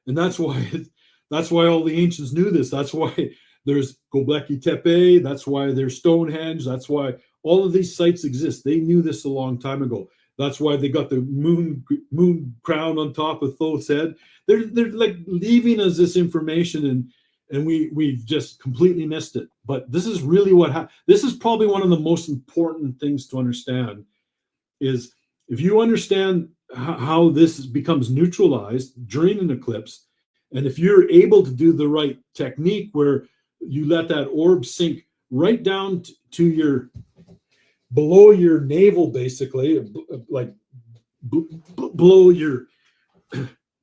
And that's why all the ancients knew this. That's why there's Göbekli Tepe. That's why there's Stonehenge. That's why all of these sites exist. They knew this a long time ago. That's why they got the moon crown on top of Thoth's head. They're like leaving us this information, and we've just completely missed it. But this is really what happened. This is probably one of the most important things to understand, is if you understand how this becomes neutralized during an eclipse, and if you're able to do the right technique where you let that orb sink right down to your below your navel, basically, like below your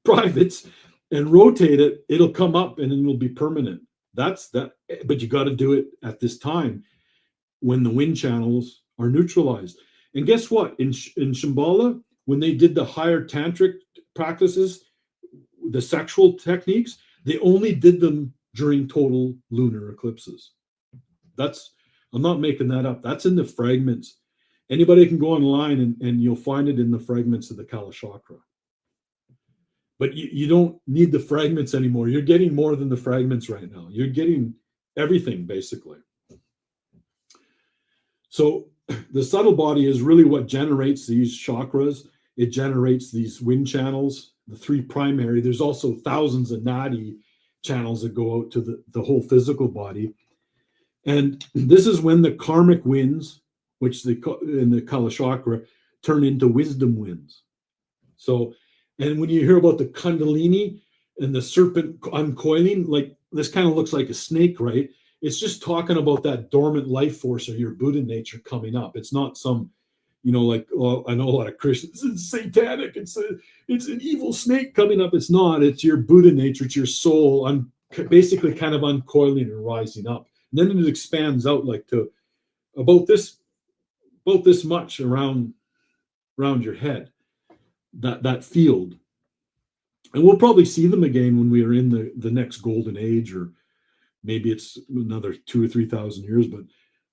privates, and rotate it, it'll come up and it'll be permanent. That's that. But you got to do it at this time when the wind channels are neutralized. And guess what? In Shambhala, when they did the higher tantric practices, the sexual techniques, they only did them during total lunar eclipses. I'm not making that up. That's in the fragments. Anybody can go online and you'll find it in the fragments of the Kalachakra. But you don't need the fragments anymore. You're getting more than the fragments right now. You're getting everything, basically. So the subtle body is really what generates these chakras. It generates these wind channels, the three primary. There's also thousands of nadi channels that go out to the whole physical body. And this is when the karmic winds, which in the Kalachakra, turn into wisdom winds. So, and when you hear about the Kundalini and the serpent uncoiling, like this kind of looks like a snake, right? It's just talking about that dormant life force or your Buddha nature coming up. It's not some, like, well, I know a lot of Christians, it's satanic, it's an evil snake coming up. It's not. It's your Buddha nature. It's your soul, basically kind of uncoiling and rising up. And then it expands out like to about this much around your head, that field. And we'll probably see them again when we are in the next golden age, or maybe it's another 2,000 or 3,000 years, but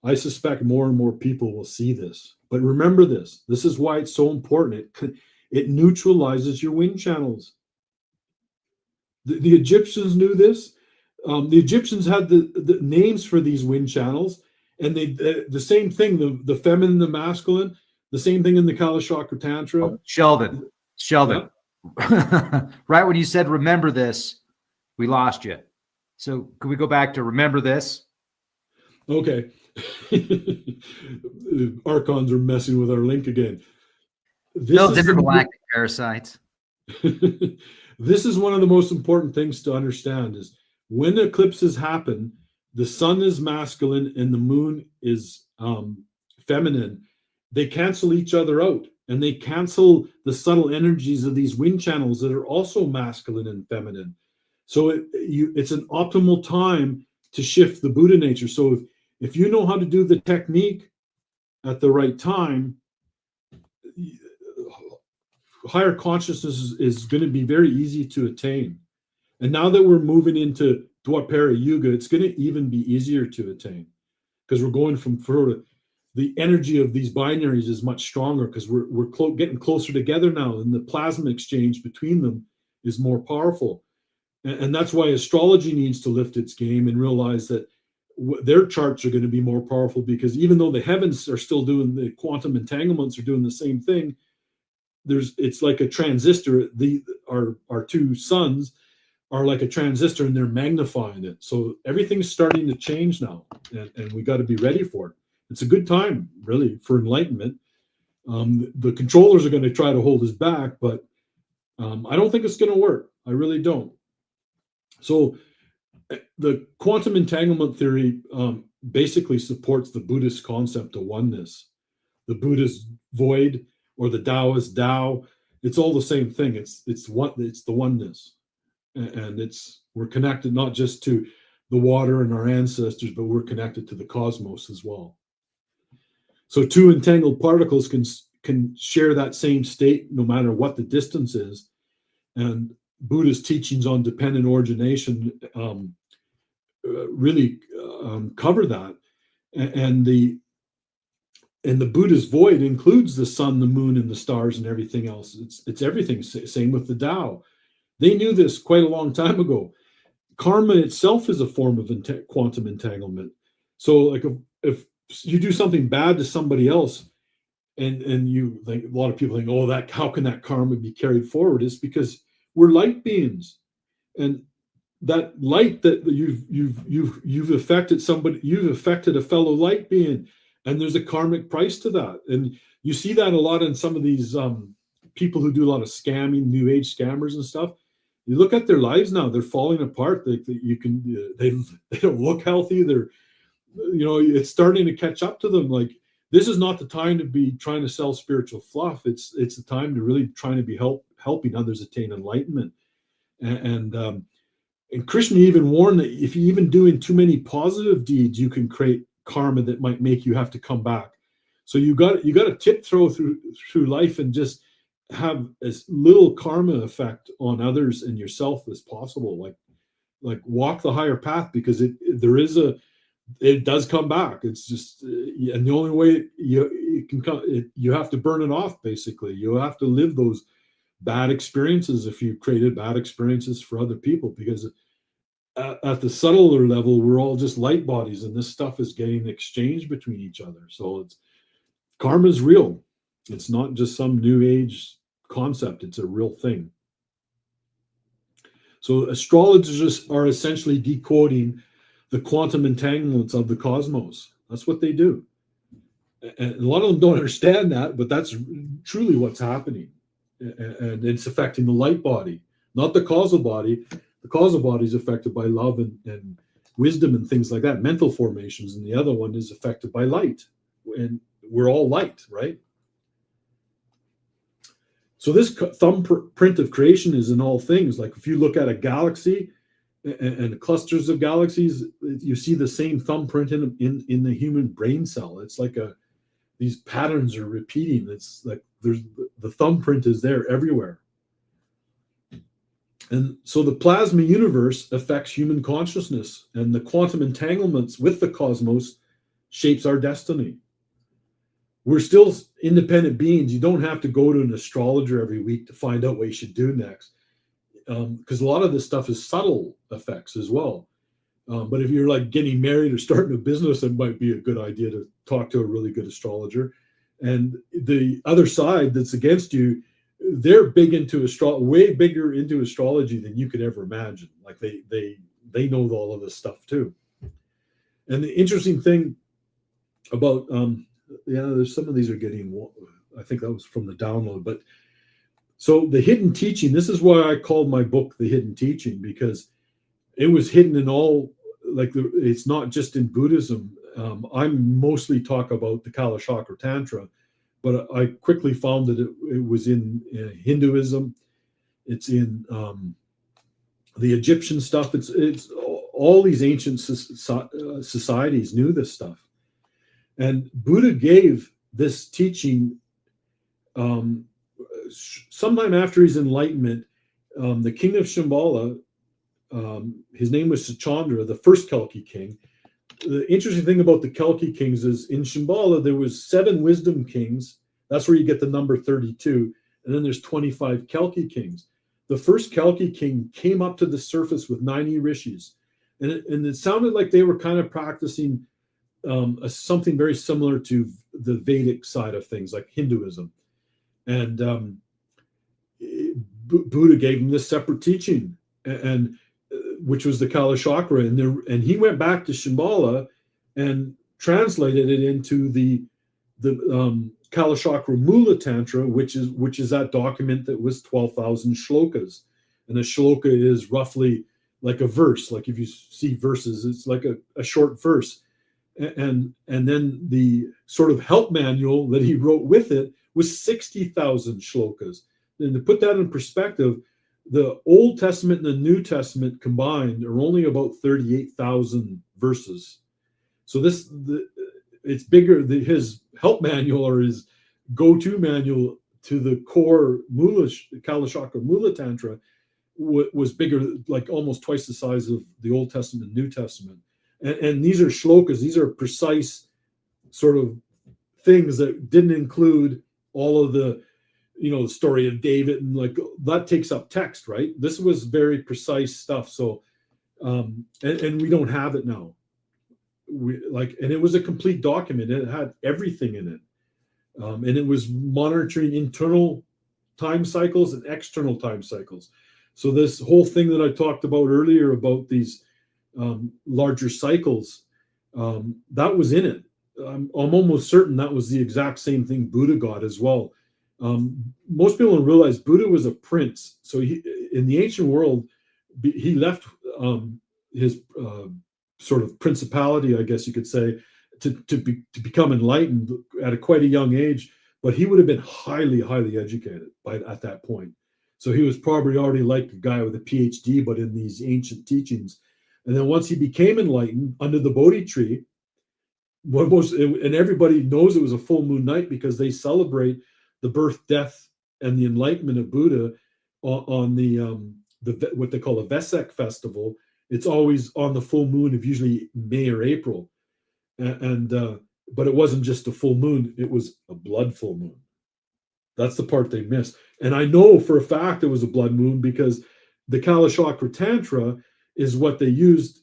I suspect more and more people will see this. But remember this is why it's so important. It neutralizes your wind channels. The Egyptians knew this. The Egyptians had the names for these wind channels, and they the same thing, the feminine, the masculine, the same thing in the Kalachakra Tantra. Oh, Sheldon. Yeah. Right when you said remember this, we lost you. So could we go back to remember this? Okay. Archons are messing with our link again. Different galactic parasites. This is one of the most important things to understand is when eclipses happen, the sun is masculine and the moon is feminine. They cancel each other out, and they cancel the subtle energies of these wind channels that are also masculine and feminine. So it's an optimal time to shift the Buddha nature. So if you know how to do the technique at the right time, higher consciousness is going to be very easy to attain. And now that we're moving into Dwapara Yuga, it's going to even be easier to attain, because we're going from the energy of these binaries is much stronger, because we're getting closer together now, and the plasma exchange between them is more powerful. And that's why astrology needs to lift its game and realize that their charts are going to be more powerful, because even though the heavens are still doing the quantum entanglements, are doing the same thing, it's like a transistor. Our two suns are like a transistor, and they're magnifying it. So everything's starting to change now, and we got to be ready for it. it's a good time really for enlightenment. The controllers are going to try to hold us back, but I don't think it's going to work. I really don't. So the quantum entanglement theory basically supports the Buddhist concept of oneness. The Buddhist void or the Taoist Tao, it's all the same thing. It's the oneness, and we're connected not just to the water and our ancestors, but we're connected to the cosmos as well. So two entangled particles can share that same state no matter what the distance is. And Buddhist teachings on dependent origination really cover that. And the Buddhist void includes the sun, the moon, and the stars and everything else. It's everything. Same with the Tao. They knew this quite a long time ago. Karma itself is a form of quantum entanglement. So like if you do something bad to somebody else, and you think, a lot of people think, oh, that how can that karma be carried forward? It's because we're light beings, and that light that you've affected somebody, you've affected a fellow light being, and there's a karmic price to that. And you see that a lot in some of these people who do a lot of scamming, new age scammers and stuff. You look at their lives now; they're falling apart. They don't look healthy. They're, it's starting to catch up to them. Like, this is not the time to be trying to sell spiritual fluff. It's the time to really trying to be helping others attain enlightenment. And Krishna even warned that if you're even doing too many positive deeds, you can create karma that might make you have to come back. So you got to tiptoe through life and just have as little karma effect on others and yourself as possible. Like walk the higher path, because it does come back. It's just, and the only way you have to burn it off. Basically, you have to live those bad experiences if you created bad experiences for other people, because at the subtler level, we're all just light bodies, and this stuff is getting exchanged between each other. So karma is real. It's not just some new age concept. It's a real thing. So astrologers are essentially decoding the quantum entanglements of the cosmos. That's what they do. And a lot of them don't understand that, but that's truly what's happening. And it's affecting the light body, not the causal body. The causal body is affected by love and wisdom and things like that, mental formations. And the other one is affected by light. And we're all light, right? So this thumbprint of creation is in all things. Like if you look at a galaxy and clusters of galaxies, you see the same thumbprint in the human brain cell. It's like these patterns are repeating. It's like the thumbprint is there everywhere. And so the plasma universe affects human consciousness, and the quantum entanglements with the cosmos shapes our destiny. We're still independent beings. You don't have to go to an astrologer every week to find out what you should do next. Because a lot of this stuff is subtle effects as well. But if you're like getting married or starting a business, it might be a good idea to talk to a really good astrologer. And the other side that's against you, they're big into way bigger into astrology than you could ever imagine. Like they know all of this stuff too. And the interesting thing about there's some of these are getting, I think that was from the download, but so the hidden teaching, this is why I called my book The Hidden Teaching, because it was hidden in all, it's not just in Buddhism. I'm mostly talk about the Kalachakra Tantra, but I quickly found that it was in Hinduism. It's in the Egyptian stuff. It's all these ancient societies knew this stuff. And Buddha gave this teaching sometime after his enlightenment. The king of Shambhala, his name was Sachandra, the first Kalki king. The interesting thing about the Kalki kings is in Shambhala, there was 7 wisdom kings. That's where you get the number 32. And then there's 25 Kalki kings. The first Kalki king came up to the surface with 90 rishis. And it sounded like they were kind of practicing something very similar to the Vedic side of things, like Hinduism. And Buddha gave him this separate teaching, and which was the Kalachakra. And he went back to Shambhala, and translated it into the Kalachakra Mula Tantra, which is that document that was 12,000 shlokas, and a shloka is roughly like a verse. Like if you see verses, it's like a short verse, and then the sort of help manual that he wrote with it was 60,000 shlokas. And to put that in perspective, the Old Testament and the New Testament combined are only about 38,000 verses. So it's bigger. His help manual or his go-to manual to the core Kalachakra Mula Tantra was bigger, like almost twice the size of the Old Testament and New Testament. And these are shlokas. These are precise sort of things that didn't include all of the, the story of David, and like that takes up text, right? This was very precise stuff. So, and we don't have it now. And it was a complete document. It had everything in it. And it was monitoring internal time cycles and external time cycles. So this whole thing that I talked about earlier about these larger cycles, that was in it. I'm almost certain that was the exact same thing Buddha got as well. Most people don't realize Buddha was a prince. So in the ancient world, he left his sort of principality, I guess you could say, to become enlightened at quite a young age. But he would have been highly, highly educated at that point. So he was probably already like a guy with a PhD, but in these ancient teachings. And then once he became enlightened under the Bodhi tree, and everybody knows it was a full moon night because they celebrate the birth, death, and the enlightenment of Buddha on the what they call a Vesak festival. It's always on the full moon of usually May or April, but it wasn't just a full moon; it was a blood full moon. That's the part they missed. And I know for a fact it was a blood moon because the Kalachakra Tantra is what they used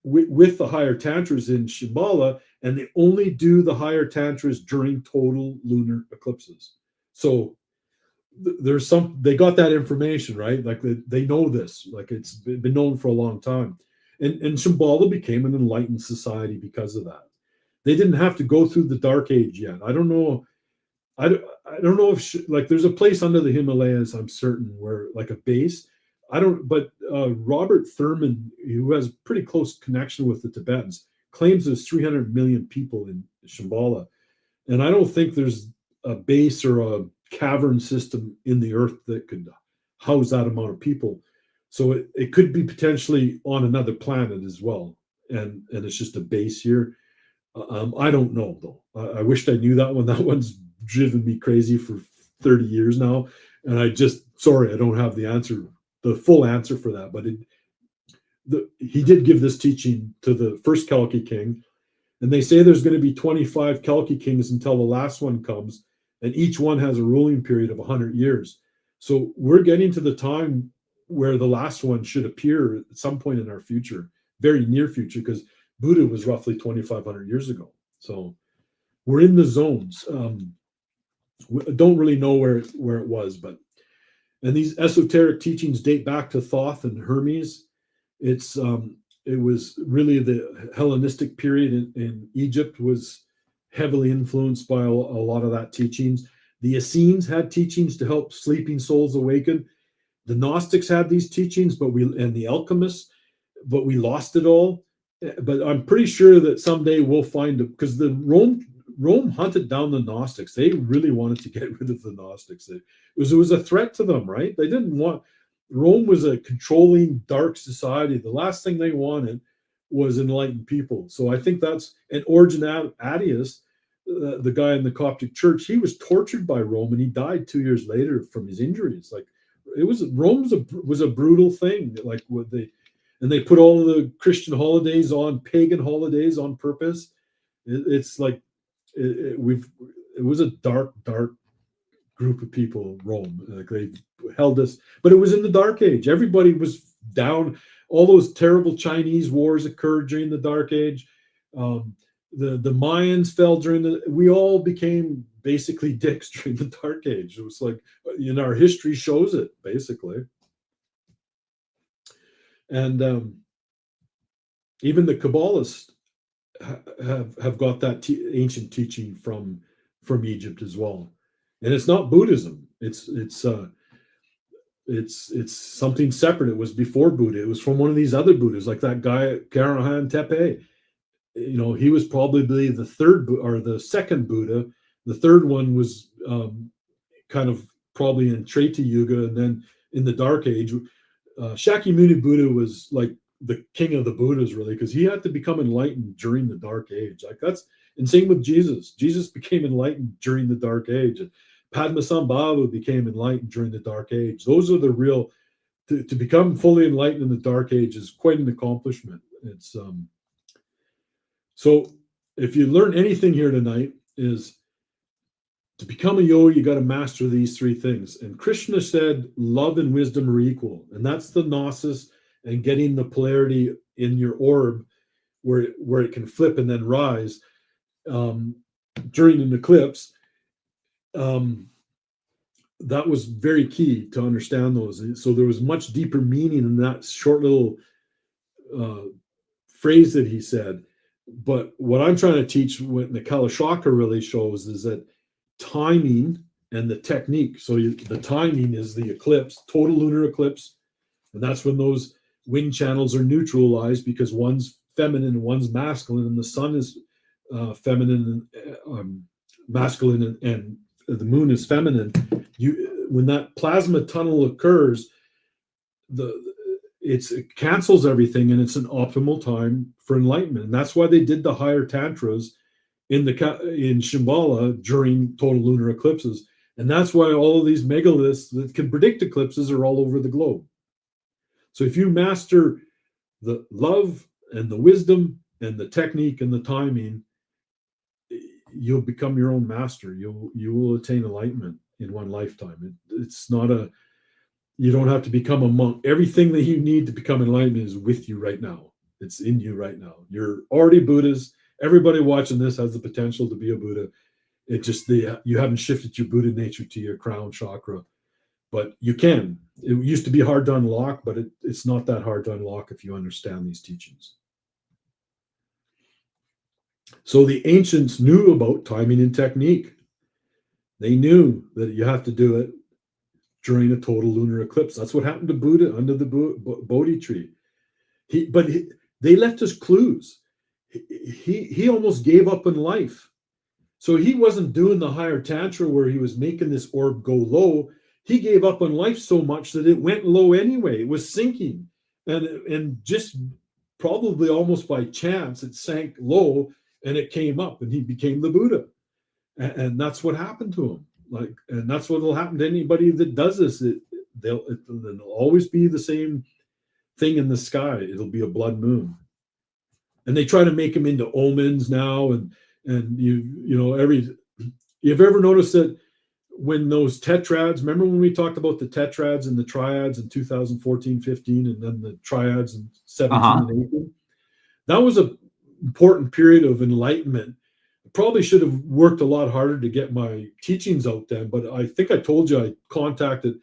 with the higher tantras in Shambhala, and they only do the higher tantras during total lunar eclipses. So they got that information, right? Like they know this, like it's been known for a long time. And Shambhala became an enlightened society because of that. They didn't have to go through the dark age yet. I don't know if like there's a place under the Himalayas, I'm certain, where like a base. But Robert Thurman, who has pretty close connection with the Tibetans, claims there's 300 million people in Shambhala. And I don't think there's a base or a cavern system in the earth that could house that amount of people. So it could be potentially on another planet as well. And it's just a base here. I don't know, though. I wished I knew that one. That one's driven me crazy for 30 years now. And I don't have the full answer for that. But he did give this teaching to the first Kalki king. And they say there's going to be 25 Kalki kings until the last one comes. And each one has a ruling period of 100 years. So we're getting to the time where the last one should appear at some point in our future, very near future, because Buddha was roughly 2,500 years ago. So we're in the zones. We don't really know where it was, and these esoteric teachings date back to Thoth and Hermes. It was really the Hellenistic period in Egypt was heavily influenced by a lot of that teachings. The Essenes had teachings to help sleeping souls awaken. The Gnostics had these teachings, and the alchemists, but we lost it all. But I'm pretty sure that someday we'll find it, because the Rome hunted down the Gnostics. They really wanted to get rid of the Gnostics. It was a threat to them, right? They didn't want. Rome was a controlling, dark society. The last thing they wanted was enlightened people. So I think that's, and Origen Attius, the guy in the Coptic Church, he was tortured by Rome and he died 2 years later from his injuries. Like Rome was a brutal thing. Like and they put all the Christian holidays on pagan holidays on purpose. It's like it was a dark group of people. Rome, like they held us, but it was in the Dark Age. Everybody was down. All those terrible Chinese wars occurred during the Dark Age. The Mayans fell we all became basically dicks during the Dark Age. It was like, our history shows it basically. And even the Kabbalists have got that ancient teaching from Egypt as well. And it's not Buddhism. It's something separate. It was before Buddha. It was from one of these other Buddhas, like that guy Karahan Tepe. You know, he was probably the third or the second Buddha. The third one was kind of probably in Treta Yuga, and then in the Dark Age, Shakyamuni Buddha was like the king of the Buddhas, really, because he had to become enlightened during the Dark Age. Like that's, and same with Jesus. Jesus became enlightened during the Dark Age. And Padmasambhava became enlightened during the Dark Age. Those are the real, to become fully enlightened in the Dark Age is quite an accomplishment. It's so if you learn anything here tonight is to become a yogi, you got to master these three things. And Krishna said love and wisdom are equal. And that's the Gnosis and getting the polarity in your orb where it can flip and then rise during an eclipse. That was very key to understand those. So there was much deeper meaning in that short little phrase that he said. But what I'm trying to teach, what the Kalachakra really shows, is that timing and the technique. So the timing is the eclipse, total lunar eclipse. And that's when those wind channels are neutralized because one's feminine and one's masculine, and the sun is feminine and masculine, and the moon is feminine. When that plasma tunnel occurs, it cancels everything, and it's an optimal time for enlightenment. And that's why they did the higher tantras in Shambhala during total lunar eclipses. And that's why all of these megaliths that can predict eclipses are all over the globe. So if you master the love and the wisdom and the technique and the timing, you'll become your own master. You will attain enlightenment in one lifetime. It's not you don't have to become a monk. Everything that you need to become enlightened is with you right now. It's in you right now. You're already Buddhas. Everybody watching this has the potential to be a Buddha. It just you haven't shifted your Buddha nature to your crown chakra, but you can. It used to be hard to unlock, but it's not that hard to unlock if you understand these teachings. So the ancients knew about timing and technique. They knew that you have to do it during a total lunar eclipse. That's what happened to Buddha under the Bodhi tree. They left us clues. He almost gave up in life. So he wasn't doing the higher tantra where he was making this orb go low. He gave up on life so much that it went low anyway. It was sinking. And just probably almost by chance, it sank low and it came up and he became the Buddha. And that's what happened to him. And that's what will happen to anybody that does this. It'll always be the same thing in the sky. It'll be a blood moon. And they try to make them into omens now. And you've ever noticed that when those tetrads, remember when we talked about the tetrads and the triads in 2014, 15, and then the triads in 17 and 18? That was an important period of enlightenment. I probably should have worked a lot harder to get my teachings out then, but I think I told you I contacted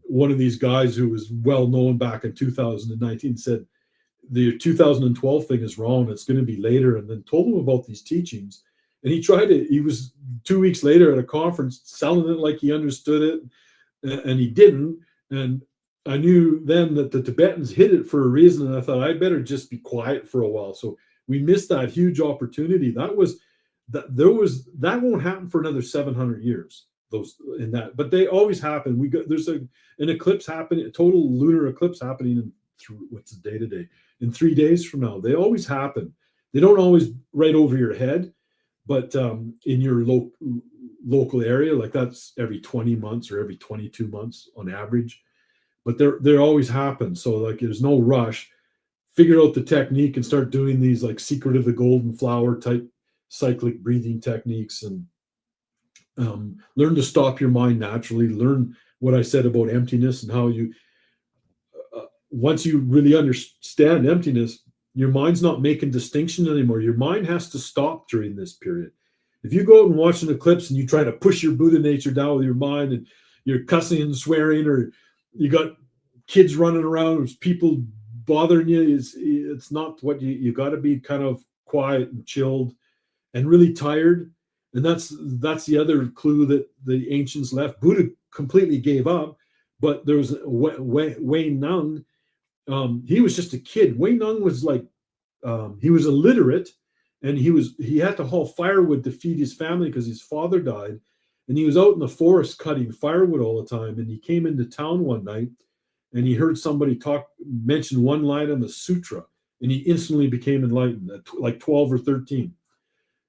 one of these guys who was well known back in 2019, said the 2012 thing is wrong, it's going to be later, and then told him about these teachings. And he was 2 weeks later at a conference selling it like he understood it, and he didn't. And I knew then that the Tibetans hid it for a reason, and I thought I'd better just be quiet for a while. So we missed that huge opportunity. That won't happen for another 700 years. But they always happen. There's an eclipse happening, a total lunar eclipse happening what's the day today? In 3 days from now. They always happen. They don't always right over your head, but in your local area, like that's every 20 months or every 22 months on average. But they always happen. So like there's no rush. Figure out the technique and start doing these like Secret of the Golden Flower type cyclic breathing techniques, and learn to stop your mind naturally. Learn what I said about emptiness and how you once you really understand emptiness, your mind's not making distinctions anymore. Your mind has to stop during this period. If you go out and watch an eclipse and you try to push your Buddha nature down with your mind, and you're cussing and swearing, or you got kids running around, there's people bothering you, it's not what you got to be kind of quiet and chilled and really tired. And that's the other clue that the ancients left. Buddha completely gave up, but there was Wei Nung. He was just a kid. Wei Nung was like, he was illiterate, and he had to haul firewood to feed his family because his father died. And he was out in the forest cutting firewood all the time. And he came into town one night and he heard somebody mention one line on the sutra, and he instantly became enlightened at like 12 or 13.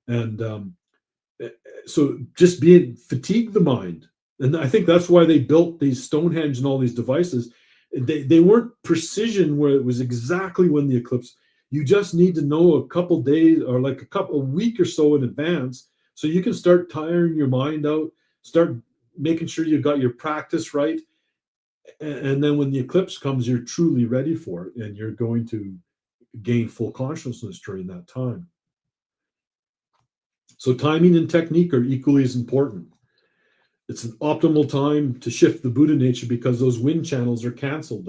And so just fatigue the mind. And I think that's why they built these Stonehenge and all these devices. They weren't precision where it was exactly when the eclipse. You just need to know a couple days or like a week or so in advance, so you can start tiring your mind out, start making sure you got your practice right. And then when the eclipse comes, you're truly ready for it, and you're going to gain full consciousness during that time. So timing and technique are equally as important. It's an optimal time to shift the Buddha nature because those wind channels are canceled.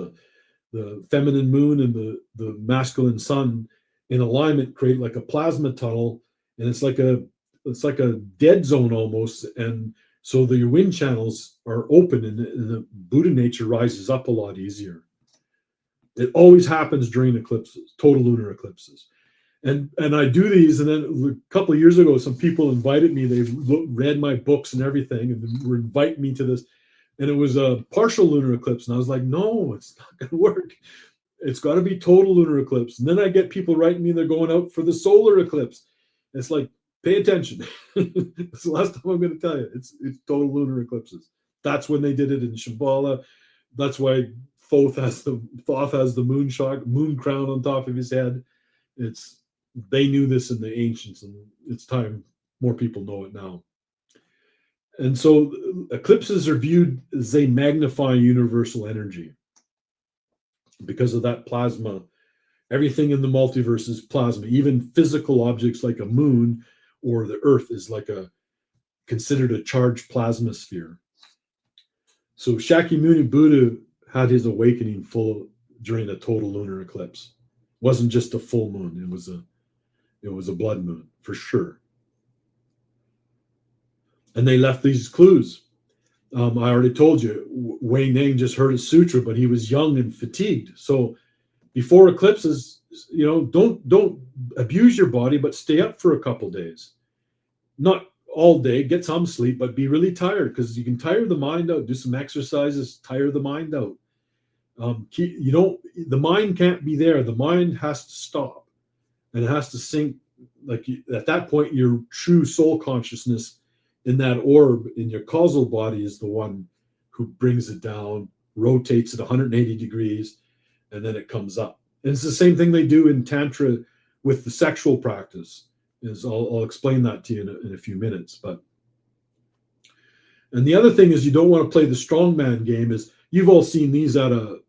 The feminine moon and the masculine sun in alignment create like a plasma tunnel, and it's like a dead zone almost. And so your wind channels are open, and the Buddha nature rises up a lot easier. It always happens during eclipses, total lunar eclipses. And I do these, and then a couple of years ago, some people invited me. They read my books and everything, and were inviting me to this. And it was a partial lunar eclipse, and I was like, no, it's not going to work. It's got to be total lunar eclipse. And then I get people writing me, they're going out for the solar eclipse. It's like, pay attention. It's the last time I'm going to tell you. It's total lunar eclipses. That's when they did it in Shambhala. That's why Thoth has the moon crown on top of his head. They knew this in the ancients, and it's time more people know it now. And so eclipses are viewed as they magnify universal energy because of that plasma. Everything in the multiverse is plasma. Even physical objects like a moon or the earth is considered a charged plasma sphere. So Shakyamuni Buddha had his awakening during a total lunar eclipse. It wasn't just a full moon. It was a blood moon for sure. And they left these clues. I already told you, Wei Nang just heard a sutra, but he was young and fatigued. So before eclipses, don't abuse your body, but stay up for a couple days. Not all day, get some sleep, but be really tired, because you can tire the mind out. Do some exercises, tire the mind out. The mind can't be there. The mind has to stop, and it has to sink. At that point, your true soul consciousness in that orb in your causal body is the one who brings it down, rotates it 180 degrees, and then it comes up. And it's the same thing they do in Tantra with the sexual practice. I'll explain that to you in a few minutes. And the other thing is, you don't want to play the strongman game. Is you've all seen these at a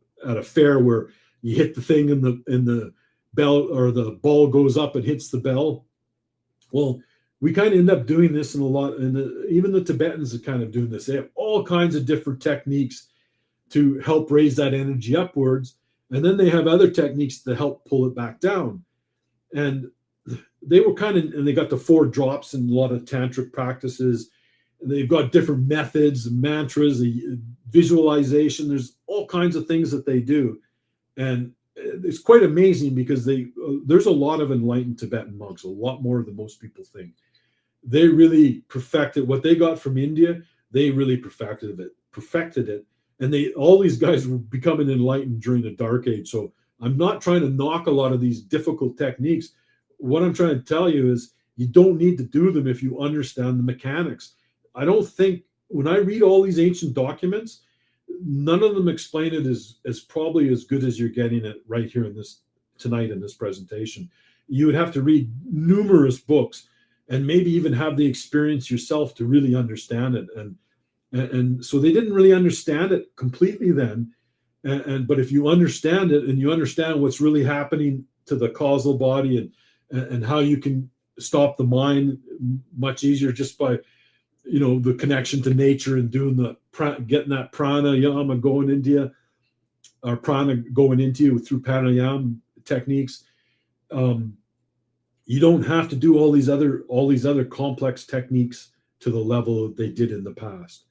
fair where you hit the thing and the bell or the ball goes up and hits the bell. Well, we kind of end up doing this in a lot, and even the Tibetans are kind of doing this. They have all kinds of different techniques to help raise that energy upwards, and then they have other techniques to help pull it back down. And they got the 4 drops in a lot of tantric practices. They've got different methods, mantras, visualization. There's all kinds of things that they do, and it's quite amazing because there's a lot of enlightened Tibetan monks, a lot more than most people think. They really perfected what they got from India. They really perfected it, and all these guys were becoming enlightened during the Dark Age. So I'm not trying to knock a lot of these difficult techniques. What I'm trying to tell you is you don't need to do them if you understand the mechanics. I don't think, when I read all these ancient documents, none of them explain it as probably as good as you're getting it right here tonight in this presentation. You would have to read numerous books and maybe even have the experience yourself to really understand it. And so they didn't really understand it completely then. But if you understand it, and you understand what's really happening to the causal body, and how you can stop the mind much easier just by the connection to nature and doing getting that pranayama going into you, or prana going into you through pranayama techniques. You don't have to do all these other complex techniques to the level they did in the past.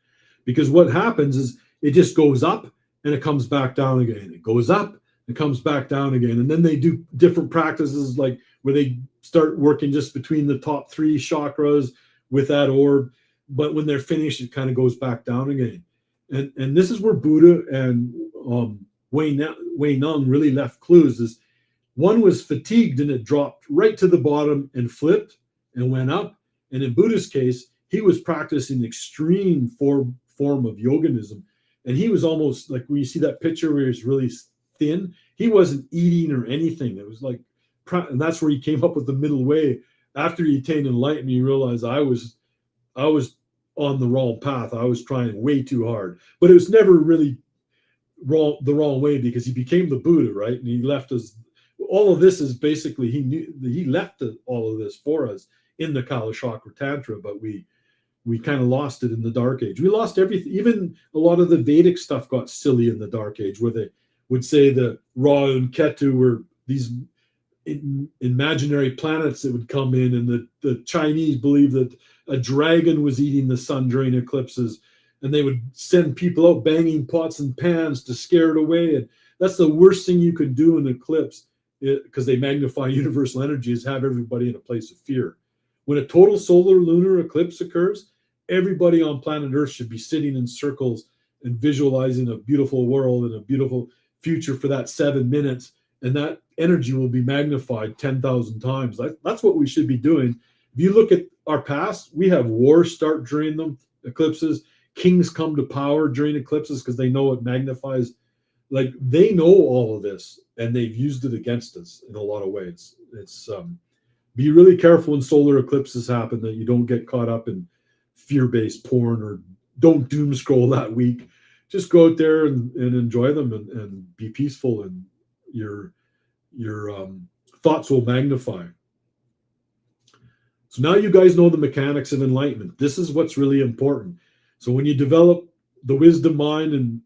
Because what happens is it just goes up and it comes back down again. It goes up, it comes back down again. And then they do different practices, like where they start working just between the top 3 chakras with that orb. But when they're finished, it kind of goes back down again. And this is where Buddha and Wei Nung really left clues. Is one was fatigued and it dropped right to the bottom and flipped and went up. And in Buddha's case, he was practicing extreme form of yoganism. And he was almost like, when you see that picture where he's really thin, he wasn't eating or anything. It was like, and that's where he came up with the middle way. After he attained enlightenment, he realized I was on the wrong path. I was trying way too hard, but it was never really the wrong way, because he became the Buddha, right? And he left us. All of this is basically, he left all of this for us in the Kalachakra Tantra, but we kind of lost it in the Dark Age. We lost everything. Even a lot of the Vedic stuff got silly in the Dark Age, where they would say the Ra and Ketu were these imaginary planets that would come in, and the Chinese believed that a dragon was eating the sun during eclipses, and they would send people out banging pots and pans to scare it away. And that's the worst thing you could do in an eclipse, because they magnify universal energy, is have everybody in a place of fear. When a total solar lunar eclipse occurs, everybody on planet Earth should be sitting in circles and visualizing a beautiful world and a beautiful future for that 7 minutes. And that energy will be magnified 10,000 times. That's what we should be doing. If you look at our past, we have wars start during them eclipses. Kings come to power during eclipses because they know it magnifies. Like, they know all of this, and they've used it against us in a lot of ways. It's be really careful when solar eclipses happen, that you don't get caught up in fear-based porn, or don't doom scroll that week. Just go out there and enjoy them, and be peaceful, and your thoughts will magnify. So now you guys know the mechanics of enlightenment. This is what's really important. So when you develop the wisdom mind, and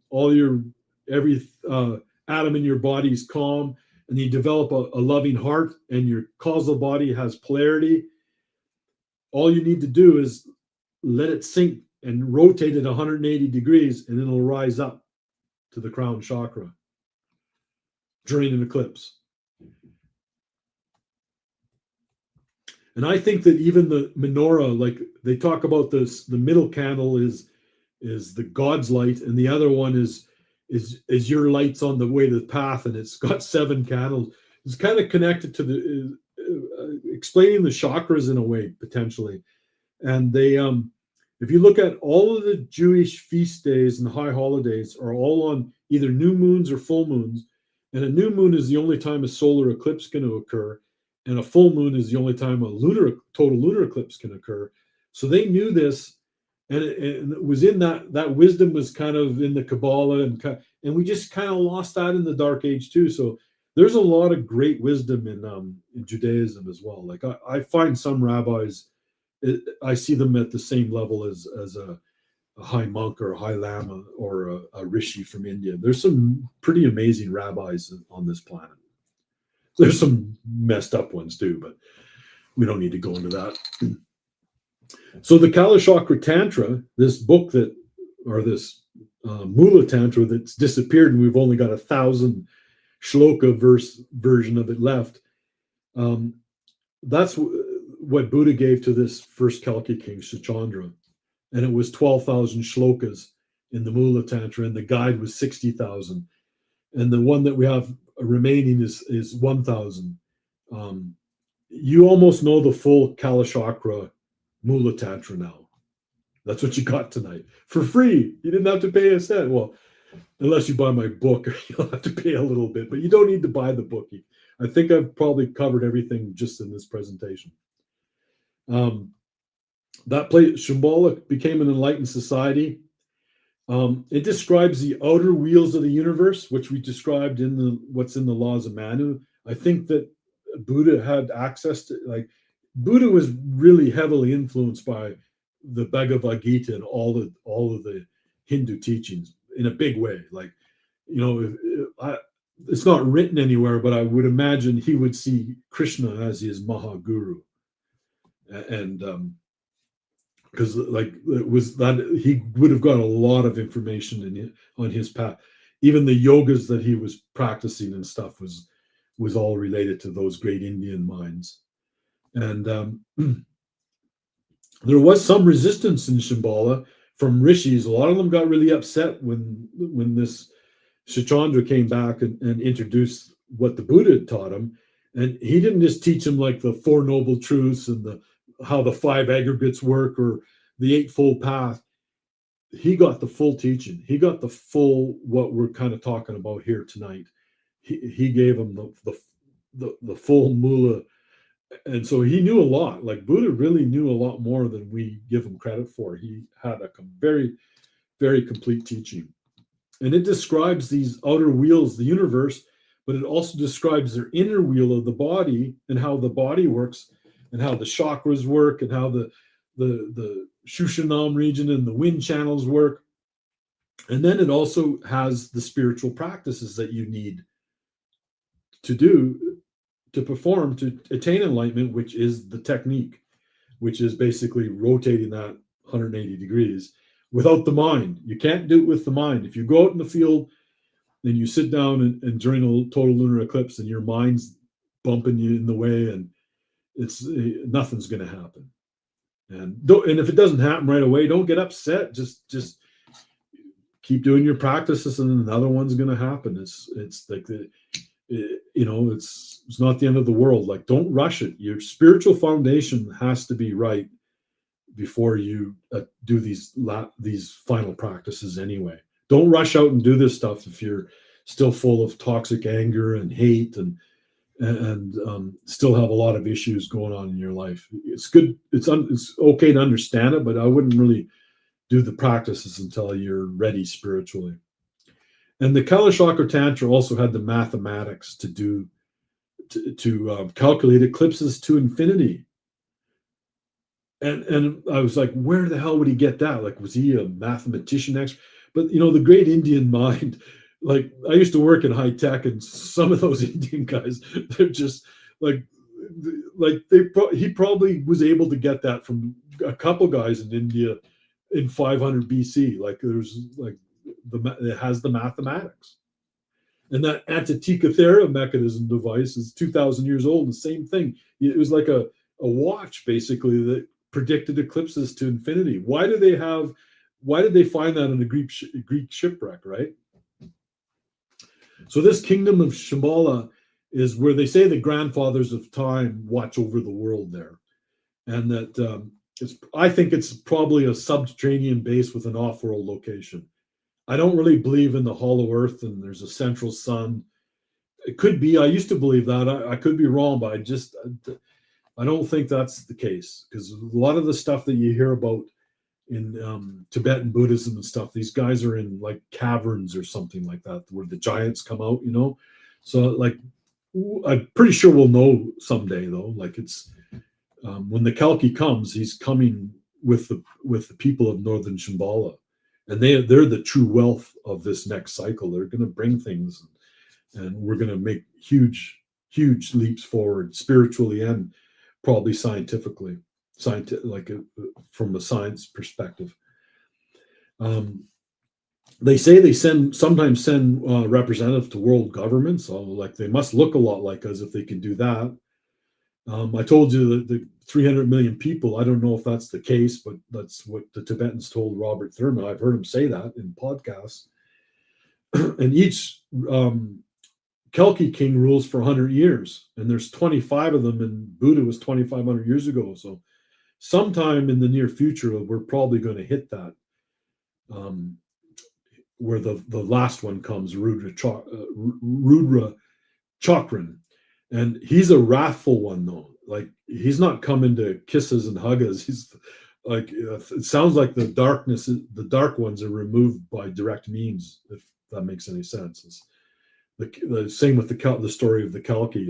every atom in your body is calm, and you develop a loving heart, and your causal body has polarity, all you need to do is let it sink and rotate it 180 degrees, and then it'll rise up to the crown chakra during an eclipse. And I think that even the menorah, like they talk about this, the middle candle is the God's light, and the other one is your lights on the way to the path, and it's got 7 candles. It's kind of connected to the explaining the chakras in a way, potentially. And they, if you look at all of the Jewish feast days and high holidays, are all on either new moons or full moons. And a new moon is the only time a solar eclipse is going to occur, and a full moon is the only time a total lunar eclipse can occur. So they knew this, and it was in that wisdom was kind of in the Kabbalah, and we just kind of lost that in the Dark Age too. So there's a lot of great wisdom in Judaism as well. Like I find some rabbis, I see them at the same level as a high monk or a high lama or a rishi from India. There's some pretty amazing rabbis on this planet. There's some messed up ones too, but we don't need to go into that. So the Kalachakra Tantra, this book this Mula Tantra that's disappeared, and we've only got 1,000 shloka version of it left. That's what Buddha gave to this first Kalki king, Shachandra. And it was 12,000 shlokas in the Mula Tantra, and the guide was 60,000. And the one that we have remaining is 1,000. You almost know the full Kalachakra Mula Tantra now. That's what you got tonight for free. You didn't have to pay a cent. Well, unless you buy my book, you'll have to pay a little bit, but you don't need to buy the book. I think I've probably covered everything just in this presentation. That place, Shambhala, became an enlightened society. It describes the outer wheels of the universe, which we described in what's in the laws of Manu. I think that Buddha had access to, like, Buddha was really heavily influenced by the Bhagavad Gita and all of the Hindu teachings in a big way. Like, it's not written anywhere, but I would imagine he would see Krishna as his Mahaguru. And because like it was that he would have got a lot of information on his path. Even the yogas that he was practicing and stuff was all related to those great Indian minds. And there was some resistance in Shambhala from rishis. A lot of them got really upset when this Shachandra came back and introduced what the Buddha had taught him. And he didn't just teach him like the Four Noble Truths and how the 5 aggregates work or the Eightfold Path. He got the full teaching. He got the full, what we're kind of talking about here tonight. He gave him the full mula. And so he knew a lot. Like Buddha really knew a lot more than we give him credit for. He had a very, very complete teaching. And it describes these outer wheels, the universe, but it also describes their inner wheel of the body and how the body works and how the chakras work and how the Shushanam region and the wind channels work. And then it also has the spiritual practices that you need to do, to perform, to attain enlightenment, which is the technique, which is basically rotating that 180 degrees without the mind. You can't do it with the mind. If you go out in the field and you sit down and during a total lunar eclipse and your mind's bumping you in the way, and nothing's going to happen. And if it doesn't happen right away, don't get upset. Just keep doing your practices, and another one's going to happen. It's like it's not the end of the world. Like, don't rush it. Your spiritual foundation has to be right before you do these final practices. Anyway, don't rush out and do this stuff if you're still full of toxic anger and hate and still have a lot of issues going on in your life. It's good. It's okay to understand it, but I wouldn't really do the practices until you're ready spiritually. And the Kalachakra Tantra also had the mathematics to calculate eclipses to infinity. And I was like, where the hell would he get that? Like, was he a mathematician expert? But the great Indian mind. Like, I used to work in high tech, and some of those Indian guys, they're just he probably was able to get that from a couple guys in India in 500 BC. Like, there's it has the mathematics. And that Antikythera mechanism device is 2,000 years old. The same thing. It was like a watch, basically, that predicted eclipses to infinity. Why did they find that in a Greek shipwreck, right? So this kingdom of Shambhala is where they say the grandfathers of time watch over the world there. And that I think it's probably a subterranean base with an off-world location. I don't really believe in the hollow earth and there's a central sun. It could be. I used to believe that. I could be wrong, but I don't think that's the case, because a lot of the stuff that you hear about in Tibetan Buddhism and stuff, these guys are in like caverns or something like that, where the giants come out, So like, I'm pretty sure we'll know someday, though. Like, it's when the Kalki comes, he's coming with the people of Northern Shambhala, and they're the true wealth of this next cycle. They're going to bring things, and we're going to make huge leaps forward spiritually and probably scientifically. From a science perspective. They say they sometimes send representatives to world governments. So like, they must look a lot like us if they can do that. I told you that the 300 million people, I don't know if that's the case, but that's what the Tibetans told Robert Thurman. I've heard him say that in podcasts. And each Kalki king rules for 100 years, and there's 25 of them, and Buddha was 2,500 years ago. So sometime in the near future, we're probably going to hit that, where the last one comes, Rudra Chakran. And he's a wrathful one, though. Like, he's not coming to kisses and hugs. He's like, it sounds like the dark ones are removed by direct means, if that makes any sense. It's the same with the story of the Kalki.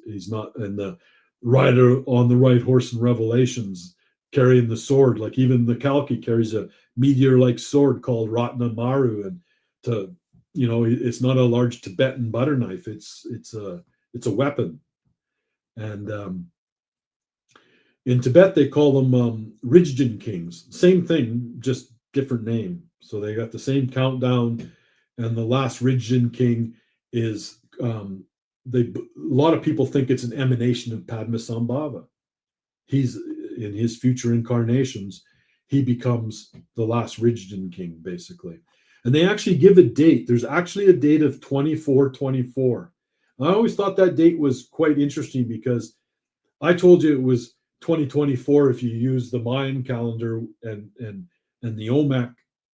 He's not, and the rider on the right horse in Revelations carrying the sword. Like, even the Kalki carries a meteor-like sword called Ratna Maru, and it's not a large Tibetan butter knife. It's a weapon. And in Tibet, they call them Rijden kings. Same thing, just different name. So they got the same countdown. And the last Rijden king is, a lot of people think it's an emanation of Padmasambhava. He's, in his future incarnations, he becomes the last Rijden king, basically. And they actually give a date. There's actually a date of 2424. I always thought that date was quite interesting, because I told you it was 2024 if you use the Mayan calendar and the Olmec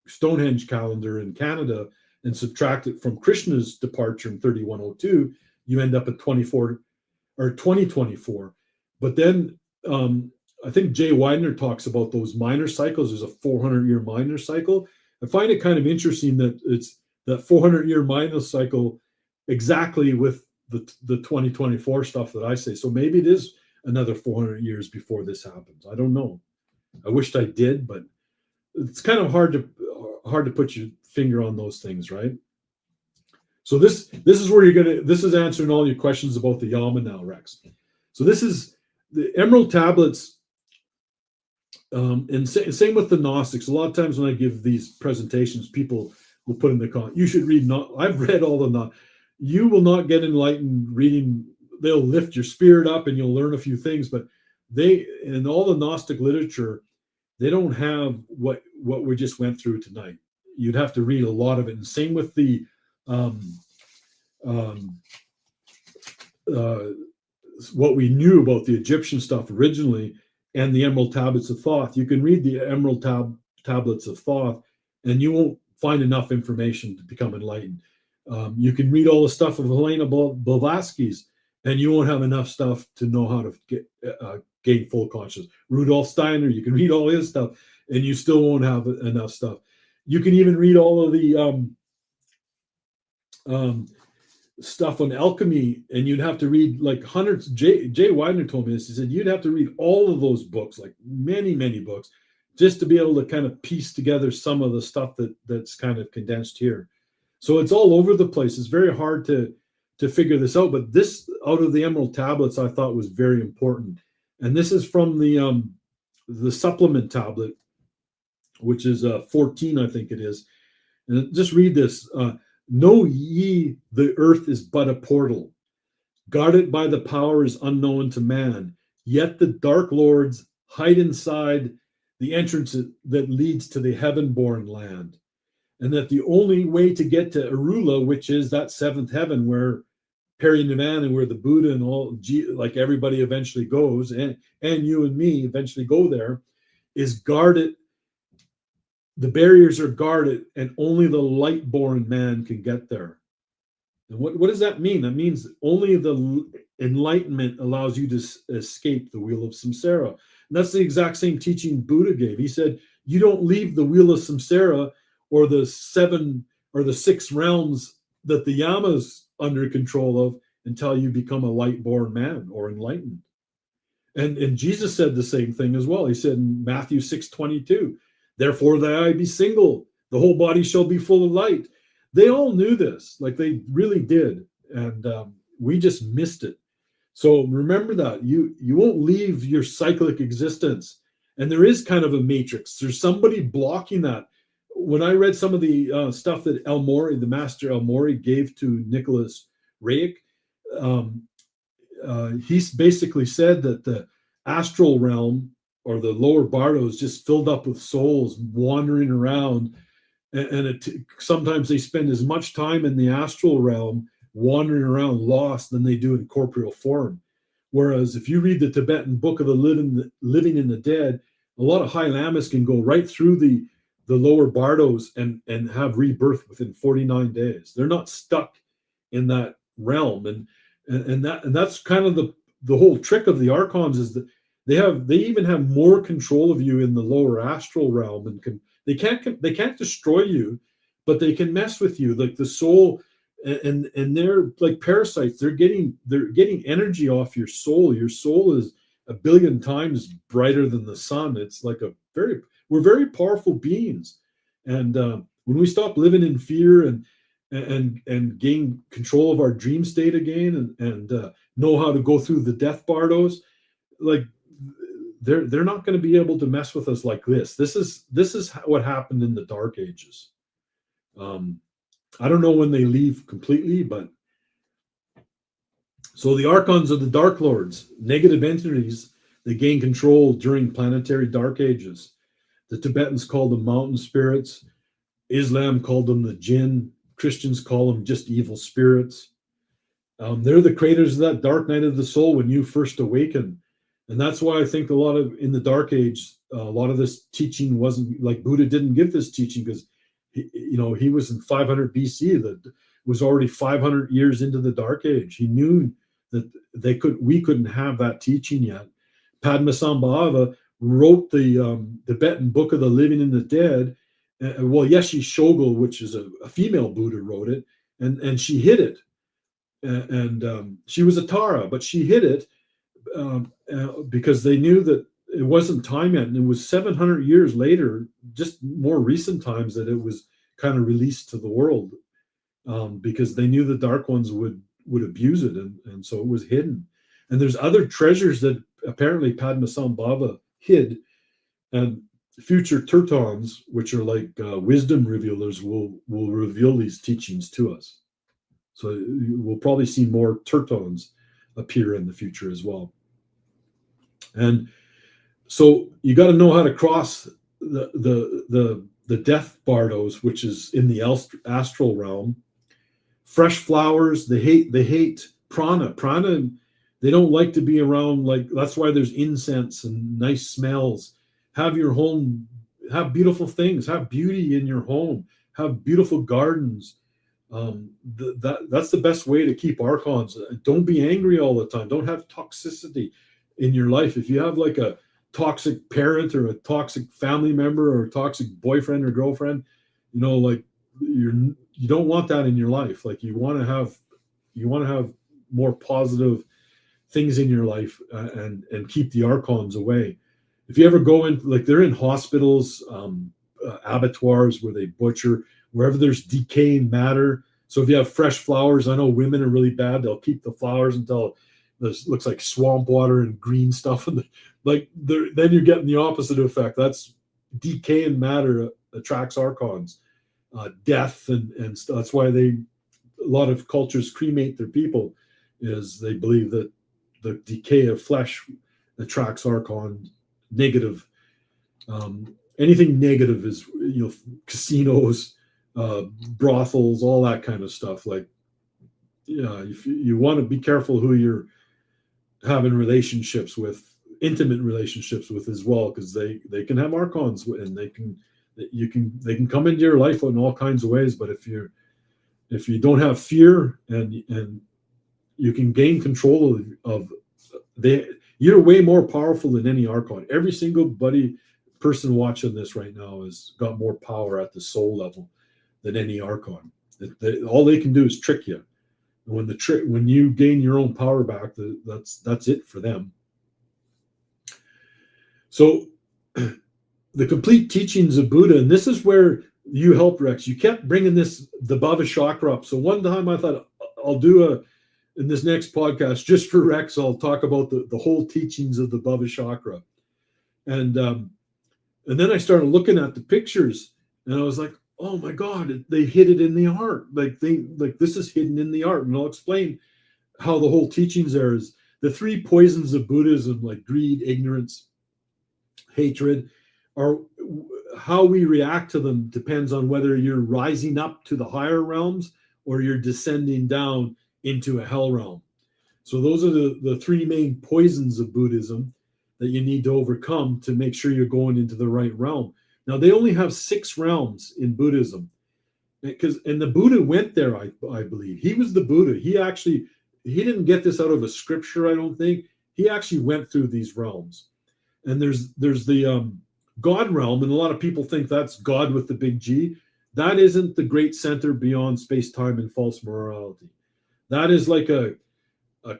Stonehenge calendar in Canada and subtract it from Krishna's departure in 3102, you end up at 2024. But then I think Jay Widener talks about those minor cycles. There's a 400-year minor cycle. I find it kind of interesting that it's that 400-year minor cycle exactly with the 2024 stuff that I say. So maybe it is another 400 years before this happens. I don't know. I wished I did, but it's kind of hard to put your finger on those things, right? So this is where this is answering all your questions about the Yama now, Rex. So this is the Emerald Tablets, and same with the Gnostics. A lot of times when I give these presentations, people will put in the comment, you should read, I've read all the, you will not get enlightened reading. They'll lift your spirit up and you'll learn a few things, but in all the Gnostic literature, they don't have what we just went through tonight. You'd have to read a lot of it. And same with the what we knew about the Egyptian stuff originally and the Emerald Tablets of Thoth. You can read the Emerald Tablets of Thoth and you won't find enough information to become enlightened. You can read all the stuff of Helena Blavatsky's and you won't have enough stuff to know how to gain full consciousness. Rudolf Steiner, you can read all his stuff and you still won't have enough stuff. You can even read all of the stuff on alchemy, and you'd have to read like hundreds. Jay Widener told me this. He said you'd have to read all of those books, like many, many books, just to be able to kind of piece together some of the stuff that's kind of condensed here. So it's all over the place. It's very hard to figure this out. But this, out of the Emerald Tablets, I thought was very important. And this is from the supplement tablet, which is 14, I think it is. And just read this. Know ye the earth is but a portal, guarded by the powers unknown to man, yet the dark lords hide inside the entrance that leads to the heaven-born land, and that the only way to get to Arula, which is that seventh heaven where Parinirvana and where the Buddha and all, like everybody eventually goes, and you and me eventually go there, is guarded. The barriers are guarded, and only the light-born man can get there. And what does that mean? That means only the enlightenment allows you to escape the wheel of samsara. And that's the exact same teaching Buddha gave. He said, you don't leave the wheel of samsara or the 7 or the 6 realms that the Yama's under control of until you become a light-born man or enlightened. And Jesus said the same thing as well. He said in Matthew 6:22, therefore thy eye be single, the whole body shall be full of light. They all knew this, like they really did. And we just missed it. So remember that. You won't leave your cyclic existence. And there is kind of a matrix. There's somebody blocking that. When I read some of the stuff that El Morey, the master El Morey, gave to Nicholas Raic, he basically said that the astral realm or the lower Bardo is just filled up with souls wandering around. And sometimes they spend as much time in the astral realm wandering around lost than they do in corporeal form. Whereas if you read the Tibetan Book of the Living and the Dead, a lot of high lamas can go right through the lower Bardos and have rebirth within 49 days. They're not stuck in that realm. And that's kind of the whole trick of the Archons, is that they even have more control of you in the lower astral realm, and they can't destroy you, but they can mess with you, like the soul, and they're like parasites. They're getting energy off your soul. Your soul is 1 billion times brighter than the sun. It's like we're very powerful beings, and when we stop living in fear and and gain control of our dream state again, and know how to go through the death bardos, like they're not going to be able to mess with us like this. This is what happened in the Dark Ages. I don't know when they leave completely, but so the Archons are the Dark Lords, negative entities. They gain control during planetary Dark Ages. The Tibetans called them mountain spirits. Islam called them the jinn. Christians call them just evil spirits. They're the creators of that dark night of the soul when you first awaken. And that's why I think a lot of, in the Dark Age, a lot of this teaching wasn't, like Buddha didn't give this teaching because, he was in 500 BC, that was already 500 years into the Dark Age. He knew that we couldn't have that teaching yet. Padmasambhava wrote the Tibetan Book of the Living and the Dead. Well, Yeshe Shogul, which is a female Buddha, wrote it, and she hid it. And she was a Tara, but she hid it because they knew that it wasn't time yet. And it was 700 years later, just more recent times, that it was kind of released to the world because they knew the Dark Ones would abuse it. And so it was hidden. And there's other treasures that apparently Padmasambhava hid. And future Tertons, which are like wisdom revealers, will reveal these teachings to us. So we'll probably see more Tertons appear in the future as well. And so you got to know how to cross the death bardos, which is in the astral realm. Fresh flowers, they hate prana. They don't like to be around, like, that's why there's incense and nice smells. Have your home, have beautiful things, have beauty in your home, have beautiful gardens. That's the best way to keep Archons. Don't be angry all the time. Don't have toxicity in your life. If you have like a toxic parent or a toxic family member or a toxic boyfriend or girlfriend, like you don't want that in your life. Like you want to have more positive things in your life and keep the Archons away. If you ever go in, like they're in hospitals, abattoirs where they butcher, wherever there's decaying matter. So if you have fresh flowers, I know women are really bad. They'll keep the flowers until this looks like swamp water and green stuff. And then you're getting the opposite effect. That's decaying matter attracts Archons, death. And that's why a lot of cultures cremate their people, is they believe that the decay of flesh attracts Archon. Negative, anything negative is, casinos, brothels, all that kind of stuff. Like, if you want to be careful who you're having relationships with, intimate relationships with as well, because they can have Archons and they can come into your life in all kinds of ways. But if you don't have fear and you can gain control of you're way more powerful than any Archon. Every single person watching this right now has got more power at the soul level than any Archon. All they can do is trick you. When you gain your own power back, that's it for them. So the complete teachings of Buddha, and this is where you helped, Rex. You kept bringing the Bava Chakra up. So one time I thought I'll do in this next podcast, just for Rex, I'll talk about the whole teachings of the Bava Chakra. And then I started looking at the pictures and I was like, oh my God, they hid it in the art. Like this is hidden in the art. And I'll explain how the whole teachings there is. The three poisons of Buddhism, like greed, ignorance, hatred, are how we react to them depends on whether you're rising up to the higher realms or you're descending down into a hell realm. So those are the three main poisons of Buddhism that you need to overcome to make sure you're going into the right realm. Now, they only have 6 realms in Buddhism, and the Buddha went there, I believe. He was the Buddha. He didn't get this out of a scripture, I don't think. He actually went through these realms. And there's the God realm, and a lot of people think that's God with the big G. That isn't the great center beyond space-time and false morality. That is like a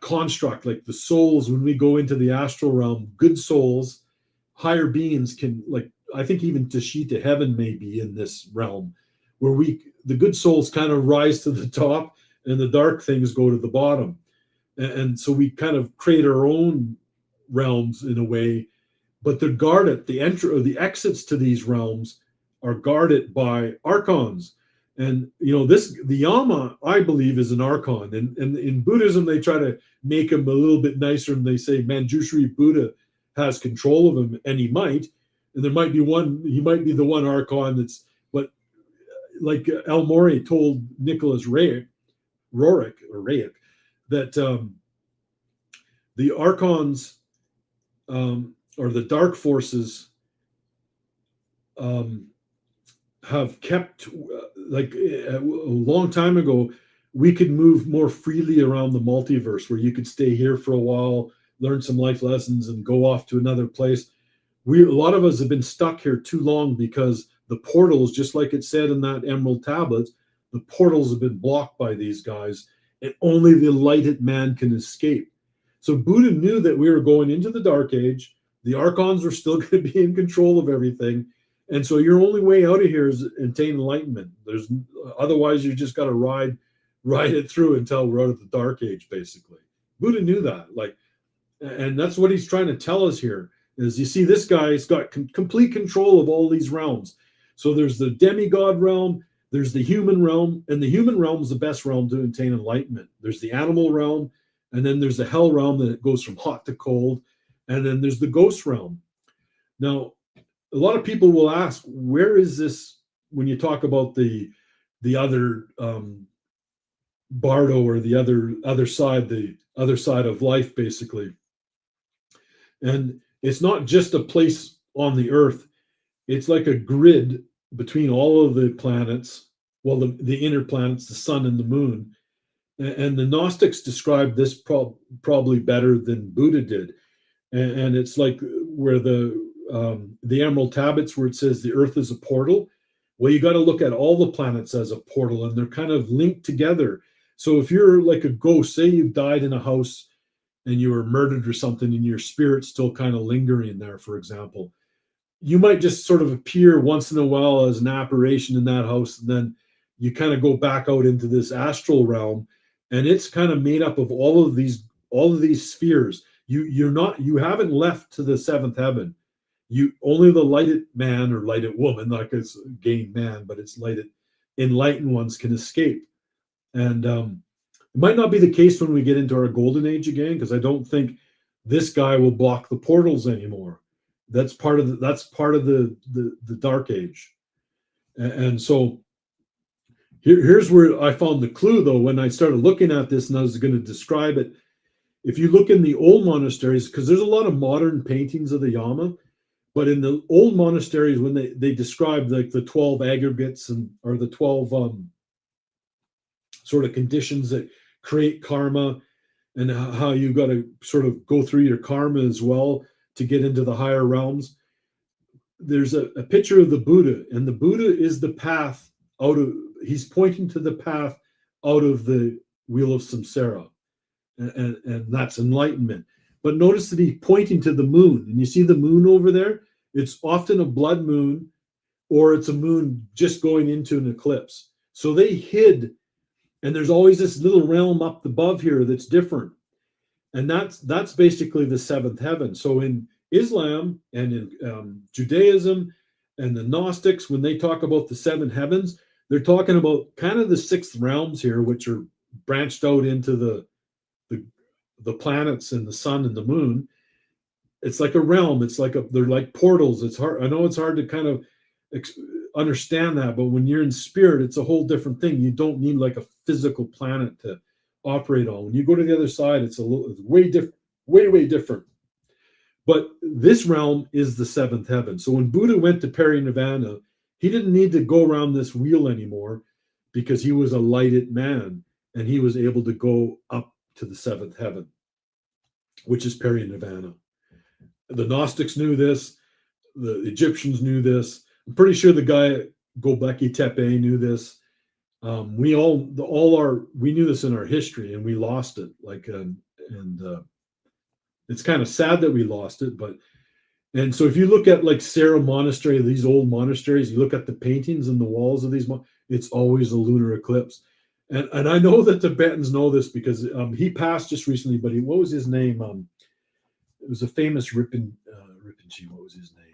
construct, like the souls, when we go into the astral realm, good souls, higher beings can, like, I think even Tashita heaven may be in this realm, where the good souls kind of rise to the top and the dark things go to the bottom. And so we kind of create our own realms in a way, but they're guarded. The exits to these realms are guarded by Archons. And the Yama, I believe, is an Archon. And in Buddhism, they try to make him a little bit nicer, and they say Manjushri Buddha has control of him, and he might. And there might be he might be the one Archon but like El Morey told Nicholas Roerich that the Archons or the dark forces have kept, like a long time ago, we could move more freely around the multiverse, where you could stay here for a while, learn some life lessons, and go off to another place. A lot of us have been stuck here too long because the portals, just like it said in that Emerald Tablet, the portals have been blocked by these guys, and only the enlightened man can escape. So Buddha knew that we were going into the Dark Age. The Archons were still going to be in control of everything. And so your only way out of here is attain enlightenment. Otherwise, you just got to ride it through until we're out of the Dark Age, basically. Buddha knew that. And that's what he's trying to tell us here, is you see this guy's got complete control of all these realms. So there's the demigod realm, there's the human realm, and the human realm is the best realm to attain enlightenment. There's the animal realm, and then there's the hell realm that it goes from hot to cold, and then there's the ghost realm. Now, a lot of people will ask, where is this when you talk about the other Bardo, or the other side of life, basically. And it's not just a place on the earth. It's like a grid between all of the planets, well, the inner planets, the sun and the moon. And the Gnostics described this probably better than Buddha did. And it's like where the Emerald Tablets, where it says the earth is a portal. Well, you got to look at all the planets as a portal, and they're kind of linked together. So if you're like a ghost, say you died in a house and you were murdered or something, and your spirit's still kind of lingering there, for example, you might just sort of appear once in a while as an apparition in that house, and then you kind of go back out into this astral realm, and it's kind of made up of all of these spheres. You haven't left to the seventh heaven. Only the lighted man or lighted woman, like it's gained man, but it's lighted, enlightened ones can escape. And it might not be the case when we get into our golden age again, because I don't think this guy will block the portals anymore. That's part of the Dark Age. And so here's where I found the clue, though, when I started looking at this and I was going to describe it. If you look in the old monasteries, because there's a lot of modern paintings of the Yama, but in the old monasteries, when they describe like the 12 aggregates or the 12 sort of conditions that create karma, and how you got to sort of go through your karma as well to get into the higher realms. There's a picture of the Buddha, and the Buddha is the path he's pointing to the path out of the wheel of samsara, and that's enlightenment. But notice that he's pointing to the moon, and you see the moon over there? It's often a blood moon, or it's a moon just going into an eclipse. So they hid, and there's always this little realm up above here that's different. And that's basically the seventh heaven. So in Islam and in Judaism and the Gnostics, when they talk about the seven heavens, they're talking about kind of the sixth realms here, which are branched out into the planets and the sun and the moon. It's like a realm. It's like they're like portals. It's hard. I know it's hard to kind of understand that, but when you're in spirit, it's a whole different thing. You don't need like a physical planet to operate on. When you go to the other side, it's way different, way different. But this realm is the seventh heaven. So when Buddha went to Parinirvana, he didn't need to go around this wheel anymore, because he was a lighted man, and he was able to go up to the seventh heaven, which is Parinirvana. The Gnostics knew this. The Egyptians knew this. I'm pretty sure the guy Göbekli Tepe knew this. We knew this in our history, and we lost it. It's kind of sad that we lost it, but And so if you look at like Sarah Monastery, these old monasteries, you look at the paintings and the walls of these, it's always a lunar eclipse. And I know that Tibetans know this because he passed just recently, but what was his name? It was a famous Rinpoche, what was his name?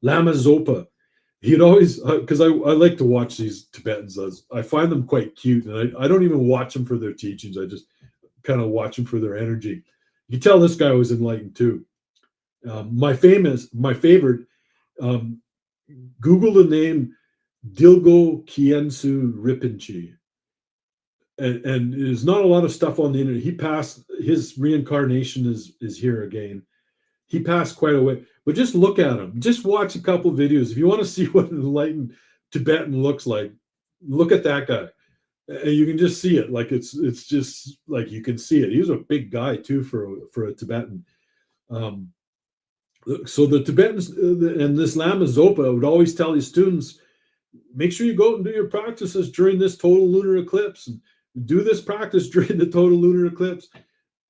Lama Zopa. He'd always, because I like to watch these Tibetans. I find them quite cute, and I don't even watch them for their teachings. I just kind of watch them for their energy. You can tell this guy was enlightened too. My favorite, Google the name Dilgo Khyentse Rinpoche. And there's not a lot of stuff on the internet. He passed, his reincarnation is here again. He passed quite a way, but just look at him. Just watch a couple of videos. If you want to see what an enlightened Tibetan looks like, look at that guy. And you can just see it. Like it's just like you can see it. He was a big guy too for a Tibetan. So the Tibetans and this Lama Zopa would always tell his students, make sure you go out and do your practices during this total lunar eclipse, and do this practice during the total lunar eclipse.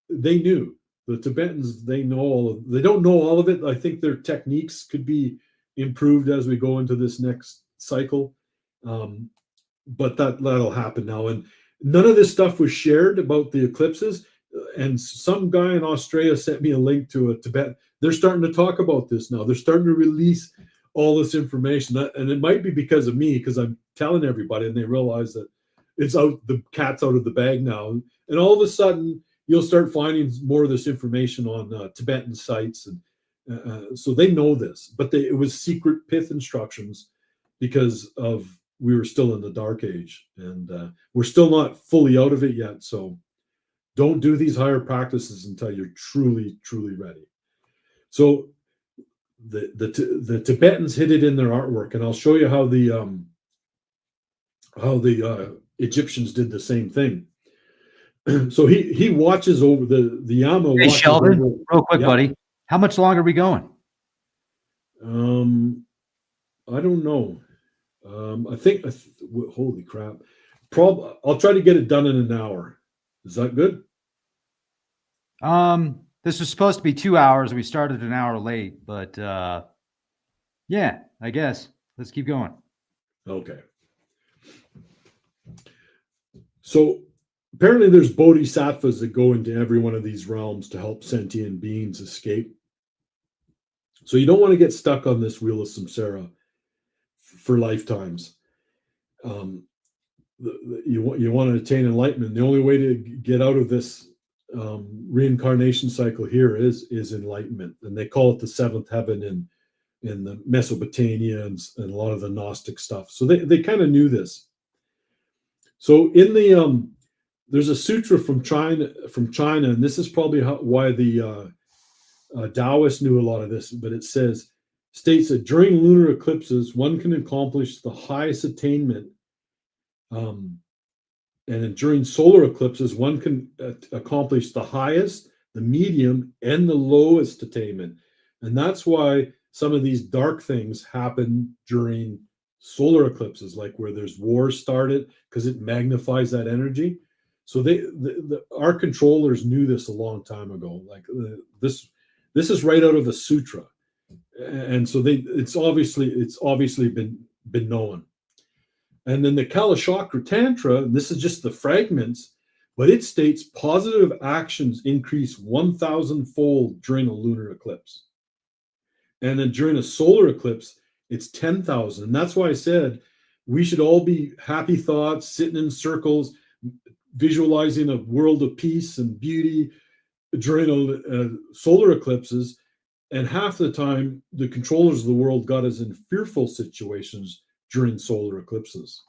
They knew. The Tibetans, they don't know all of it. I think their techniques could be improved as we go into this next cycle. But that'll happen now. And none of this stuff was shared about the eclipses. And some guy in Australia sent me a link to a Tibet. They're starting to talk about this now. They're starting to release all this information. And it might be because of me, because I'm telling everybody, and they realize that it's out, the cat's out of the bag now. And all of a sudden, you'll start finding more of this information on Tibetan sites. And so they know this, but it was secret pith instructions because we were still in the dark age, and we're still not fully out of it yet. So don't do these higher practices until you're truly, truly ready. So the Tibetans hid it in their artwork, and I'll show you how the Egyptians did the same thing. So he watches over the Yama. Hey, Sheldon, over, real quick, buddy. How much longer are we going? I don't know. I think, holy crap. I'll try to get it done in an hour. Is that good? This was supposed to be 2 hours. We started an hour late, but yeah, I guess. Let's keep going. Okay. So apparently there's bodhisattvas that go into every one of these realms to help sentient beings escape. So you don't want to get stuck on this wheel of samsara for lifetimes. You want to attain enlightenment. The only way to get out of this reincarnation cycle here is enlightenment. And they call it the seventh heaven in the Mesopotamia and a lot of the Gnostic stuff. So they kind of knew this. So in the there's a sutra from China, and this is probably why the Taoists knew a lot of this, but it states that during lunar eclipses, one can accomplish the highest attainment, and during solar eclipses, one can accomplish the highest, the medium, and the lowest attainment. And that's why some of these dark things happen during solar eclipses, like where there's wars started, because it magnifies that energy. So our controllers knew this a long time ago. Like this is right out of the sutra, and so it's obviously been known. And then the Kalachakra Tantra, and this is just the fragments, but it states positive actions increase 1,000-fold during a lunar eclipse, and then during a solar eclipse, it's 10,000. And that's why I said we should all be happy thoughts, sitting in circles, visualizing a world of peace and beauty during solar eclipses. And half the time, the controllers of the world got us in fearful situations during solar eclipses.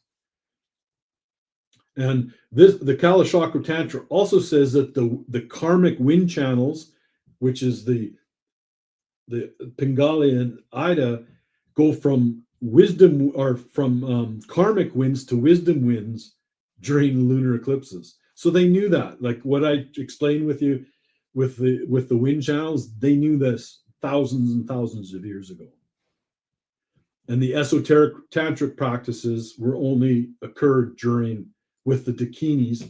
And the Kalachakra Tantra also says that the karmic wind channels, which is the Pingali and Ida, go from wisdom or from karmic winds to wisdom winds during lunar eclipses. So they knew that, like what I explained with you with the wind channels, they knew this thousands and thousands of years ago. And the esoteric tantric practices were only occurred with the dakinis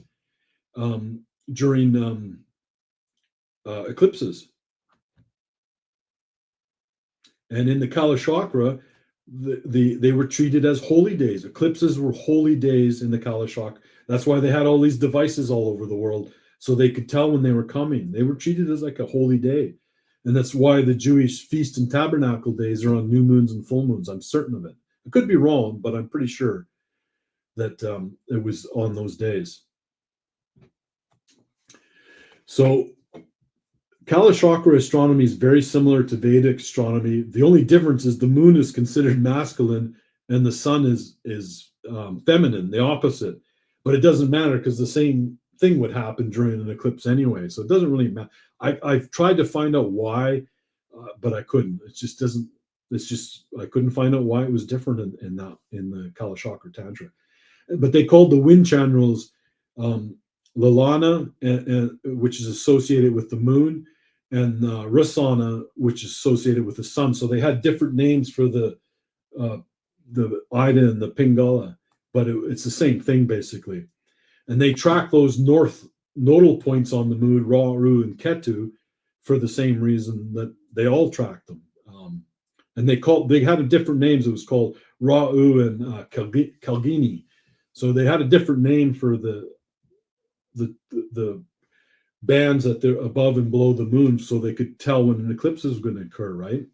during eclipses. And in the Kalachakra, they were treated as holy days. Eclipses were holy days in the Kalachakra. That's why they had all these devices all over the world, so they could tell when they were coming. They were treated as like a holy day. And that's why the Jewish feast and tabernacle days are on new moons and full moons. I'm certain of it. I could be wrong, but I'm pretty sure that it was on those days. So Kalachakra astronomy is very similar to Vedic astronomy. The only difference is the moon is considered masculine and the sun is feminine, the opposite. But it doesn't matter because the same thing would happen during an eclipse anyway. So it doesn't really matter. I've tried to find out why, but I couldn't. It just doesn't. It's just I couldn't find out why it was different in the Kalachakra Tantra. But they called the wind channels Lalana, which is associated with the moon, and Rasana, which is associated with the sun. So they had different names for the Ida and the Pingala, but it's the same thing basically. And they track those north nodal points on the moon, Ra-Uru and Ketu, for the same reason that they all track them. And they had different names. It was called Ra-U and Kalgini. So they had a different name for the bands that they're above and below the moon, so they could tell when an eclipse is going to occur, right?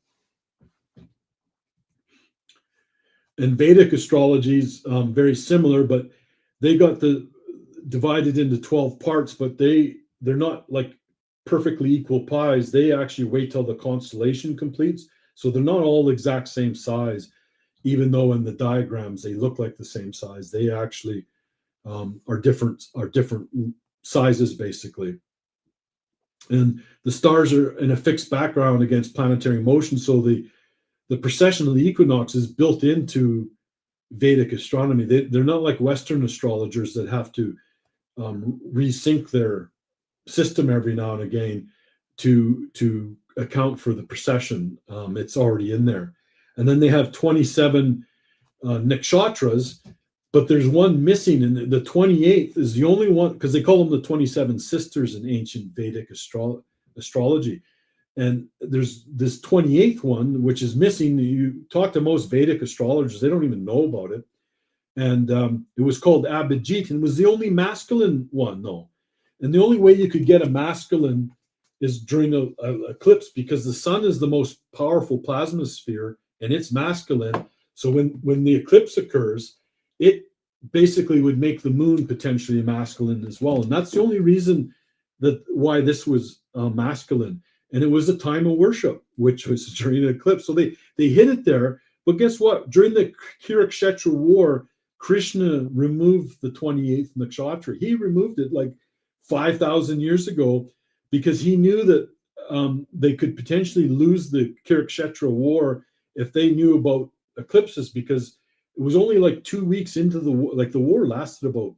And Vedic astrology is very similar, but they got divided into 12 parts, but they're not like perfectly equal pies. They actually wait till the constellation completes, so they're not all the exact same size, even though in the diagrams they look like the same size. They actually are different sizes basically. And the stars are in a fixed background against planetary motion, so the precession of the equinox is built into Vedic astronomy. They're not like Western astrologers that have to resync their system every now and again to account for the precession. It's already in there. And then they have 27 nakshatras, but there's one missing, and the 28th is the only one, because they call them the 27 sisters in ancient Vedic astrology. And there's this 28th one, which is missing. You talk to most Vedic astrologers, they don't even know about it. And it was called Abhijit, and it was the only masculine one, though. And the only way you could get a masculine is during a eclipse, because the sun is the most powerful plasma sphere, and it's masculine. So when the eclipse occurs, it basically would make the moon potentially masculine as well. And that's the only reason why this was masculine. And it was a time of worship, which was during an eclipse. So they hid it there. But guess what? During the Kurukshetra war, Krishna removed the 28th nakshatra. He removed it like 5,000 years ago because he knew that they could potentially lose the Kurukshetra war if they knew about eclipses, because it was only like 2 weeks into the war. Like the war lasted about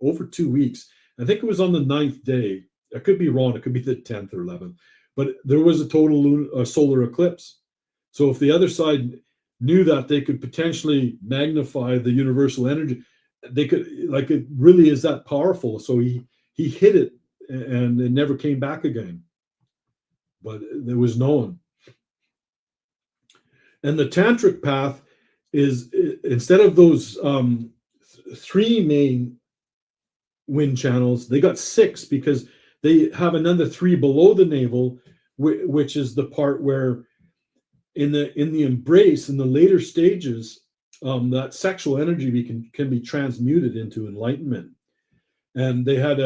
over 2 weeks. I think it was on the 9th day. I could be wrong. It could be the 10th or 11th. But there was a total solar eclipse. So if the other side knew that, they could potentially magnify the universal energy. They could, like, it really is that powerful. So he hid it, and it never came back again. But it was known. And the tantric path is, instead of those 3 main wind channels, they got 6, because they have another 3 below the navel, which is the part where in the embrace, in the later stages, that sexual energy can be transmuted into enlightenment. And they had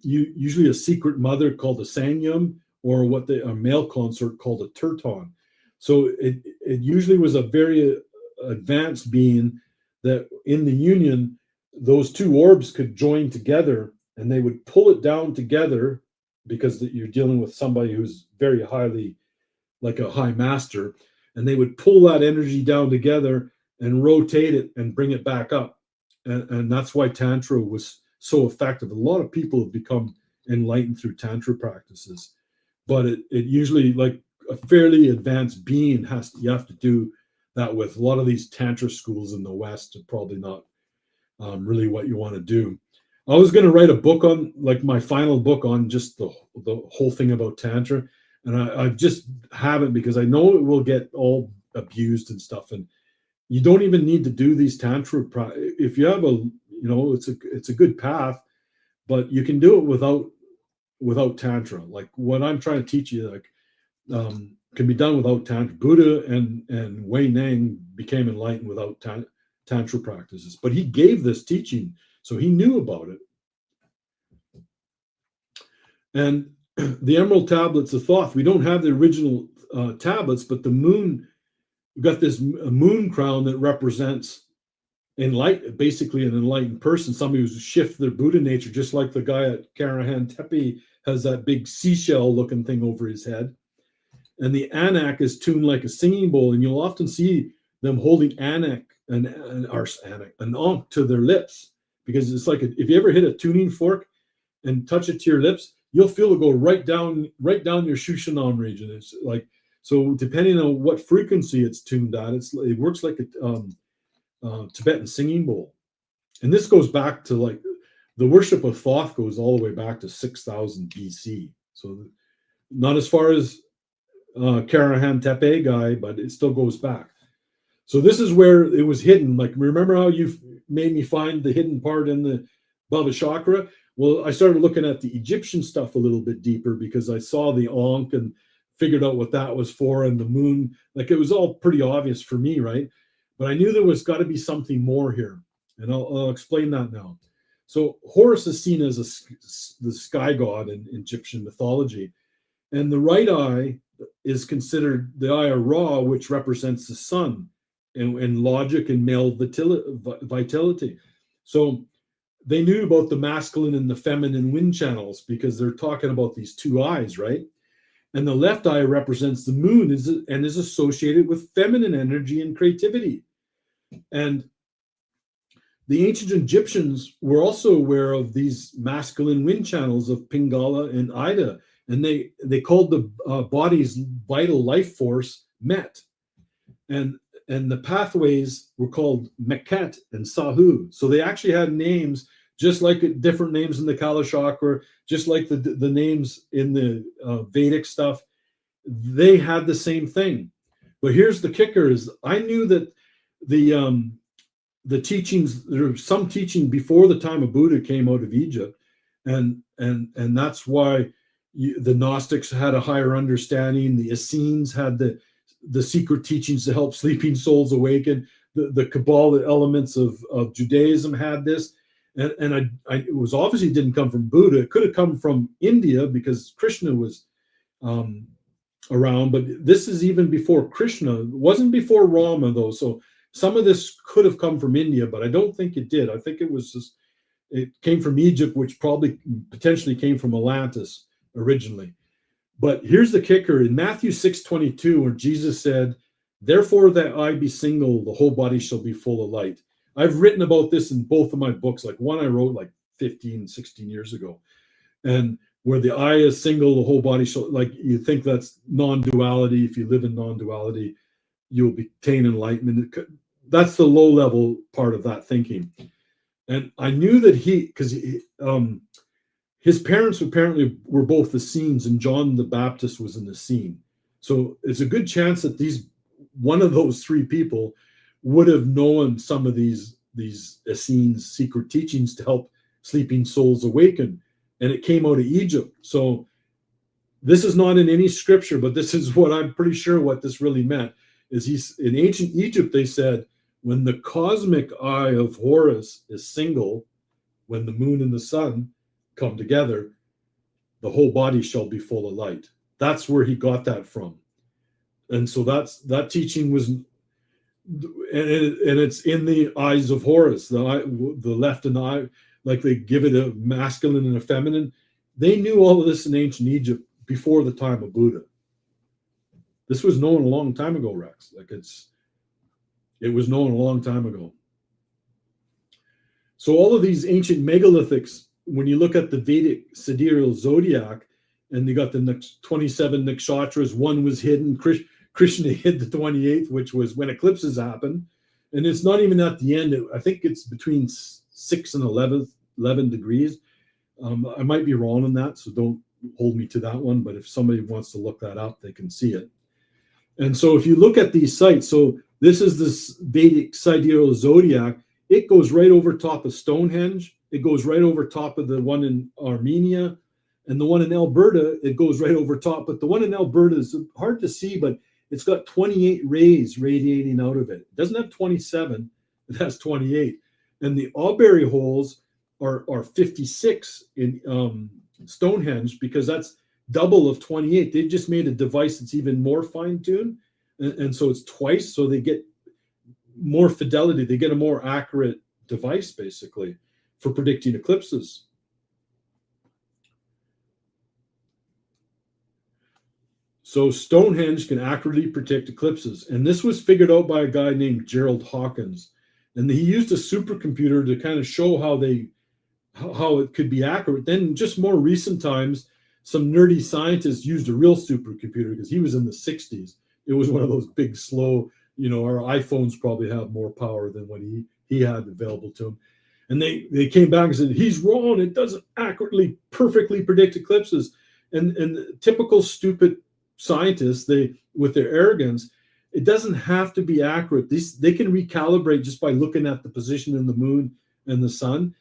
usually a secret mother called a Sanyam, or a male consort called a Turton. So it usually was a very advanced being that in the union, those 2 orbs could join together, and they would pull it down together, because you're dealing with somebody who's very highly, like a high master, and they would pull that energy down together and rotate it and bring it back up. And that's why Tantra was so effective. A lot of people have become enlightened through Tantra practices, but it usually, like a fairly advanced being, you have to do that with. A lot of these Tantra schools in the West are probably not really what you want to do. I was going to write a book on, like, my final book on just the whole thing about Tantra, and I just haven't, because I know it will get all abused and stuff. And you don't even need to do these tantra. If you have it's a good path, but you can do it without tantra. Like what I'm trying to teach you, like can be done without tantra. Buddha and Wei Nang became enlightened without tantra practices, but he gave this teaching, so he knew about it. And the Emerald Tablets of Thoth, we don't have the original tablets, but the moon, we've got this moon crown that represents basically an enlightened person, somebody who's shifted their Buddha nature, just like the guy at Karahan Tepe has that big seashell looking thing over his head. And the anak is tuned like a singing bowl, and you'll often see them holding anak and ankh to their lips, because it's like if you ever hit a tuning fork and touch it to your lips, you'll feel it go right down your Shushanam region. It's like, so depending on what frequency it's tuned at, it works like a Tibetan singing bowl. And this goes back to, like, the worship of Thoth goes all the way back to 6000 BC. So not as far as Karahan Tepe guy, but it still goes back. So this is where it was hidden. Like, remember how you made me find the hidden part in the Bava Chakra? Well, I started looking at the Egyptian stuff a little bit deeper, because I saw the Ankh and figured out what that was for, and the moon. Like, it was all pretty obvious for me, right? But I knew there was got to be something more here, and I'll explain that now. So Horus is seen as the sky god in Egyptian mythology, and the right eye is considered the eye of Ra, which represents the sun and logic and male vitality. So they knew about the masculine and the feminine wind channels, because they're talking about these two eyes, right? And the left eye represents the moon and is associated with feminine energy and creativity. And the ancient Egyptians were also aware of these masculine wind channels of Pingala and Ida, and they called the body's vital life force Met. And the pathways were called Meket and Sahu. So they actually had names, just like different names in the Kalachakra, just like the names in the Vedic stuff. They had the same thing. But here's the kicker: is I knew that the teachings, there was some teaching before the time of Buddha came out of Egypt, and that's why the Gnostics had a higher understanding. The Essenes had the secret teachings to help sleeping souls awaken. The Kabbalah, the elements of Judaism had this, and it was obviously didn't come from Buddha. It could have come from India, because Krishna was around, but this is even before Krishna. It wasn't before Rama, though, so some of this could have come from India, but I don't think it did. I think it came from Egypt, which probably potentially came from Atlantis originally. But here's the kicker: in Matthew 6:22, where Jesus said, "Therefore that I be single, the whole body shall be full of light." I've written about this in both of my books, like one I wrote like 15, 16 years ago. And where the eye is single, the whole body shall, like, you think that's non-duality. If you live in non-duality, you'll obtain enlightenment. That's the low-level part of that thinking. And I knew that because his parents apparently were both Essenes, and John the Baptist was an Essene. So it's a good chance that one of those three people would have known some of these Essenes' secret teachings to help sleeping souls awaken. And it came out of Egypt. So this is not in any scripture, but this is what I'm pretty sure what this really meant. Is in ancient Egypt, they said, when the cosmic eye of Horus is single, when the moon and the sun come together, the whole body shall be full of light. That's where he got that from. And so that teaching was, and it's in the eyes of Horus, the left and the eye, like they give it a masculine and a feminine. They knew all of this in ancient Egypt before the time of Buddha. This was known a long time ago, Rex. Like it was known a long time ago. So all of these ancient megalithics, when you look at the Vedic sidereal zodiac, and you got the 27 nakshatras, one was hidden. Krishna hid the 28th, which was when eclipses happen. And it's not even at the end. I think it's between 6 and 11 degrees. I might be wrong on that, so hold me to that one, but if somebody wants to look that up, they can see it. And so if you look at these sites, so this is this Vedic sidereal zodiac. It goes right over top of Stonehenge. It goes right over top of the one in Armenia. And the one in Alberta, it goes right over top. But the one in Alberta is hard to see, but it's got 28 rays radiating out of it. It doesn't have 27, it has 28. And the Auberry holes are 56 in Stonehenge, because that's double of 28. They've just made a device that's even more fine-tuned. And so it's twice, so they get more fidelity. They get a more accurate device, basically, for predicting eclipses. So Stonehenge can accurately predict eclipses. And this was figured out by a guy named Gerald Hawkins. And he used a supercomputer to kind of show how it could be accurate. Then just more recent times, some nerdy scientists used a real supercomputer, because he was in the 60s. It was one of those big, slow, our iPhones probably have more power than what he had available to him. And they came back and said, he's wrong. It doesn't accurately, perfectly predict eclipses. And typical stupid scientists, with their arrogance, it doesn't have to be accurate. They can recalibrate just by looking at the position of the moon and the sun.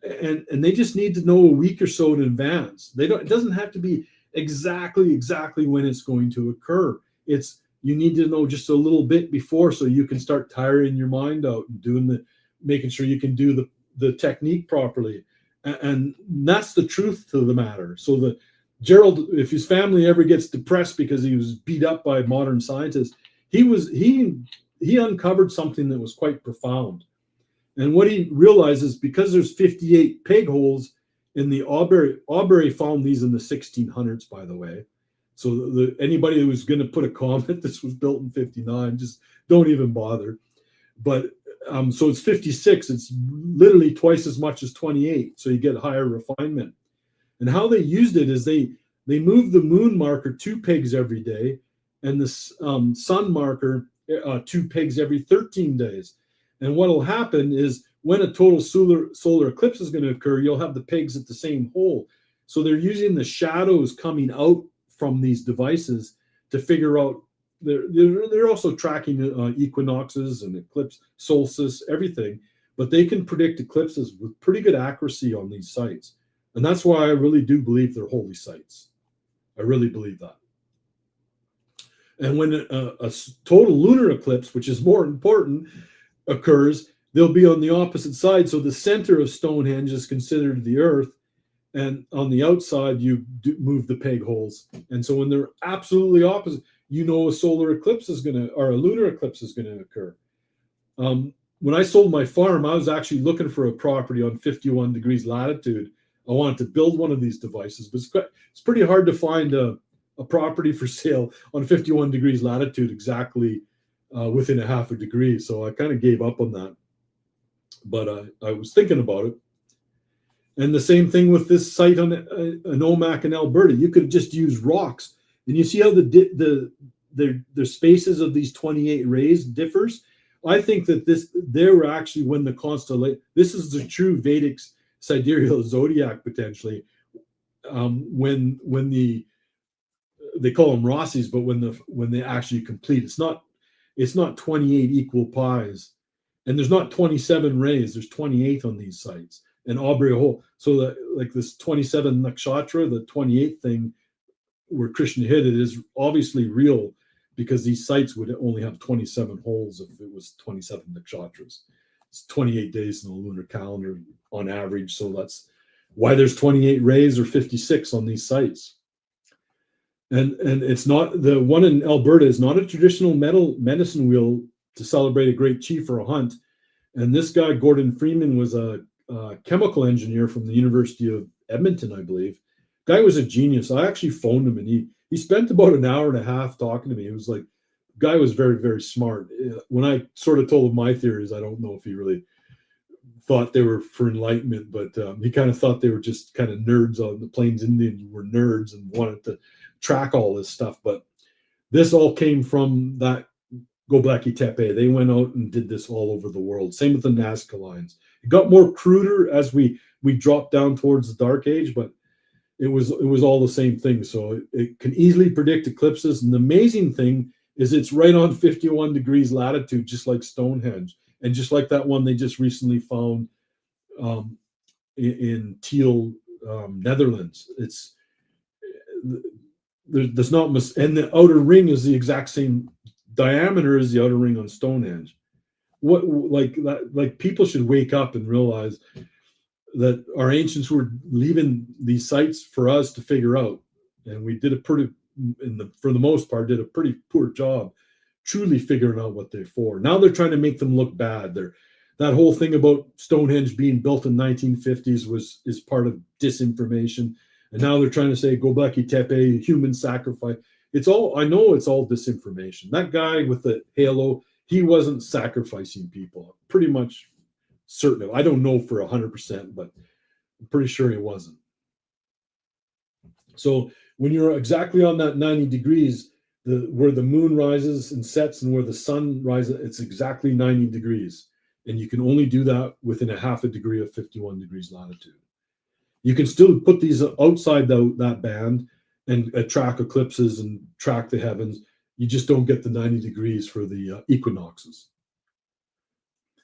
And they just need to know a week or so in advance. It doesn't have to be exactly when it's going to occur. You need to know just a little bit before, so you can start tiring your mind out and making sure you can do the technique properly. And that's the truth to the matter. So Gerald, if his family ever gets depressed because he was beat up by modern scientists, he uncovered something that was quite profound. And what he realized is, because there's 58 peg holes in the Auberry found these in the 1600s, by the way. So anybody who's going to put a comment, this was built in 59, just don't even bother. But so it's 56. It's literally twice as much as 28. So you get higher refinement. And how they used it is they moved the moon marker 2 pegs every day, and the sun marker 2 pegs every 13 days. And what will happen is, when a total solar eclipse is going to occur, you'll have the pegs at the same hole. So they're using the shadows coming out from these devices to figure out. They're also tracking equinoxes and eclipse, solstice, everything. But they can predict eclipses with pretty good accuracy on these sites. And that's why I really do believe they're holy sites. I really believe that. And when a total lunar eclipse, which is more important, occurs, they'll be on the opposite side. So the center of Stonehenge is considered the Earth, and on the outside you move the peg holes. And so when they're absolutely opposite, a solar eclipse or a lunar eclipse is going to occur. When I sold my farm, I was actually looking for a property on 51 degrees latitude. I wanted to build one of these devices, but it's pretty hard to find a property for sale on 51 degrees latitude exactly within a half a degree. So I kind of gave up on that. But I was thinking about it. And the same thing with this site on an Omak in Alberta. You could just use rocks. And you see how the spaces of these 28 rays differs? I think that they were actually when the constellation, this is the true Vedic sidereal zodiac potentially, when they call them Rossis, but when they actually complete, it's not 28 equal pies, and there's not 27 rays, there's 28 on these sites, and Aubrey hole. So that, like this 27 nakshatra, the 28th thing where Krishna hit it, is obviously real, because these sites would only have 27 holes if it was 27 nakshatras. It's 28 days in the lunar calendar on average, so that's why there's 28 rays or 56 on these sites. And it's not, the one in Alberta is not a traditional medicine wheel to celebrate a great chief or a hunt. And this guy, Gordon Freeman, was a chemical engineer from the University of Edmonton, I believe. Guy was a genius. I actually phoned him, and he spent about an hour and a half talking to me. It was like, guy was very, very smart. When I sort of told him my theories, I don't know if he really thought they were for enlightenment, but he kind of thought they were just kind of nerds on the Plains Indian were nerds and wanted to track all this stuff. But this all came from that Göbekli Tepe. They went out and did this all over the world. Same with the Nazca lines. It got more cruder as we dropped down towards the Dark Age, but it was all the same thing. So it can easily predict eclipses. And the amazing thing is it's right on 51 degrees latitude, just like Stonehenge, and just like that one they just recently found in Tiel, Netherlands. It's there's not much, and the outer ring is the exact same diameter as the outer ring on Stonehenge. What like people should wake up and realize that our ancients were leaving these sites for us to figure out, and we did a pretty, for the most part, did a pretty poor job truly figuring out what they're for. Now they're trying to make them look bad. That whole thing about Stonehenge being built in 1950s is part of disinformation, and now they're trying to say Göbekli Tepe, human sacrifice. I know it's all disinformation. That guy with the halo, he wasn't sacrificing people. Pretty much certain. I don't know for 100%, but I'm pretty sure he wasn't. So when you're exactly on that 90 degrees, where the moon rises and sets and where the sun rises, it's exactly 90 degrees. And you can only do that within a half a degree of 51 degrees latitude. You can still put these outside that band and track eclipses and track the heavens. You just don't get the 90 degrees for the equinoxes.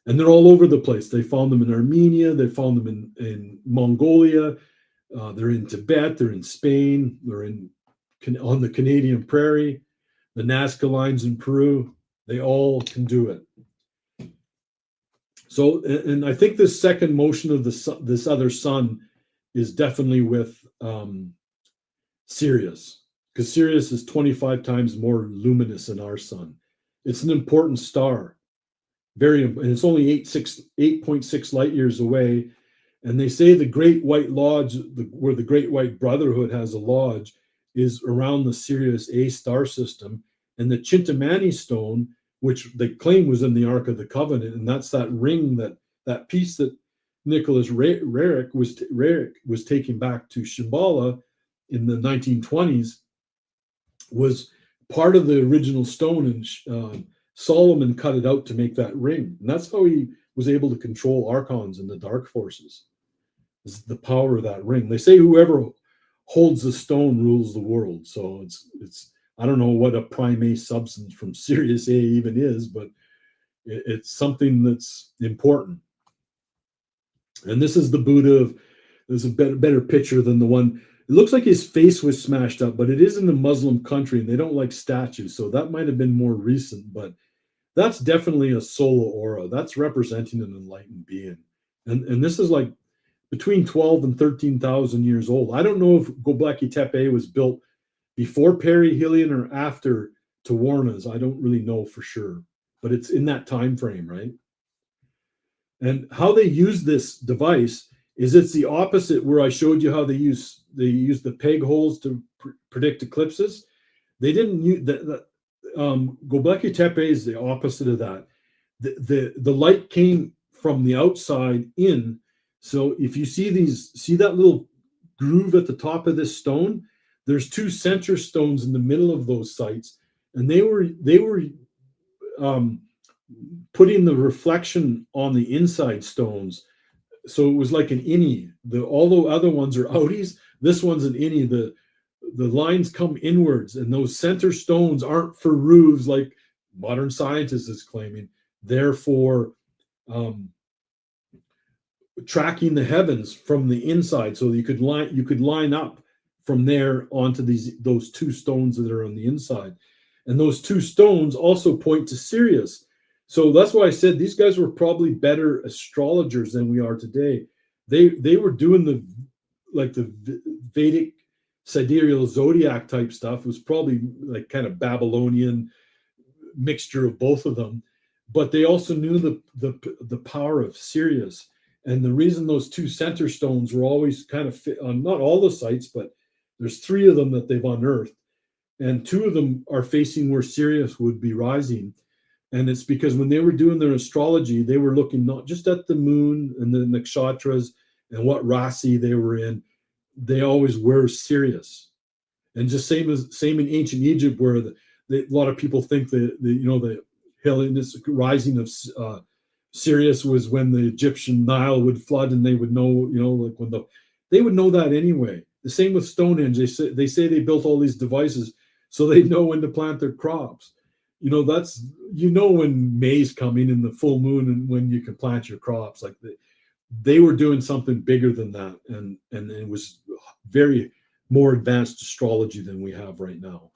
And they're all over the place. They found them in Armenia. They found them in Mongolia. They're in Tibet. They're in Spain. They're on the Canadian prairie. The Nazca lines in Peru. They all can do it. So, and I think this second motion of this other sun is definitely with Sirius, because Sirius is 25 times more luminous than our sun. It's an important star. And it's only 8.6 light years away. And they say the Great White Lodge, where the Great White Brotherhood has a lodge, is around the Sirius A star system. And the Chintamani stone, which they claim was in the Ark of the Covenant, and that's that ring, that piece that Nicholas Roerich was taking back to Shambhala in the 1920s, was part of the original stone, and Solomon cut it out to make that ring. And that's how he was able to control Archons and the dark forces, is the power of that ring. They say whoever holds the stone rules the world. So it's I don't know what a primate substance from Sirius A even is, but it's something that's important. And this is the Buddha. There's a better picture than the one. It looks like his face was smashed up, but it is in a Muslim country and they don't like statues. So that might have been more recent, but that's definitely a solar aura. That's representing an enlightened being. And this is like between 12 and 13,000 years old. I don't know if Göbekli Tepe was built before perihelion or after Tawarnas. I don't really know for sure, but it's in that time frame, right? And how they use this device is it's the opposite where I showed you how they use the peg holes to predict eclipses. They didn't use that. Göbekli Tepe is the opposite of that. The light came from the outside in. So if you see that little groove at the top of this stone, there's two center stones in the middle of those sites, and they were putting the reflection on the inside stones. So it was like an innie. All the other ones are outies. This one's an innie. The lines come inwards, and those center stones aren't for roofs like modern scientists is claiming. They're for tracking the heavens from the inside, so you could line up from there onto those two stones that are on the inside. And those two stones also point to Sirius. So that's why I said these guys were probably better astrologers than we are today. They were doing the Vedic sidereal zodiac type stuff. It was probably like kind of Babylonian mixture of both of them. But they also knew the power of Sirius. And the reason those two center stones were always kind of fit on not all the sites, but there's 3 of them that they've unearthed. And 2 of them are facing where Sirius would be rising. And it's because when they were doing their astrology, they were looking not just at the moon and the nakshatras and what rasi they were in. They always were Sirius. And just same in ancient Egypt, where a lot of people think the Hellenistic rising of Sirius was when the Egyptian Nile would flood, and they would know, like when they would know that anyway. The same with Stonehenge. They say they built all these devices so they know when to plant their crops. That's when May's coming and the full moon and when you can plant your crops. Like they were doing something bigger than that, and it was very more advanced astrology than we have right now.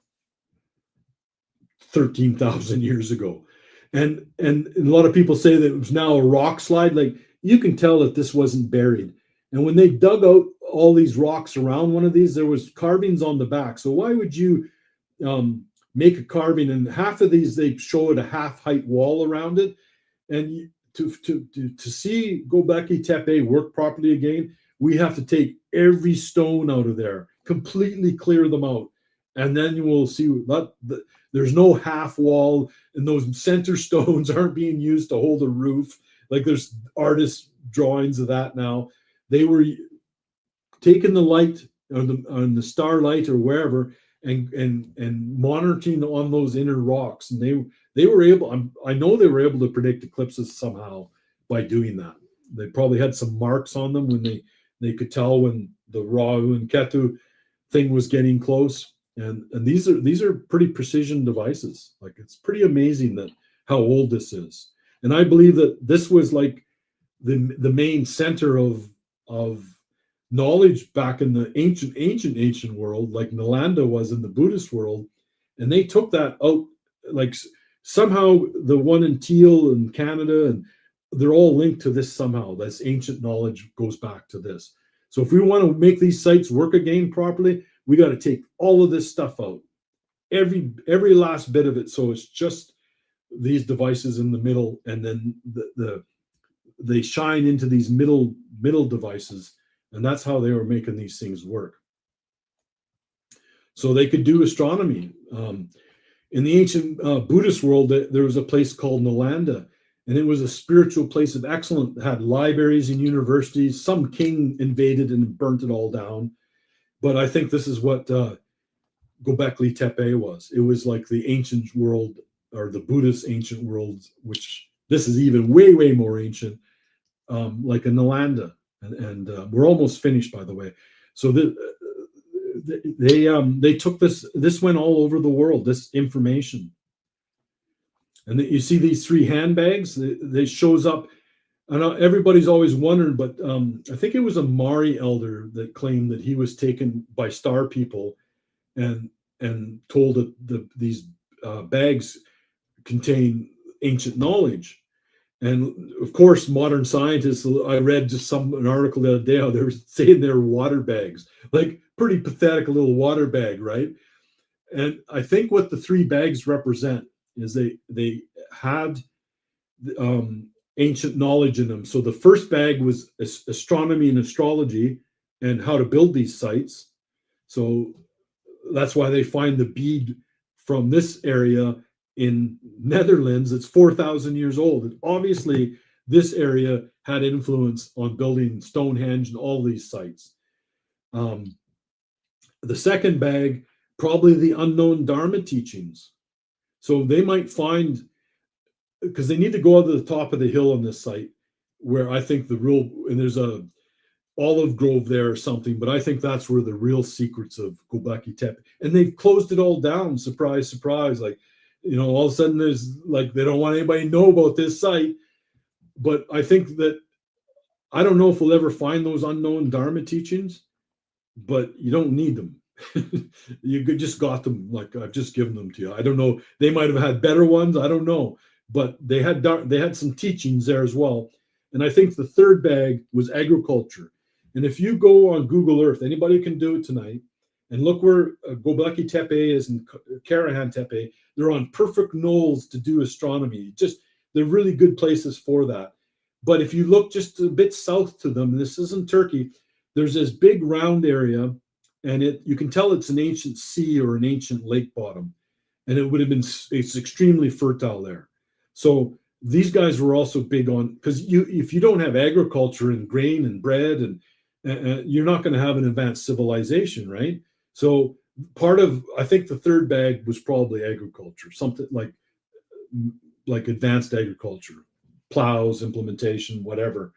13,000 years ago. And a lot of people say that it was now a rock slide. Like, you can tell that this wasn't buried. And when they dug out all these rocks around one of these, there was carvings on the back. So why would you make a carving? And half of these, they show it a half height wall around it. And to see Göbekli Tepe work properly again, we have to take every stone out of there, completely clear them out. And then you will see that there's no half wall, and those center stones aren't being used to hold a roof. Like, there's artist drawings of that now. They were taking the light on the starlight or wherever and monitoring on those inner rocks. And they were able, I know they were able to predict eclipses somehow by doing that. They probably had some marks on them when they could tell when the Rahu and Ketu thing was getting close. And these are pretty precision devices. Like, it's pretty amazing that how old this is. And I believe that this was like the main center of knowledge back in the ancient world, like Nalanda was in the Buddhist world. And they took that out, like somehow the one in Teal in Canada, and they're all linked to this somehow. This ancient knowledge goes back to this. So if we want to make these sites work again properly, we got to take all of this stuff out, every last bit of it. So it's just these devices in the middle, and then they shine into these middle devices, and that's how they were making these things work. So they could do astronomy. In the ancient Buddhist world, there was a place called Nalanda, and it was a spiritual place of excellence. It had libraries and universities. Some king invaded and burnt it all down. But I think this is what Göbekli Tepe was. It was like the ancient world, or the Buddhist ancient world, which this is even way, way more ancient, like a Nalanda. And we're almost finished, by the way. So they took this went all over the world, this information. And you see these 3 handbags, they shows up. I know everybody's always wondering, but I think it was a Mari elder that claimed that he was taken by star people and told that these bags contain ancient knowledge. And of course, modern scientists, I read just an article the other day how they were saying they're water bags, like pretty pathetic little water bag, right? And I think what the 3 bags represent is they had ancient knowledge in them. So the first bag was astronomy and astrology and how to build these sites. So that's why they find the bead from this area in Netherlands. It's 4,000 years old. And obviously this area had influence on building Stonehenge and all these sites. The second bag, probably the unknown Dharma teachings. So they might find, because they need to go out to the top of the hill on this site, where I think and there's a olive grove there or something, but I think that's where the real secrets of Göbekli Tepe, and they've closed it all down. Surprise, surprise. Like, all of a sudden there's like, they don't want anybody to know about this site. But I think that, I don't know if we'll ever find those unknown Dharma teachings, but you don't need them. You could just got them, like I've just given them to you. I don't know. They might have had better ones. I don't know. But they had some teachings there as well. And I think the third bag was agriculture. And if you go on Google Earth, anybody can do it tonight, and look where Göbekli Tepe is and Karahan Tepe. They're on perfect knolls to do astronomy. They're really good places for that. But if you look just a bit south to them, this isn't Turkey, there's this big round area, and you can tell it's an ancient sea or an ancient lake bottom. And it's extremely fertile there. So these guys were also big on, because if you don't have agriculture and grain and bread, and you're not going to have an advanced civilization, right? So I think the third bag was probably agriculture, something like advanced agriculture, plows, implementation, whatever.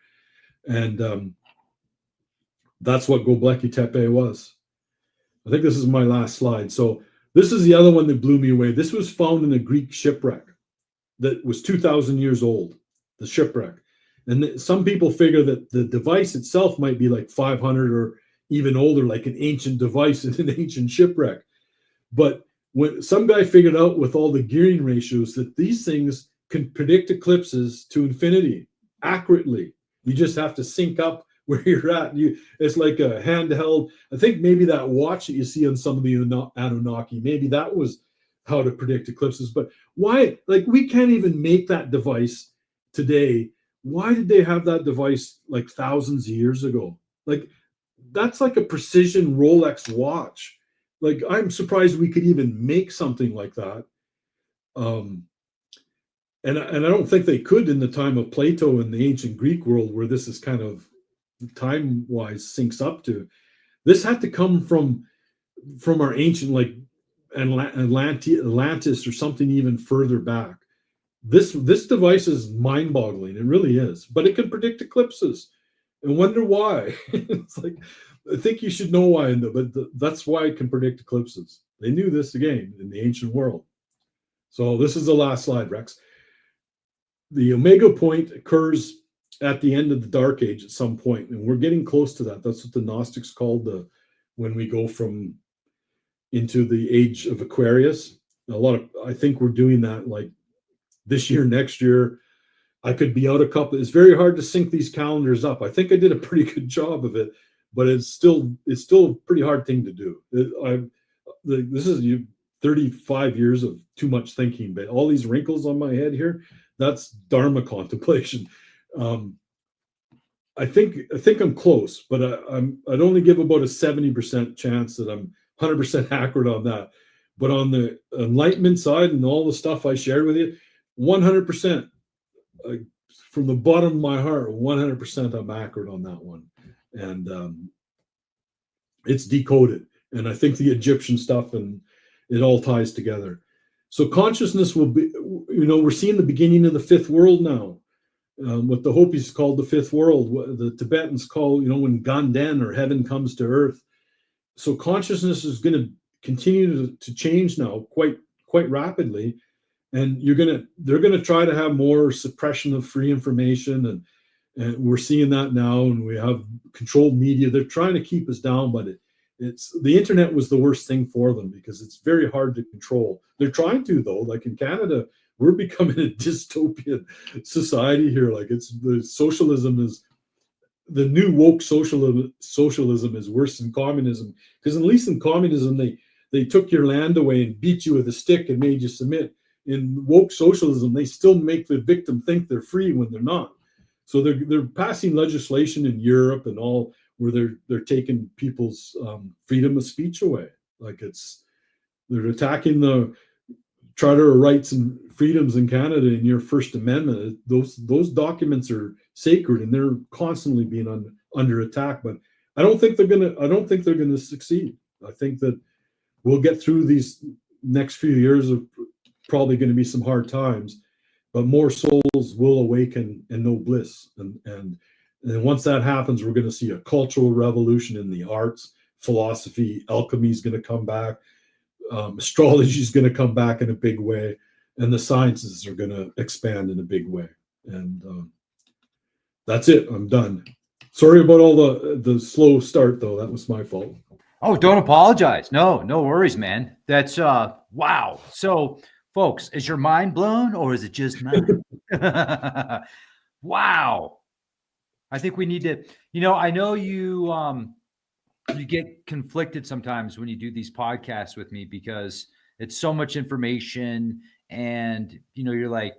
And that's what Göbekli Tepe was. I think this is my last slide. So this is the other one that blew me away. This was found in a Greek shipwreck that was 2,000 years old, the shipwreck. And some people figure that the device itself might be like 500 or even older, like an ancient device in an ancient shipwreck. But when some guy figured out with all the gearing ratios that these things can predict eclipses to infinity accurately. You just have to sync up where you're at. It's like a handheld. I think maybe that watch that you see on some of the Anunnaki, maybe that was how to predict eclipses. But why? Like, we can't even make that device today. Why did they have that device like thousands of years ago? Like, that's like a precision Rolex watch. Like, I'm surprised we could even make something like that. And I don't think they could in the time of Plato in the ancient Greek world, where this is kind of time-wise syncs up to. This had to come from our ancient, like Atlantis or something even further back. This device is mind-boggling. It really is. But it can predict eclipses. And wonder why. It's like, I think you should know why, but that's why it can predict eclipses. They knew this again in the ancient world. So this is the last slide, Rex. The Omega point occurs at the end of the Dark Age at some point, and we're getting close to that. That's what the Gnostics called when we go from into the age of Aquarius. I think we're doing that like this year, next year. I could be out a couple. It's very hard to sync these calendars up. I think I did a pretty good job of it, but it's still a pretty hard thing to do. This is 35 years of too much thinking, but all these wrinkles on my head here, that's Dharma contemplation. I think I'm close, but I'd only give about a 70% chance that I'm 100% accurate on that. But on the enlightenment side and all the stuff I shared with you, 100%. From the bottom of my heart, 100% I'm accurate on that one. And it's decoded. And I think the Egyptian stuff, and it all ties together. So consciousness will be, we're seeing the beginning of the fifth world now. What the Hopis called the fifth world, what the Tibetans call, when Ganden, or heaven comes to earth. So consciousness is going to continue to change now quite rapidly. And they're going to try to have more suppression of free information. And we're seeing that now, and we have controlled media. They're trying to keep us down, but the internet was the worst thing for them because it's very hard to control. They're trying to, though. Like in Canada, we're becoming a dystopian society here. Like the new woke socialism is worse than communism, because at least in communism they took your land away and beat you with a stick and made you submit. In woke socialism, they still make the victim think they're free when they're not. So they're passing legislation in Europe and all where they're taking people's freedom of speech away. Like they're attacking the Charter of Rights and Freedoms in Canada in your First Amendment. Those documents are sacred, and they're constantly being under attack. But I don't think they're gonna succeed. I think that we'll get through these next few years of probably going to be some hard times, but more souls will awaken and know bliss. And once that happens, we're going to see a cultural revolution in the arts, philosophy, alchemy is going to come back, astrology is going to come back in a big way, and the sciences are going to expand in a big way. And that's it. I'm done. Sorry about all the slow start, though. That was my fault. Oh, don't apologize. No worries, man. That's wow. So, folks, is your mind blown, or is it just mine? Wow. I think we need to, I know you get conflicted sometimes when you do these podcasts with me, because it's so much information, and you're like,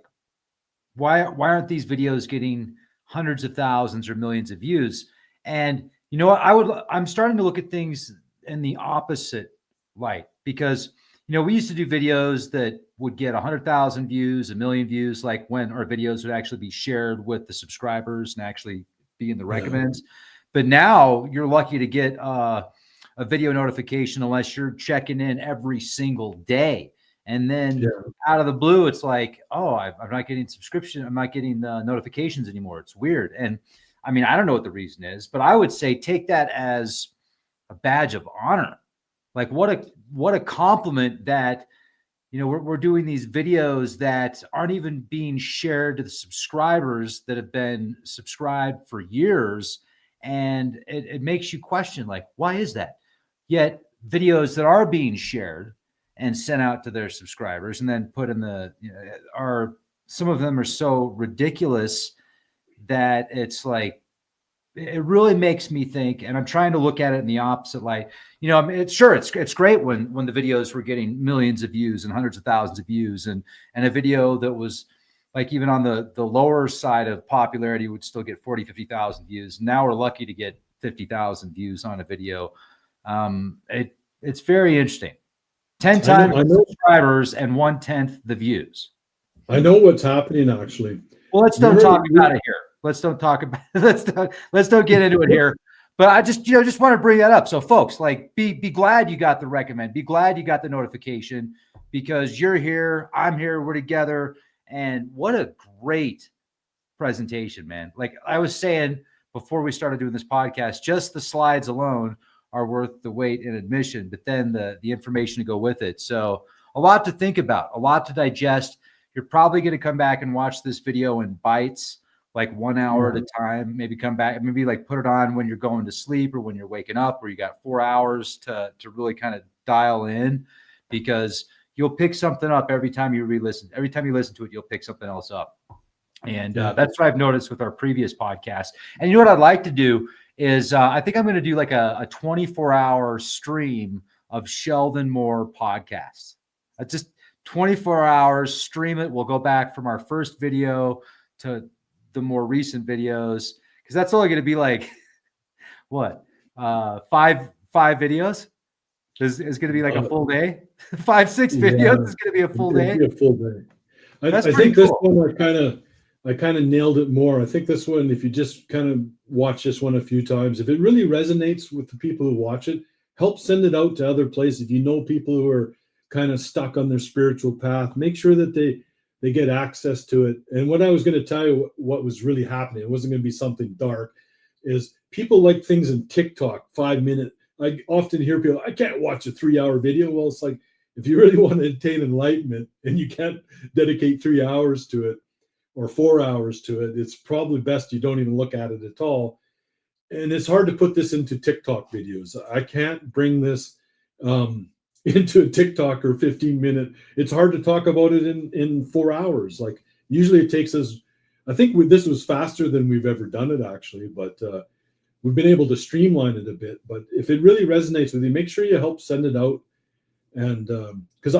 why aren't these videos getting hundreds of thousands or millions of views? And I'm starting to look at things in the opposite light, because we used to do videos that would get 100,000 views, 1 million views, like when our videos would actually be shared with the subscribers and actually be in the recommends. But now you're lucky to get a video notification unless you're checking in every single day. And then out of the blue, it's like, oh, I'm not getting subscription. I'm not getting the notifications anymore. It's weird. And I mean, I don't know what the reason is, but I would say take that as a badge of honor, Like what a compliment that, you know, we're doing these videos that aren't even being shared to the subscribers that have been subscribed for years. And it makes you question, like, why is that? Yet videos that are being shared and sent out to their subscribers and then put in the, you know, some of them are so ridiculous that it's like, it really makes me think, and I'm trying to look at it in the opposite light. You know, I mean, it's great when the videos were getting millions of views and hundreds of thousands of views, and a video that was like even on the lower side of popularity would still get 40, 50,000 views. Now we're lucky to get 50,000 views on a video. It's very interesting. 10 times the subscribers and 1/10 the views. I know what's happening actually. Well, let's don't talk about it here. Let's don't talk about let's don't get into it here. But I just want to bring that up. So folks, like be glad you got the recommend. Be glad you got the notification, because you're here, I'm here, we're together. And what a great presentation, man. Like I was saying before we started doing this podcast, just the slides alone are worth the wait in admission, but then the information to go with it. So a lot to think about, a lot to digest. You're probably going to come back and watch this video in bites, like 1 hour at a time. Maybe come back, maybe like put it on when you're going to sleep or when you're waking up, where you got 4 hours to really kind of dial in, because you'll pick something up every time you re-listen. Every time you listen to it, you'll pick something else up. And that's what I've noticed with our previous podcast. And you know what I'd like to do is I think I'm going to do like a 24-hour stream of Sheldon Moore podcasts. Just 24 hours, stream it. We'll go back from our first video to the more recent videos, because that's only going to be like what, five videos is going to be like a full day. 5-6 videos is going to be a full day. A full day. I think cool. This one I kind of nailed it more. I think this one, if you just kind of watch this one a few times, if it really resonates with the people who watch it, help send it out to other places. If you know people who are kind of stuck on their spiritual path, make sure that they get access to it. And what I was going to tell you, what was really happening, it wasn't going to be something dark, is people like things in TikTok, 5 minute. I often hear people, I can't watch a 3-hour video. Well, it's like, if you really want to attain enlightenment and you can't dedicate 3 hours to it or 4 hours to it, it's probably best you don't even look at it at all. And it's hard to put this into TikTok videos. I can't bring this into a TikTok or 15-minute. It's hard to talk about it in 4 hours. Like usually it takes us, I think this was faster than we've ever done it actually, but we've been able to streamline it a bit. But if it really resonates with you, make sure you help send it out. And because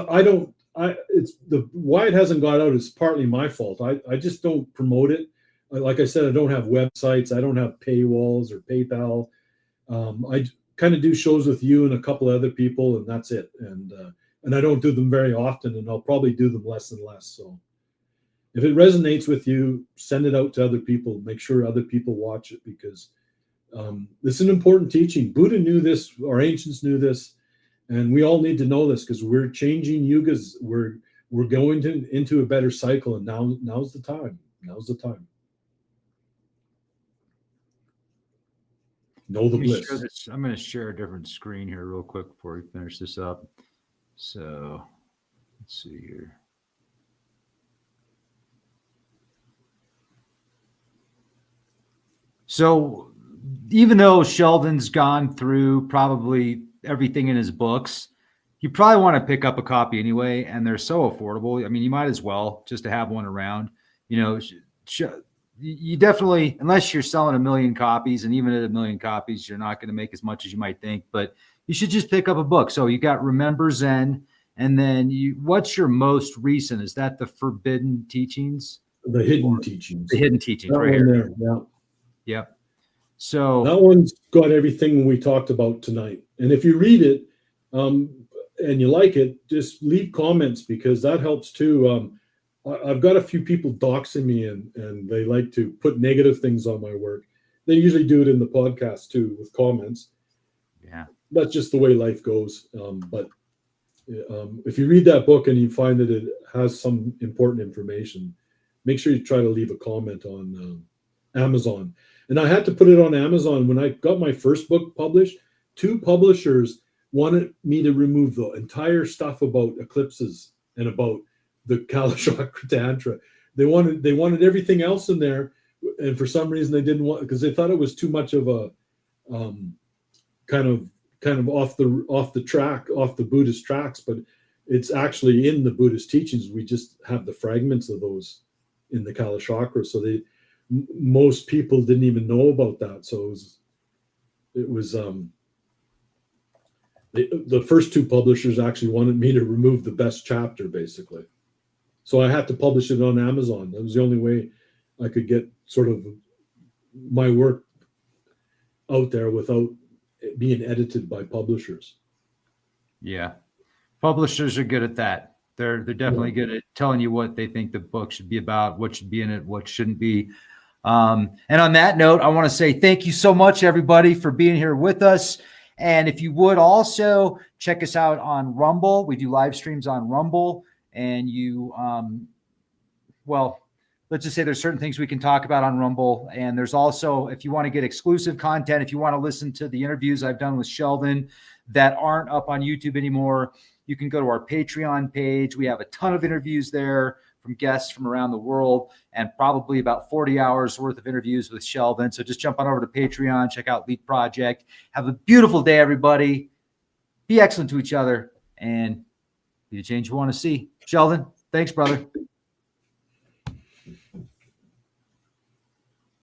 it's why it hasn't got out is partly my fault. I just don't promote it. Like I said, I don't have websites. I don't have paywalls or PayPal. I kind of do shows with you and a couple of other people, and that's it. And I don't do them very often, and I'll probably do them less and less. So if it resonates with you, send it out to other people. Make sure other people watch it, because this is an important teaching. Buddha knew this, our ancients knew this, and we all need to know this, because we're changing yugas. We're going into a better cycle, and now's the time. Now's the time. Know the bliss. I'm going to share a different screen here real quick before we finish this up. So let's see here. So even though Sheldon's gone through probably everything in his books, you probably want to pick up a copy anyway, and they're so affordable. I mean, you might as well just to have one around. You know, you definitely, unless you're selling 1 million copies, and even at 1 million copies, you're not going to make as much as you might think, but you should just pick up a book. So you got Remember Zen, and then what's your most recent? Is that the Forbidden Teachings? The Hidden Teachings. The Hidden Teachings, that right here. There, yeah. Yep. So that one's got everything we talked about tonight. And if you read it and you like it, just leave comments, because that helps too. I've got a few people doxing me, and they like to put negative things on my work. They usually do it in the podcast too with comments. Yeah. That's just the way life goes. But if you read that book and you find that it has some important information, make sure you try to leave a comment on Amazon. And I had to put it on Amazon when I got my first book published. 2 publishers wanted me to remove the entire stuff about eclipses and about the Kalachakra Tantra. They wanted everything else in there, and for some reason they didn't want, because they thought it was too much of a kind of off the Buddhist tracks. But it's actually in the Buddhist teachings. We just have the fragments of those in the Kalachakra. So most people didn't even know about that. So it was the first two publishers actually wanted me to remove the best chapter, basically. So I had to publish it on Amazon. That was the only way I could get sort of my work out there without it being edited by publishers. Yeah. Publishers are good at that. They're definitely good at telling you what they think the book should be about, what should be in it, what shouldn't be. And on that note, I want to say thank you so much, everybody, for being here with us. And if you would also check us out on Rumble. We do live streams on Rumble. And you, well, let's just say there's certain things we can talk about on Rumble. And there's also, if you want to get exclusive content, if you want to listen to the interviews I've done with Sheldon that aren't up on YouTube anymore, you can go to our Patreon page. We have a ton of interviews there from guests from around the world, and probably about 40 hours worth of interviews with Sheldon. So just jump on over to Patreon, check out Leap Project. Have a beautiful day, everybody. Be excellent to each other and be the change you want to see. Sheldon, thanks, brother.